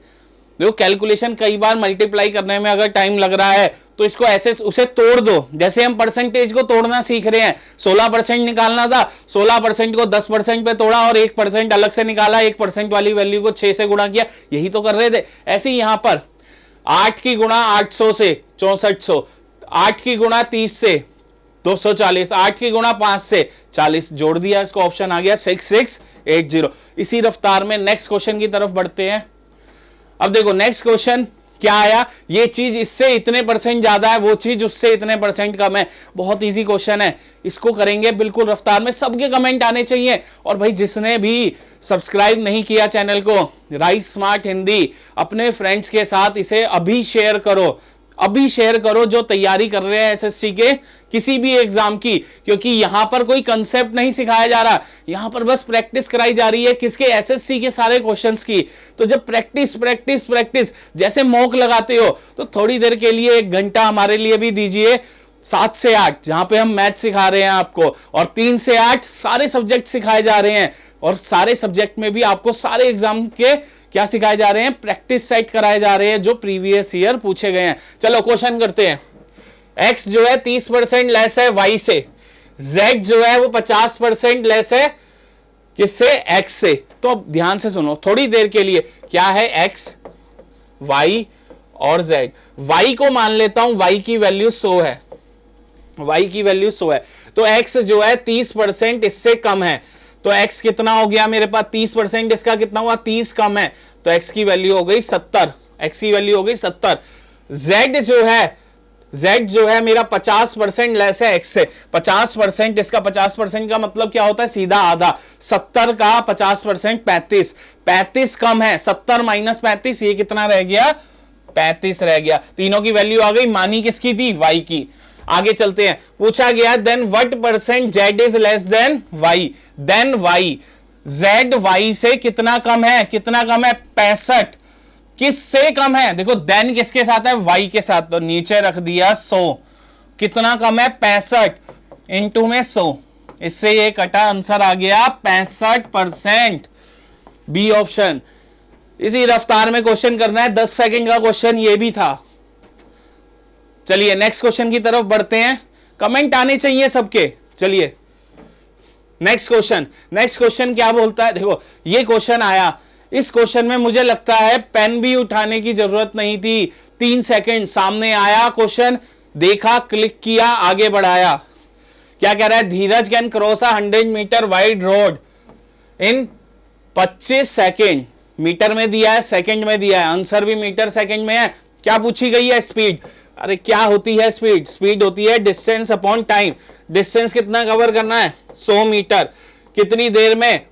देखो कैलकुलेशन कई बार मल्टीप्लाई करने में अगर टाइम लग रहा है तो इसको ऐसे उसे तोड़ दो, जैसे हम परसेंटेज को तोड़ना सीख रहे हैं। 16% निकालना था, 16% को 10% पे तोड़ा और 1% अलग से निकाला, 1% वाली वैल्यू को 6 से गुणा किया, यही तो कर रहे थे। ऐसे ही यहां पर 8 की गुणा 800 से 6400, 8 की गुणा 30 से 240, 8 की गुणा 5 से 40, जोड़ दिया, इसको ऑप्शन आ गया 6680। इसी रफ्तार में नेक्स्ट क्वेश्चन की तरफ बढ़ते हैं। अब देखो नेक्स्ट क्वेश्चन क्या आया, ये चीज इससे इतने परसेंट ज्यादा है, वो चीज उससे इतने परसेंट कम है। बहुत इजी क्वेश्चन है, इसको करेंगे बिल्कुल रफ्तार में। सबके कमेंट आने चाहिए। और भाई जिसने भी सब्सक्राइब नहीं किया चैनल को राइस स्मार्ट हिंदी, अपने फ्रेंड्स के साथ इसे अभी शेयर करो, अभी शेयर करो जो तैयारी कर रहे हैं एसएससी के किसी भी एग्जाम की, क्योंकि यहां पर कोई कंसेप्ट नहीं सिखाया जा रहा, यहां पर बस प्रैक्टिस कराई जा रही है। किसके, एसएससी के सारे क्वेश्चंस की। तो जब प्रैक्टिस प्रैक्टिस प्रैक्टिस, जैसे मॉक लगाते हो तो थोड़ी देर के लिए 1 घंटा हमारे लिए भी दीजिए। 7 से 8 जहां पे हम मैथ सिखा रहे हैं आपको, और 3 से 8 सारे सब्जेक्ट सिखाए जा रहे हैं, और सारे सब्जेक्ट में भी आपको सारे एग्जाम के क्या सिखाए जा रहे हैं, प्रैक्टिस सेट कराए जा रहे हैं जो प्रीवियस ईयर पूछे गए हैं। चलो क्वेश्चन करते हैं। x जो है 30% लेस है y से, z जो है वो 50% लेस है किससे, x से। तो अब ध्यान से सुनो थोड़ी देर के लिए, क्या है x, y और z। y को मान लेता हूं, y की वैल्यू 100 है, y की वैल्यू 100 है, तो x जो है 30% इससे कम है, तो x कितना हो गया मेरे पास, 30% इसका कितना हुआ, 30 कम है, तो x की वैल्यू हो गई 70, x की वैल्यू हो गई 70। z जो है मेरा 50% लेस है x से, 50% इसका 50% का मतलब क्या होता है, सीधा आधा, 70 का 50% 35, 35 कम है, 70 माइनस 35 ये कितना रह गया, 35 रह गया। तीनों की वैल्यू आ गई, मानी किसकी थी, y की। आगे चलते हैं, पूछा गया then what percent z is less than y, then y, z y से कितना कम है, कितना कम है, 65, किससे कम है, देखो देन किसके साथ है, y के साथ, तो नीचे रख दिया 100, कितना कम है, 65 इंटू में 100, इससे ये कटा, आंसर आ गया 65%, बी ऑप्शन। इसी रफ्तार में क्वेश्चन करना है, 10 सेकंड का क्वेश्चन ये भी था। चलिए नेक्स्ट क्वेश्चन की तरफ बढ़ते हैं, कमेंट आने चाहिए सबके। चलिए नेक्स्ट क्वेश्चन क्या बोलता है, देखो ये क्वेश्चन आया, इस क्वेश्चन में मुझे लगता है पेन भी उठाने की जरूरत नहीं थी, 3 सेकंड सामने आया क्वेश्चन, देखा, क्लिक किया, आगे बढ़ाया। क्या कह रहा है, Dheeraj can cross 100 meter wide road in 25 second, meter में दिया है, सेकंड में दिया है, आंसर भी मीटर सेकंड में है। क्या पूछी गई है, स्पीड। अरे क्या होती है स्पीड, स्पीड होती है डिस्टेंस अपॉन टाइम। डिस्टेंस कितना कवर करना है, 100 मीटर, कितनी देर में,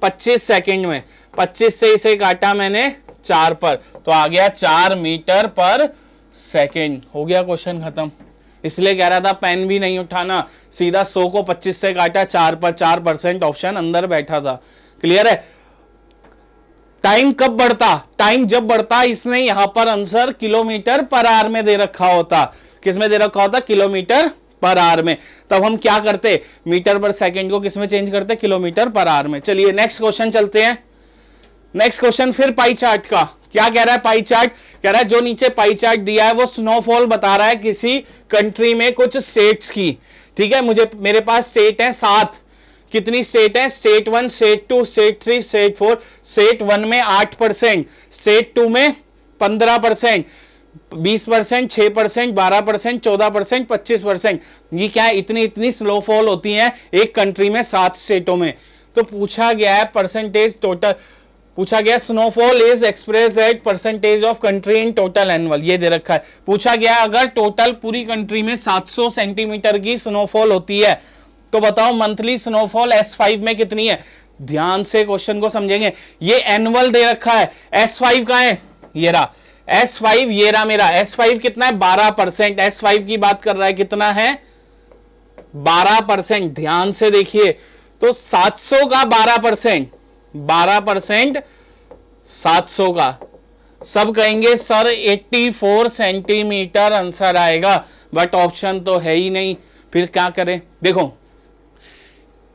25 सेकंड में। 25 से इसे काटा मैंने 4 पर, तो आ गया 4 मीटर पर सेकंड। हो गया क्वेश्चन खत्म। इसलिए कह रहा था पेन भी नहीं उठाना, सीधा 100 को 25 से काटा 4 पर, 4% ऑप्शन अंदर बैठा था। क्लियर है। टाइम कब बढ़ता, टाइम जब बढ़ता, इसने यहां पर आंसर किलोमीटर पर आवर में दे रखा होता। किस में दे रखा होता, किलोमीटर पर आवर में। तब हम क्या करते, मीटर पर सेकंड को किस में चेंज करते, किलोमीटर पर आवर में। चलिए नेक्स्ट क्वेश्चन चलते हैं। नेक्स्ट क्वेश्चन फिर पाई चार्ट का। क्या कह रहा है पाई चार्ट, कह रहा है जो नीचे पाई चार्ट दिया है वो स्नोफॉल बता रहा है किसी कंट्री में कुछ स्टेट्स की। ठीक है, मेरे पास स्टेट है 7। कितनी स्टेट है, state 1, state 2, state 3, state 4। State 1 में 8%, स्टेट 2 में 15%, 20%, 6%, 12%, 14%, 25%। ये क्या है, इतनी स्नोफॉल होती है एक कंट्री में 7 स्टेटों में। तो पूछा गया है परसेंटेज टोटल, पूछा गया snowfall is express at percentage of country in total annual, ये दे रखा है। पूछा गया अगर टोटल पूरी कंट्री में 700 सेंटीमीटर की स्नोफॉल होती है तो बताओ मंथली स्नोफॉल S5 में कितनी है। ध्यान से क्वेश्चन को समझेंगे। ये एनुअल दे रखा है, S5 का है, ये रहा S5, ये रहा मेरा S5 कितना है, 12%। S5 की बात कर रहा है, कितना है, 12%। ध्यान से देखिए, तो 700 का 12%, 12% 700 का। सब कहेंगे सर 84 सेंटीमीटर आंसर आएगा, बट ऑप्शन तो है ही नहीं। फिर क्या करें, देखो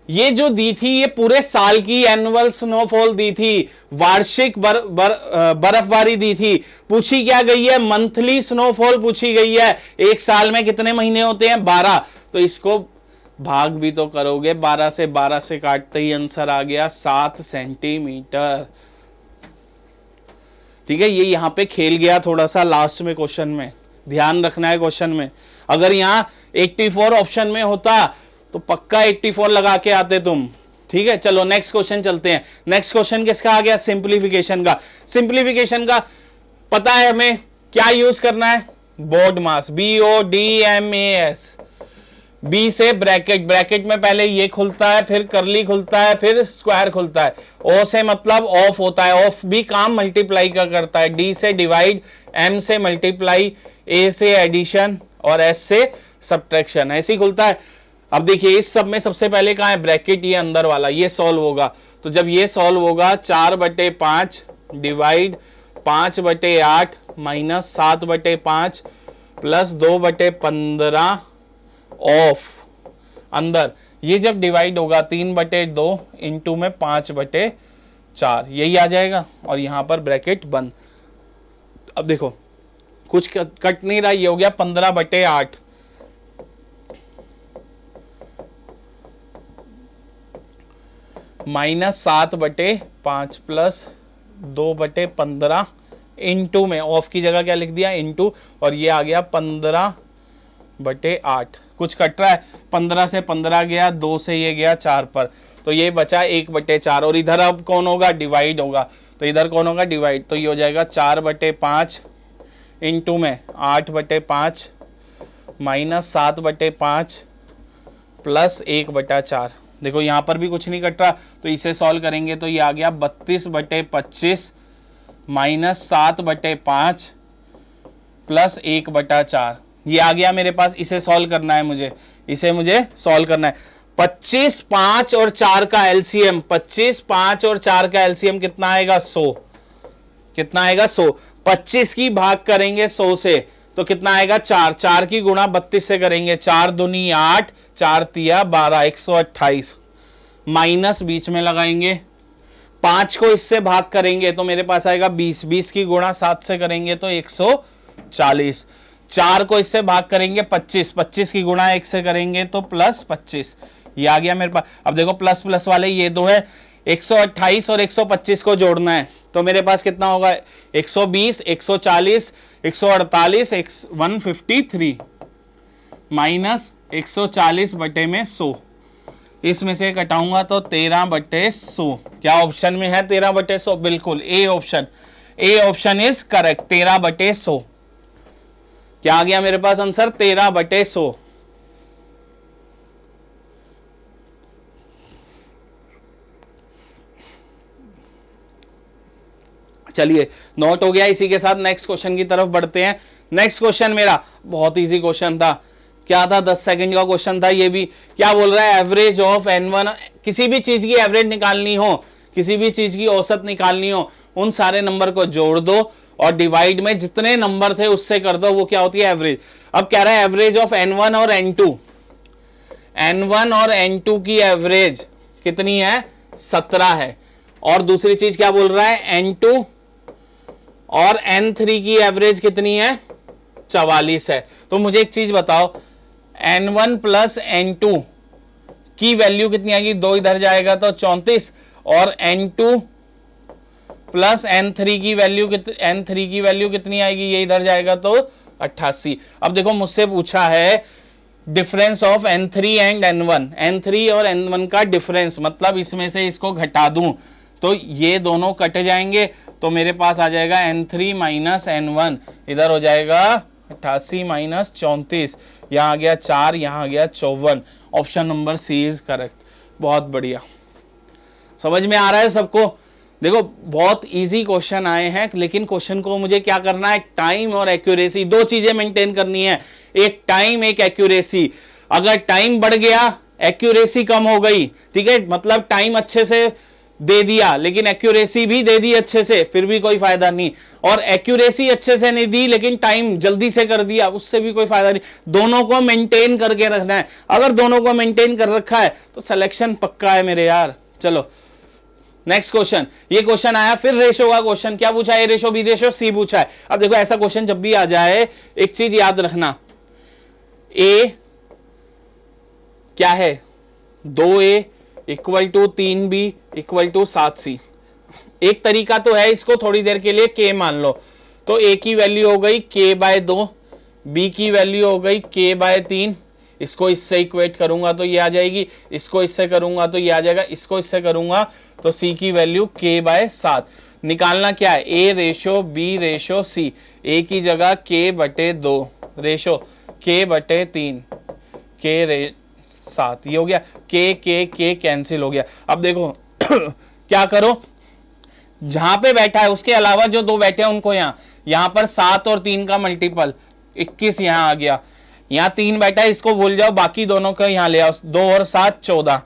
ये जो दी थी ये पूरे साल की एनुअल स्नोफॉल दी थी, वार्षिक बर्फबारी दी थी। पूछी क्या गई है, मंथली स्नोफॉल पूछी गई है। एक साल में कितने महीने होते हैं, 12। तो इसको भाग भी तो करोगे, 12 से काटते ही आंसर आ गया 7 सेंटीमीटर। ठीक है, ये यहां पे खेल गया थोड़ा सा लास्ट में क्वेश्चन में, ध्यान रखना है क्वेश्चन में। अगर यहां 84 ऑप्शन में होता तो पक्का 84 लगा के आते तुम। ठीक है, चलो नेक्स्ट क्वेश्चन चलते हैं। नेक्स्ट क्वेश्चन किसका आ गया, सिंप्लीफिकेशन का। सिंप्लीफिकेशन का पता है हमें क्या यूज करना है, बोर्ड मास, BODMAS। बी से ब्रैकेट, ब्रैकेट में पहले ये खुलता है, फिर करली खुलता है, फिर स्क्वायर खुलता है। ओ से मतलब ऑफ होता है, ऑफ भी काम मल्टीप्लाई का करता है। डी से डिवाइड, एम से मल्टीप्लाई, ए से एडिशन और एस से सब्ट्रैक्शन, ऐसे ही खुलता है। अब देखिए इस सब में सबसे पहले कहाँ है, ब्रैकेट, ये अंदर वाला, ये सॉल्व होगा। तो जब ये सॉल्व होगा 4/5 डिवाइड 5/8 माइनस 7/5 प्लस 2/15 ऑफ अंदर, ये जब डिवाइड होगा 3/2 इंटू में 5/4, यही आ जाएगा और यहां पर ब्रैकेट बंद। अब देखो कुछ कट नहीं रहा, ये हो गया 15/8 -7/5 प्लस 2/15 इंटू में ऑफ की जगह क्या लिख दिया इंटू, और ये आ गया 15/8। कुछ कट रहा है, 15 से 15 गया, 2 से ये गया 4 पर, तो ये बचा 1/4 और इधर अब कौन होगा डिवाइड होगा, तो इधर कौन होगा डिवाइड, तो ये हो जाएगा 4/5 इंटू में 8/5 -7/5 प्लस 1/4। देखो यहाँ पर भी कुछ नहीं कट रहा, तो इसे सॉल्व करेंगे तो ये आ गया 32/25 -7/5 प्लस 1/4, ये आ गया मेरे पास। इसे सॉल्व करना है मुझे, इसे मुझे सॉल्व करना है। 25, 5 और 4 का एलसीएम, 25, 5 और 4 का एलसीएम कितना आएगा 100, कितना आएगा 100। 25 की भाग करेंगे 100 से तो कितना आएगा 4, 4 की गुणा 32 से करेंगे, 4 दूनी 8, 4 तिया 12, 128 माइनस बीच में लगाएंगे। 5 को इससे भाग करेंगे तो मेरे पास आएगा 20, 20 की गुणा 7 से करेंगे तो 140। 4 को इससे भाग करेंगे 25, 25 की गुणा 1 से करेंगे तो प्लस 25, ये आ गया मेरे पास। अब देखो प्लस प्लस वाले ये दो है, 128 और 125 को जोड़ना है तो मेरे पास कितना होगा 120, 140, 148, 153 माइनस 140 बटे में 100, इसमें से घटाऊंगा तो 13/100। क्या ऑप्शन में है 13/100? बिल्कुल A option, A option is correct, 13/100। क्या आ गया मेरे पास आंसर 13/100। चलिए नोट हो गया। इसी के साथ नेक्स्ट क्वेश्चन की तरफ बढ़ते हैं। नेक्स्ट क्वेश्चन मेरा बहुत इजी क्वेश्चन था, क्या था 10 सेकंड का क्वेश्चन था। ये भी क्या बोल रहा है एवरेज ऑफ n1, किसी भी चीज की एवरेज निकालनी हो, किसी भी चीज की औसत निकालनी हो, उन सारे नंबर को जोड़ दो और डिवाइड में जितने नंबर थे उससे कर दो, वो क्या होती है एवरेज। अब कह रहा है एवरेज ऑफ n1 और n2, n1 और n2 की एवरेज कितनी है 17 है, और दूसरी चीज क्या बोल रहा है n2 और n3 की एवरेज कितनी है 44 है। तो मुझे एक चीज बताओ n1 प्लस n2 की वैल्यू कितनी आएगी, 2 इधर जाएगा तो 34, और n2 प्लस n3 की वैल्यू कितनी आएगी, ये इधर जाएगा तो 88। अब देखो मुझसे पूछा है difference of n3 and n1, n3 और n1 का डिफरेंस, मतलब इसमें से इसको घटा दूं तो ये दोनों कट जाएंगे, तो मेरे पास आ जाएगा n3 माइनस n1, इधर हो जाएगा 88 माइनस 34, यहाँ आ गया 4, यहाँ आ गया 54। Option number C is correct. बहुत बढ़िया, समझ में आ रहा है सबको। देखो बहुत इजी क्वेश्चन आए हैं, लेकिन क्वेश्चन को मुझे क्या करना है, टाइम और एक्यूरेसी, दो चीजें मेंटेन करनी है, एक टाइम एक एक्यूरेसी। अगर टाइम बढ़ गया एक्यूरेसी कम हो गई, ठीक है, मतलब टाइम अच्छे से दे दिया लेकिन एक्यूरेसी भी दे दी अच्छे से, फिर भी कोई फायदा नहीं, और एक्यूरेसी अच्छे से नहीं दी लेकिन टाइम जल्दी से कर दिया, उससे भी कोई फायदा नहीं। दोनों को मेंटेन करके रखना है, अगर दोनों को मेंटेन कर रखा है तो सिलेक्शन पक्का है मेरे यार। चलो नेक्स्ट क्वेश्चन, ये क्वेश्चन आया फिर रेशो का क्वेश्चन। क्या पूछा है, ए रेशो बी रेशो सी पूछा है। अब देखो ऐसा क्वेश्चन जब भी आ जाए एक चीज याद रखना, ए क्या है 2a equal to 3b equal to 7c। एक तरीका तो है, इसको थोड़ी देर के लिए k मान लो, तो a की वैल्यू हो गई k/2, b की वैल्यू हो गई k/3, इसको इससे इक्वेट करूंगा तो ये आ जाएगी, इसको इससे करूंगा तो ये आ जाएगा, इसको इससे करूंगा तो c की वैल्यू k/7। निकालना क्या है, a ratio b ratio c, a की जगह k/2 रेशो k/3 k/7, ये हो गया, k कैंसिल हो गया। अब देखो क्या करो, जहां पे बैठा है उसके अलावा जो दो बैठे हैं उनको यहां पर 7 और 3 का मल्टीपल 21 यहां आ गया, यहां 3 बैठा है इसको भूल जाओ, बाकी दोनों को यहां ले आओ, 2 और 7 14,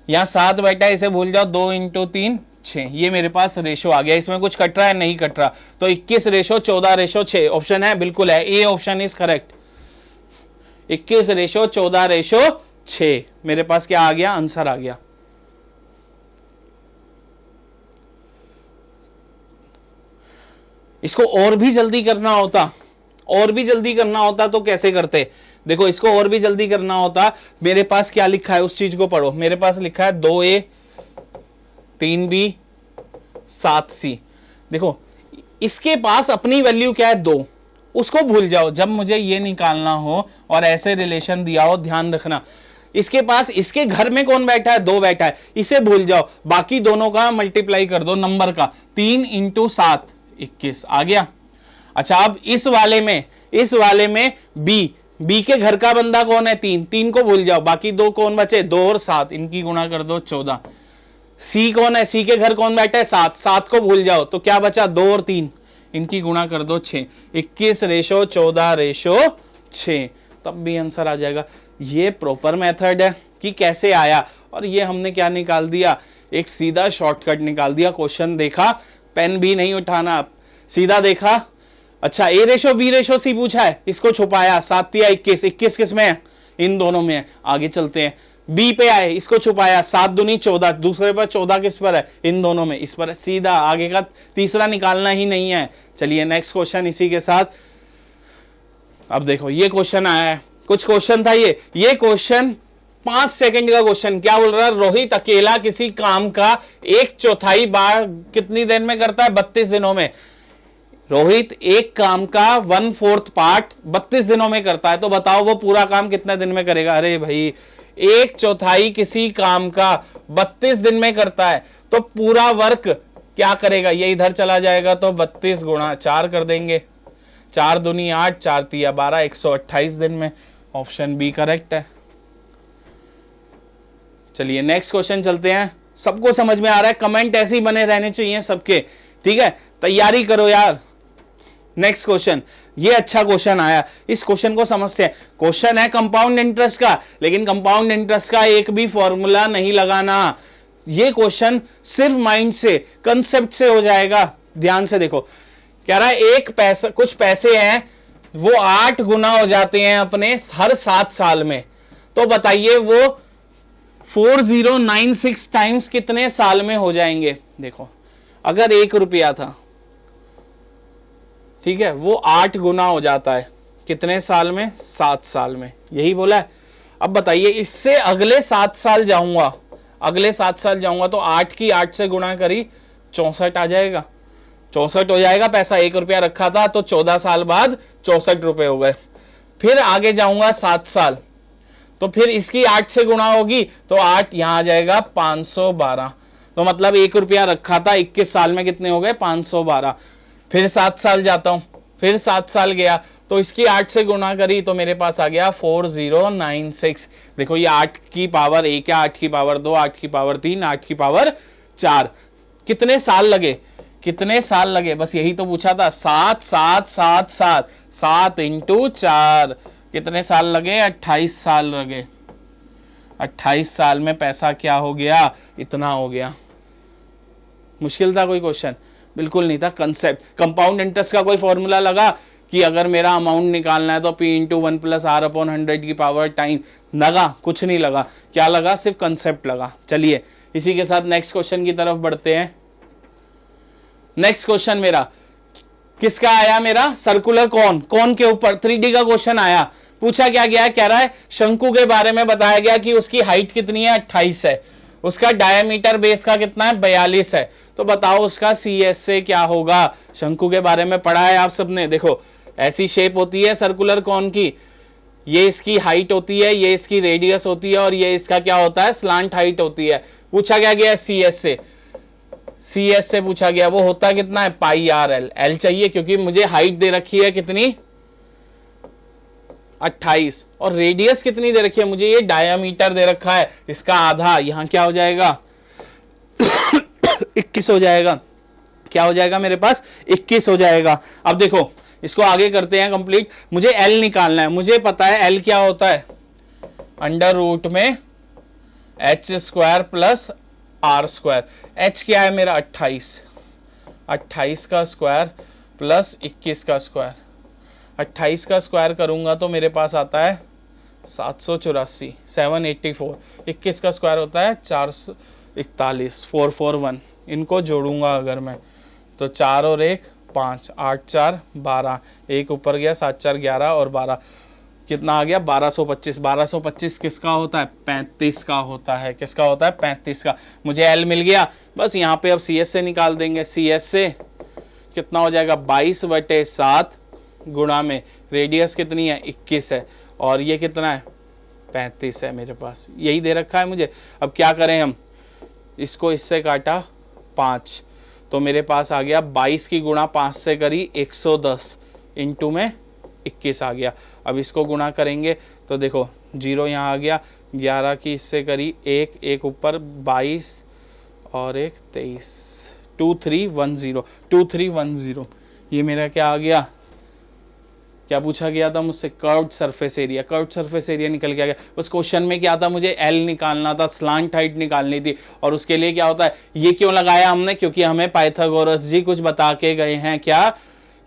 यहां 7 बैठा है इसे भूल जाओ, 2 × 3 6, ये मेरे पास रेशो आ गया। इसमें कुछ कट रहा है, नहीं कट रहा, तो 21 रेशो 14 रेशो 6 ऑप्शन है, बिल्कुल है, ए ऑप्शन इज करेक्ट, 21:14:6। मेरे पास क्या आ गया, आंसर आ गया। इसको और भी जल्दी करना होता तो कैसे करते? देखो, इसको और भी जल्दी करना होता, मेरे पास क्या लिखा है उस चीज को पढ़ो। मेरे पास लिखा है 2a 3b 7c। देखो, इसके पास अपनी वैल्यू क्या है, 2, उसको भूल जाओ। जब मुझे ये निकालना हो और ऐसे रिलेशन दिया हो, ध्यान रखना, इसके पास इसके घर में कौन बैठा है, 2 बैठा है, इसे भूल जाओ, बाकी दोनों का मल्टीप्लाई कर दो नंबर का। 3 × 7 21 आ गया। अच्छा, अब इस वाले में बी के घर का बंदा कौन है, 3 को भूल जाओ, बाकी 2 कौन बचे, 2 और 7, इनकी गुणा कर दो 14। सी कौन है, सी के घर कौन बैठा है, 7 को भूल जाओ, तो क्या बचा, 2 और 3, इनकी गुणा कर दो 6। 21:14:6, तब भी आंसर आ जाएगा। ये प्रॉपर मेथड है कि कैसे आया, और ये हमने क्या निकाल दिया, एक सीधा शॉर्टकट निकाल दिया। क्वेश्चन देखा, पेन भी नहीं उठाना, सीधा देखा। अच्छा, A:B:C पूछा है, इसको छुपाया, 7 या 21, 21 किस में है, इन दोनों में है। आगे चलते हैं, बी पे आए, इसको छुपाया, 7 दूनी 14, दूसरे पर 14 किस पर है, इन दोनों में, इस पर। सीधा, आगे का तीसरा निकालना ही नहीं है। चलिए नेक्स्ट क्वेश्चन इसी के साथ। अब देखो, ये क्वेश्चन आया है, कुछ क्वेश्चन था ये क्वेश्चन 5 सेकंड का क्वेश्चन। क्या बोल रहा है, रोहित अकेला किसी काम का 1/4 बार कितनी देर में करता है, 32 दिनों में। रोहित एक काम का 1/4 पार्ट 32 दिनों में करता है, तो बताओ वो पूरा काम कितने दिन में करेगा। अरे भाई, 1/4 किसी काम का 32 दिन में करता है, तो पूरा वर्क क्या करेगा, ये इधर चला जाएगा, तो 32 × 4 कर देंगे, 4 दूनी 8, 4 तिया 12, 128 दिन में। ऑप्शन बी करेक्ट है। चलिए नेक्स्ट क्वेश्चन चलते हैं। सबको समझ में आ रहा है, कमेंट ऐसे ही बने रहने चाहिए सबके, ठीक है, तैयारी करो यार। नेक्स्ट क्वेश्चन, ये अच्छा क्वेश्चन आया, इस क्वेश्चन को समझते हैं। क्वेश्चन है कंपाउंड इंटरेस्ट का, लेकिन कंपाउंड इंटरेस्ट का एक भी फॉर्मूला नहीं लगाना। ये क्वेश्चन सिर्फ माइंड से, कंसेप्ट से हो जाएगा। ध्यान से देखो, कह रहा है एक पैसा, कुछ पैसे हैं वो 8 गुना हो जाते हैं अपने हर 7 साल में, तो बताइए वो 4096 टाइम्स कितने साल में हो जाएंगे। देखो, अगर 1 रुपया था, ठीक है, वो 8 गुना हो जाता है कितने साल में, 7 साल में, यही बोला है। अब बताइए, इससे अगले 7 साल जाऊंगा, तो 8 की 8 से गुणा करी 64 आ जाएगा, 64 हो जाएगा। पैसा 1 रुपया रखा था, तो 14 साल बाद 64 रुपए हो गए। फिर आगे जाऊंगा 7 साल, तो फिर इसकी 8 से गुणा होगी, तो 8 यहां आ जाएगा 512। तो मतलब 1 रुपया रखा था, 21 साल में कितने हो गए, 512। फिर 7 साल जाता हूं, फिर 7 साल गया, तो इसकी 8 से गुणा करी, तो मेरे पास आ गया 4096। देखो, ये 8 की पावर 1 है, 8 की पावर 2, 8 की पावर 3, 8 की पावर 4। कितने साल लगे, बस यही तो पूछा था। 7 7 7 7 7 × 4 कितने साल लगे, 28 साल लगे। 28 साल में पैसा क्या हो गया, इतना हो गया। मुश्किल था कोई क्वेश्चन? बिल्कुल नहीं था। कंसेप्ट, कंपाउंड इंटरेस्ट का कोई फॉर्मूला लगा कि अगर मेरा अमाउंट निकालना है तो P × 1 + R/100 की पावर टाइम, लगा? कुछ नहीं लगा। क्या लगा? सिर्फ कंसेप्ट लगा। चलिए इसी के साथ नेक्स्ट क्वेश्चन की तरफ बढ़ते हैं। नेक्स्ट क्वेश्चन मेरा किसका आया, मेरा सर्कुलर कौन के ऊपर 3D का क्वेश्चन आया। पूछा क्या गया, कह रहा है शंकु के बारे में बताया गया कि उसकी हाइट कितनी है, 28 है, उसका डायमीटर बेस का कितना है, 42 है। तो बताओ उसका CS से क्या होगा। शंकु के बारे में पढ़ा है आप सबने। देखो, ऐसी शेप होती है सर्कुलर कॉन की, ये इसकी हाइट होती है, ये इसकी रेडियस होती है, और ये इसका क्या होता है, स्लांट हाइट होती है। पूछा क्या गया CS से पूछा गया, वो होता कितना है, πr/l। L चाहिए क्योंकि मुझे हाइट दे रखी है कितनी, 28, और रेडियस कितनी दे रखी है मुझे, ये डायमीटर दे रखा है, इसका आधा, यहां क्या हो जाएगा 21 हो जाएगा। क्या हो जाएगा मेरे पास, 21 हो जाएगा। अब देखो इसको आगे करते हैं कंप्लीट। मुझे L निकालना है, मुझे पता है L क्या होता है, √ में h² + r²। h क्या है मेरा, 28 का स्क्वायर + 21 का स्क्वायर। 28 का स्क्वायर करूंगा तो मेरे पास आता है 784, 784, 21 का स्क्वायर होता है 441, 441। इनको जोड़ूंगा अगर मैं तो 4 और 1 5, 8 4 12, एक ऊपर गया 7 4 11 और 12 कितना आ गया 1225। 1225 किसका होता है 35 का होता है। किसका होता है 35 का। मुझे एल मिल गया। बस यहाँ पे अब सी एस से निकाल देंगे। सी एस से कितना हो जाएगा 22/7 गुणा में रेडियस कितनी है 21 है और ये कितना है 35 है मेरे पास। यही दे रखा है मुझे। अब क्या करें हम, इसको इससे काटा 5 तो मेरे पास आ गया 22 की गुणा 5 से करी 110 इंटू में 21 आ गया। अब इसको गुणा करेंगे तो देखो 0 यहाँ आ गया, 11 की इससे करी 1 ऊपर 22 और 1 23, 2310, 2310। ये मेरा क्या आ गया, क्या पूछा गया था मुझसे, curved surface area. Curved surface area निकल के आ गया। उस क्वेश्चन में क्या था, मुझे एल निकालना था, स्लांट हाइट निकालनी थी। और उसके लिए क्या होता है, ये क्यों लगाया हमने, क्योंकि हमें पाइथागोरस जी कुछ बता के गए हैं क्या,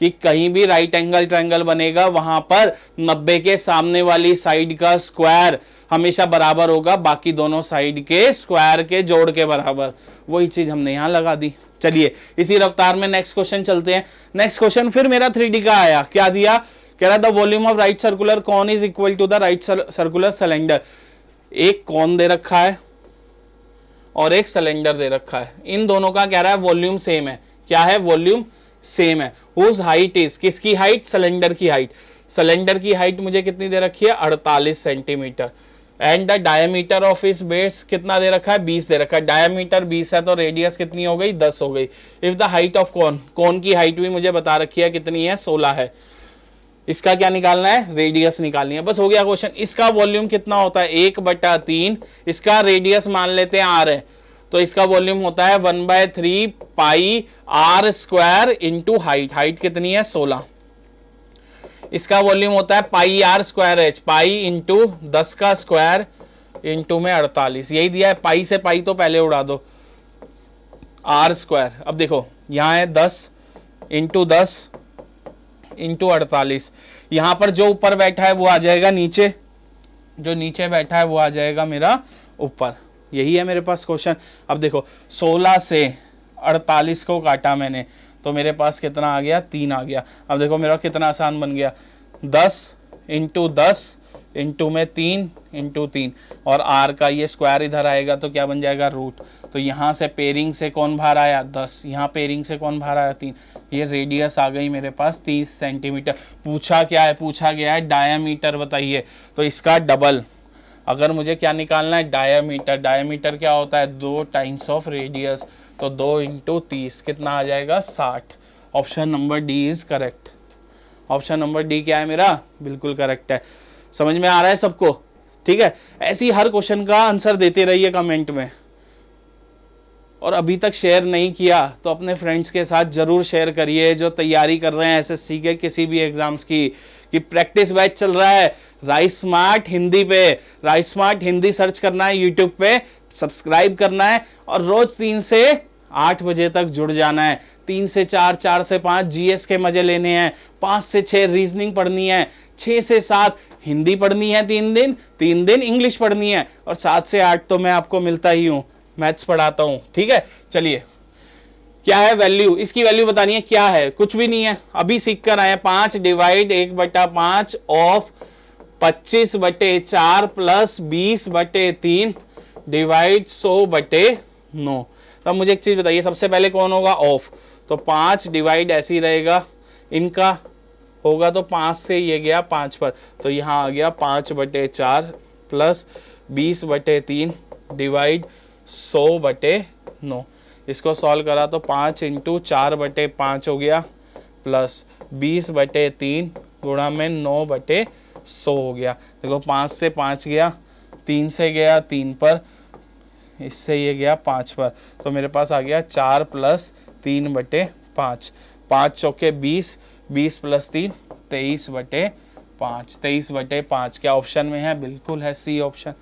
कि कहीं भी राइट एंगल ट्रायंगल बनेगा वहां पर 90 के सामने वाली साइड का स्क्वायर हमेशा बराबर होगा बाकी दोनों साइड के स्क्वायर के जोड़ के बराबर। वही चीज हमने यहां लगा दी। चलिए इसी रफ्तार में नेक्स्ट क्वेश्चन चलते हैं। नेक्स्ट क्वेश्चन फिर मेरा 3D का आया। क्या दिया, कह रहा the volume of right circular cone is equal to the right circular cylinder. एक कॉन दे रखा है और एक सिलेंडर दे रखा है। इन दोनों का कह रहा है वॉल्यूम सेम है। क्या है, वॉल्यूम सेम है। हुज हाइट इज, किसकी हाइट, सिलेंडर की हाइट। सिलेंडर की हाइट मुझे कितनी दे रखी है 48 centimetre. And the diameter of इस बेस कितना दे रखा है 20 दे रखा है। डायमीटर 20 है तो रेडियस कितनी हो गई 10 हो गई। If the height of cone, cone की हाइट भी मुझे बता रखी है कितनी है 16 है। इसका क्या निकालना है, रेडियस निकालनी है। बस हो गया क्वेश्चन। इसका वॉल्यूम कितना होता है 1/3, इसका रेडियस मान लेते हैं r है तो इसका वॉल्यूम होता है 1/3 पाई r square into height. Height कितनी है 16। इसका वॉल्यूम होता है पाई r square h, pi into 10 का स्क्वायर इंटू में 48। यही दिया है। पाई से पाई तो पहले उड़ा दो, r स्क्वायर। अब देखो यहाँ है 10 इंटू 10 इंटू 48। यहां पर जो ऊपर बैठा है वो आ जाएगा नीचे, जो नीचे बैठा है वो आ जाएगा मेरा ऊपर। यही है मेरे पास क्वेश्चन। अब देखो 16 से 48 को काटा मैंने तो मेरे पास कितना आ गया 3 आ गया। अब देखो मेरा कितना आसान बन गया, 10 इंटू 10 इंटू में 3 इंटू 3 और r का ये स्क्वायर इधर आएगा तो क्या बन जाएगा रूट। तो यहाँ से पेयरिंग से कौन बाहर आया 10, यहाँ पेयरिंग से कौन बाहर आया 3। ये रेडियस आ गई मेरे पास 30 सेंटीमीटर। पूछा क्या है, पूछा गया है डायामीटर बताइए, तो इसका डबल। अगर मुझे क्या निकालना है डायामीटर, डायामीटर क्या होता है 2 टाइम्स ऑफ रेडियस, तो 2 इंटू 30 कितना आ जाएगा 60। Option number D is correct. Option number D क्या है मेरा, बिल्कुल करेक्ट है। समझ में आ रहा है सबको, ठीक है। ऐसी हर क्वेश्चन का आंसर देते रहिए कमेंट में। और अभी तक शेयर नहीं किया तो अपने फ्रेंड्स के साथ जरूर शेयर करिए जो तैयारी कर रहे हैं एसएससी के किसी भी एग्जाम्स की, कि प्रैक्टिस बैच चल रहा है राइस स्मार्ट हिंदी पे। राइस स्मार्ट हिंदी सर्च करना है यूट्यूब पे, सब्सक्राइब करना है और रोज 3 से 8 बजे तक जुड़ जाना है। 3 से 4, 4 से 5 जीएस के मजे लेने हैं, 5 से 6 रीजनिंग पढ़नी है, 6 से 7 हिंदी पढ़नी है 3 दिन इंग्लिश पढ़नी है और 7 से 8 तो मैं आपको मिलता ही हूँ, मैथ्स पढ़ाता हूँ, ठीक है। चलिए क्या है वैल्यू, इसकी वैल्यू बतानी है। क्या है, कुछ भी नहीं है, अभी सीख कर आए। 5 डिवाइड 1/5 ऑफ 25/4 प्लस 20/3 डिवाइड 100/9। अब मुझे एक चीज बताइए, सबसे पहले कौन होगा ऑफ, तो 5 डिवाइड ऐसे ही रहेगा, इनका होगा तो 5 से ये गया 5 पर, तो यहाँ आ गया 5/4 प्लस 20/3 डिवाइड 100/9। इसको सॉल्व करा तो 5 इंटू 4/5 हो गया प्लस 20/3 गुणा में 9/100 हो गया। देखो 5 से 5 गया, 3 से गया 3 पर, इससे ये गया 5 पर, तो मेरे पास आ गया 4 प्लस 3/5। 5 चौके 20, 20 प्लस 3 23/5, 23/5 क्या ऑप्शन में है, बिल्कुल है सी ऑप्शन।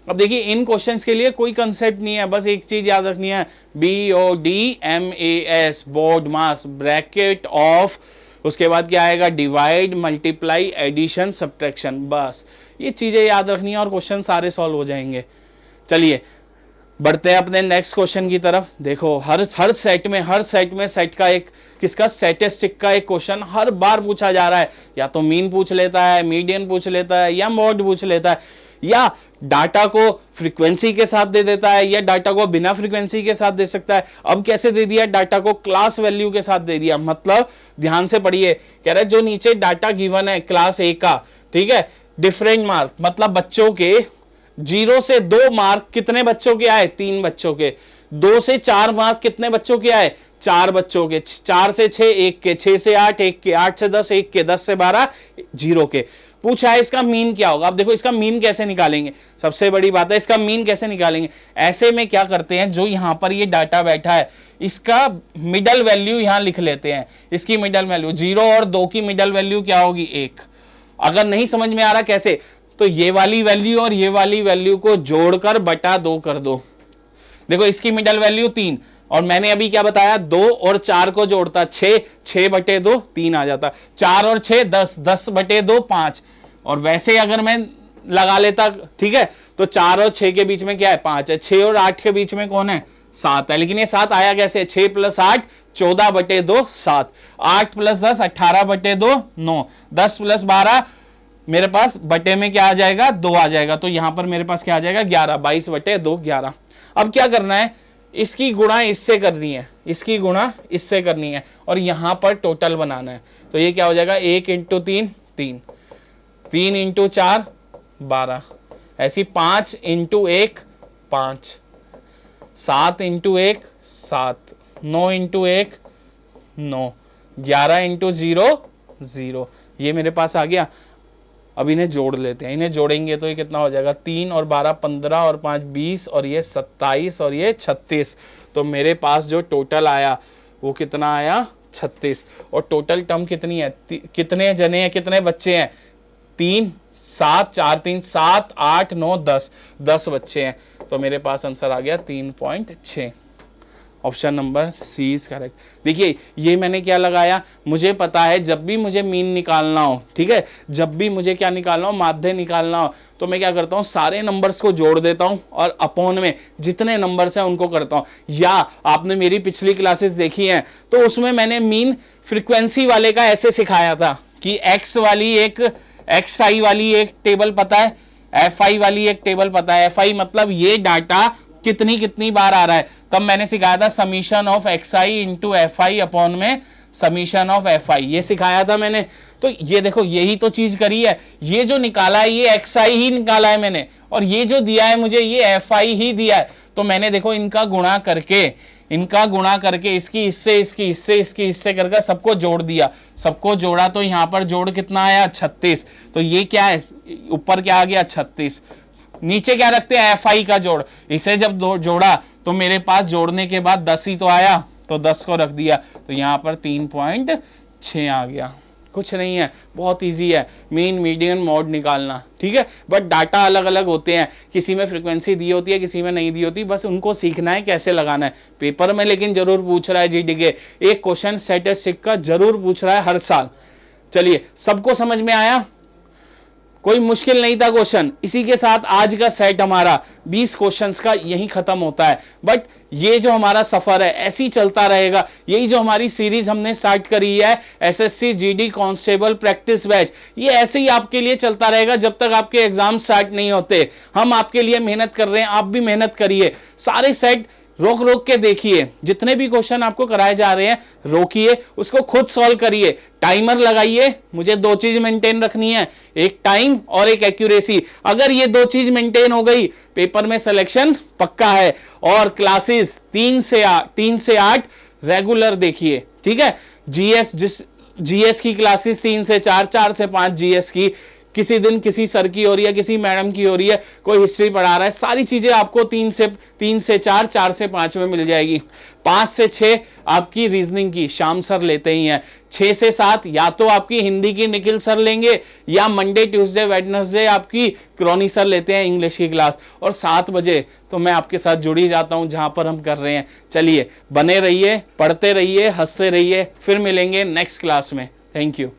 अब देखिए इन क्वेश्चंस के लिए कोई कंसेप्ट नहीं है, बस एक चीज याद रखनी है, BODMAS board mass bracket of उसके बाद क्या आएगा, डिवाइड, मल्टीप्लाई, एडिशन, सब्ट्रैक्शन। बस ये चीजें याद रखनी है और क्वेश्चन सारे सॉल्व हो जाएंगे। चलिए बढ़ते हैं अपने नेक्स्ट क्वेश्चन की तरफ। देखो हर सेट में सेट का एक किसका, स्टैटिस्टिक का एक क्वेश्चन हर बार पूछा जा रहा है। या तो मीन पूछ लेता है, मीडियन पूछ लेता है, या मॉड पूछ लेता है, या डाटा को फ्रीक्वेंसी के साथ दे देता है, या डाटा को बिना फ्रीक्वेंसी के साथ दे सकता है। अब कैसे दे दिया, डाटा को क्लास वैल्यू के साथ दे दिया। मतलब ध्यान से पढ़िए, कह रहा है जो नीचे डाटा गिवन है क्लास A का, ठीक है, डिफरेंट मार्क, मतलब बच्चों के 0 से 2 मार्क कितने बच्चों के आए, 3 बच्चों के। 2 से 4 मार्क कितने बच्चों के आए, 4 बच्चों के। 4 से 6 1 के, 6 से 8 1 के, 8 से 10 1 के, 10 से 12 0 के। पूछा है इसका मीन क्या होगा। अब देखो इसका मीन कैसे निकालेंगे, सबसे बड़ी बात है इसका मीन कैसे निकालेंगे। ऐसे में क्या करते हैं, जो यहां पर ये डाटा बैठा है इसका मिडल वैल्यू यहां लिख लेते हैं। इसकी मिडल वैल्यू 0 और 2 की मिडल वैल्यू क्या होगी, 1। अगर नहीं समझ में आ रहा कैसे, तो ये वाली वैल्यू और ये वाली वैल्यू को जोड़कर बटा 2 कर दो। देखो इसकी मिडल वैल्यू 3, और मैंने अभी क्या बताया, 2 और 4 को जोड़ता 6, 6 बटे 2 3 आ जाता, 4 और 6 10, 10 बटे 2 5। और वैसे अगर मैं लगा लेता, ठीक है, तो 4 और 6 के बीच में क्या है, 5 है। 6 और 8 के बीच में कौन है, 7 है। लेकिन ये 7 आया कैसे, 6 + 8 14 बटे 2 7, 8 + 10 18 बटे 2 9, 10 + 12 मेरे पास बटे में क्या आ जाएगा, 2 आ जाएगा। तो यहां पर मेरे पास क्या आ जाएगा, 11, 22 बटे 2 11। अब क्या करना है, इसकी गुणा इससे करनी है, इसकी गुणा इससे करनी है, और यहां पर टोटल बनाना है। तो ये क्या हो जाएगा, 1 × 3 3, 3 × 4 12, ऐसी 5 × 1 5, 7 × 1 7, 9 × 1 9, 11 × 0 0। ये मेरे पास आ गया। अब इन्हें जोड़ लेते हैं, इन्हें जोड़ेंगे तो ये कितना हो जाएगा, 3 और 12 15 और 5 20 और ये 27 और ये 36। तो मेरे पास जो टोटल आया वो कितना आया, 36। और टोटल टर्म कितनी है, कितने जने हैं, कितने बच्चे हैं, 3 7 4 3 7 8 9 10 10 बच्चे हैं। तो मेरे पास आंसर आ गया 3.6। Option number C is correct. देखिए ये मैंने क्या लगाया, मुझे पता है जब भी मुझे मीन निकालना हो, ठीक है, जब भी मुझे क्या निकालना हो, माध्य निकालना हो, तो मैं क्या करता हूँ, सारे नंबर्स को जोड़ देता हूँ और अपॉन में जितने नंबर्स हैं उनको करता हूँ। या आपने मेरी पिछली क्लासेस देखी हैं तो उसमें मैंने मीन फ्रीक्वेंसी वाले का ऐसे सिखाया था कि एक्स आई वाली एक टेबल पता है, एफ आई वाली एक टेबल पता है। एफ आई मतलब ये डाटा कितनी बार आ रहा है। तब मैंने सिखाया था summation of x I into F I upon में समीशन ऑफ एफ आई, ये सिखाया था मैंने। तो ये देखो यही तो चीज करी है, ये जो निकाला है ये एक्स आई ही निकाला है मैंने, और ये जो दिया है मुझे ये एफ आई ही दिया है। तो मैंने देखो इनका गुणा करके इसकी इससे करके सबको जोड़ दिया, सबको जोड़ा तो यहाँ पर जोड़ कितना आया, 36। तो ये क्या है, ऊपर क्या आ गया, 36। नीचे क्या रखते हैं, एफ आई का जोड़। इसे जब जोड़ा तो मेरे पास जोड़ने के बाद 10 ही तो आया, तो 10 को रख दिया, तो यहाँ पर 3.6 आ गया। कुछ नहीं है, बहुत इजी है मीन मीडियन मॉड निकालना, ठीक है। बट डाटा अलग अलग होते हैं, किसी में फ्रीक्वेंसी दी होती है, किसी में नहीं दी होती, बस उनको सीखना है कैसे लगाना है। पेपर में लेकिन जरूर पूछ रहा है जीडी के, एक क्वेश्चन स्टैटिस्टिक्स का जरूर पूछ रहा है हर साल। चलिए सबको समझ में आया, कोई मुश्किल नहीं था क्वेश्चन। इसी के साथ आज का सेट हमारा 20 क्वेश्चंस का यही खत्म होता है। बट ये जो हमारा सफर है ऐसे ही चलता रहेगा। यही जो हमारी सीरीज हमने स्टार्ट करी है SSC GD constable practice batch, ये ऐसे ही आपके लिए चलता रहेगा जब तक आपके एग्जाम स्टार्ट नहीं होते। हम आपके लिए मेहनत कर रहे हैं, आप भी मेहनत करिए। सारे सेट रोक के देखिए, जितने भी क्वेश्चन आपको कराए जा रहे हैं रोकिए, उसको खुद सॉल्व करिए, टाइमर लगाइए। मुझे 2 चीज मेंटेन रखनी है, एक टाइम और एक एक्यूरेसी। अगर ये 2 चीज मेंटेन हो गई, पेपर में सिलेक्शन पक्का है। और क्लासेस 3 से 8 रेगुलर देखिए, ठीक है। जीएस की क्लासेस 3 से 4, 4 से 5 जीएस की, किसी दिन किसी सर की हो रही है, किसी मैडम की हो रही है, कोई हिस्ट्री पढ़ा रहा है, सारी चीजें आपको 3 से 4, 4 से 5 में मिल जाएगी। 5 से 6 आपकी रीजनिंग की शाम सर लेते ही हैं। 6 से 7 या तो आपकी हिंदी की निखिल सर लेंगे, या मंडे ट्यूसडे वेडनेसडे आपकी क्रोनी सर लेते हैं इंग्लिश की क्लास। और 7 बजे तो मैं आपके साथ जुड़ी जाता हूं जहां पर हम कर रहे हैं। चलिए बने रहिए, पढ़ते रहिए, हंसते रहिए, फिर मिलेंगे नेक्स्ट क्लास में। Thank you.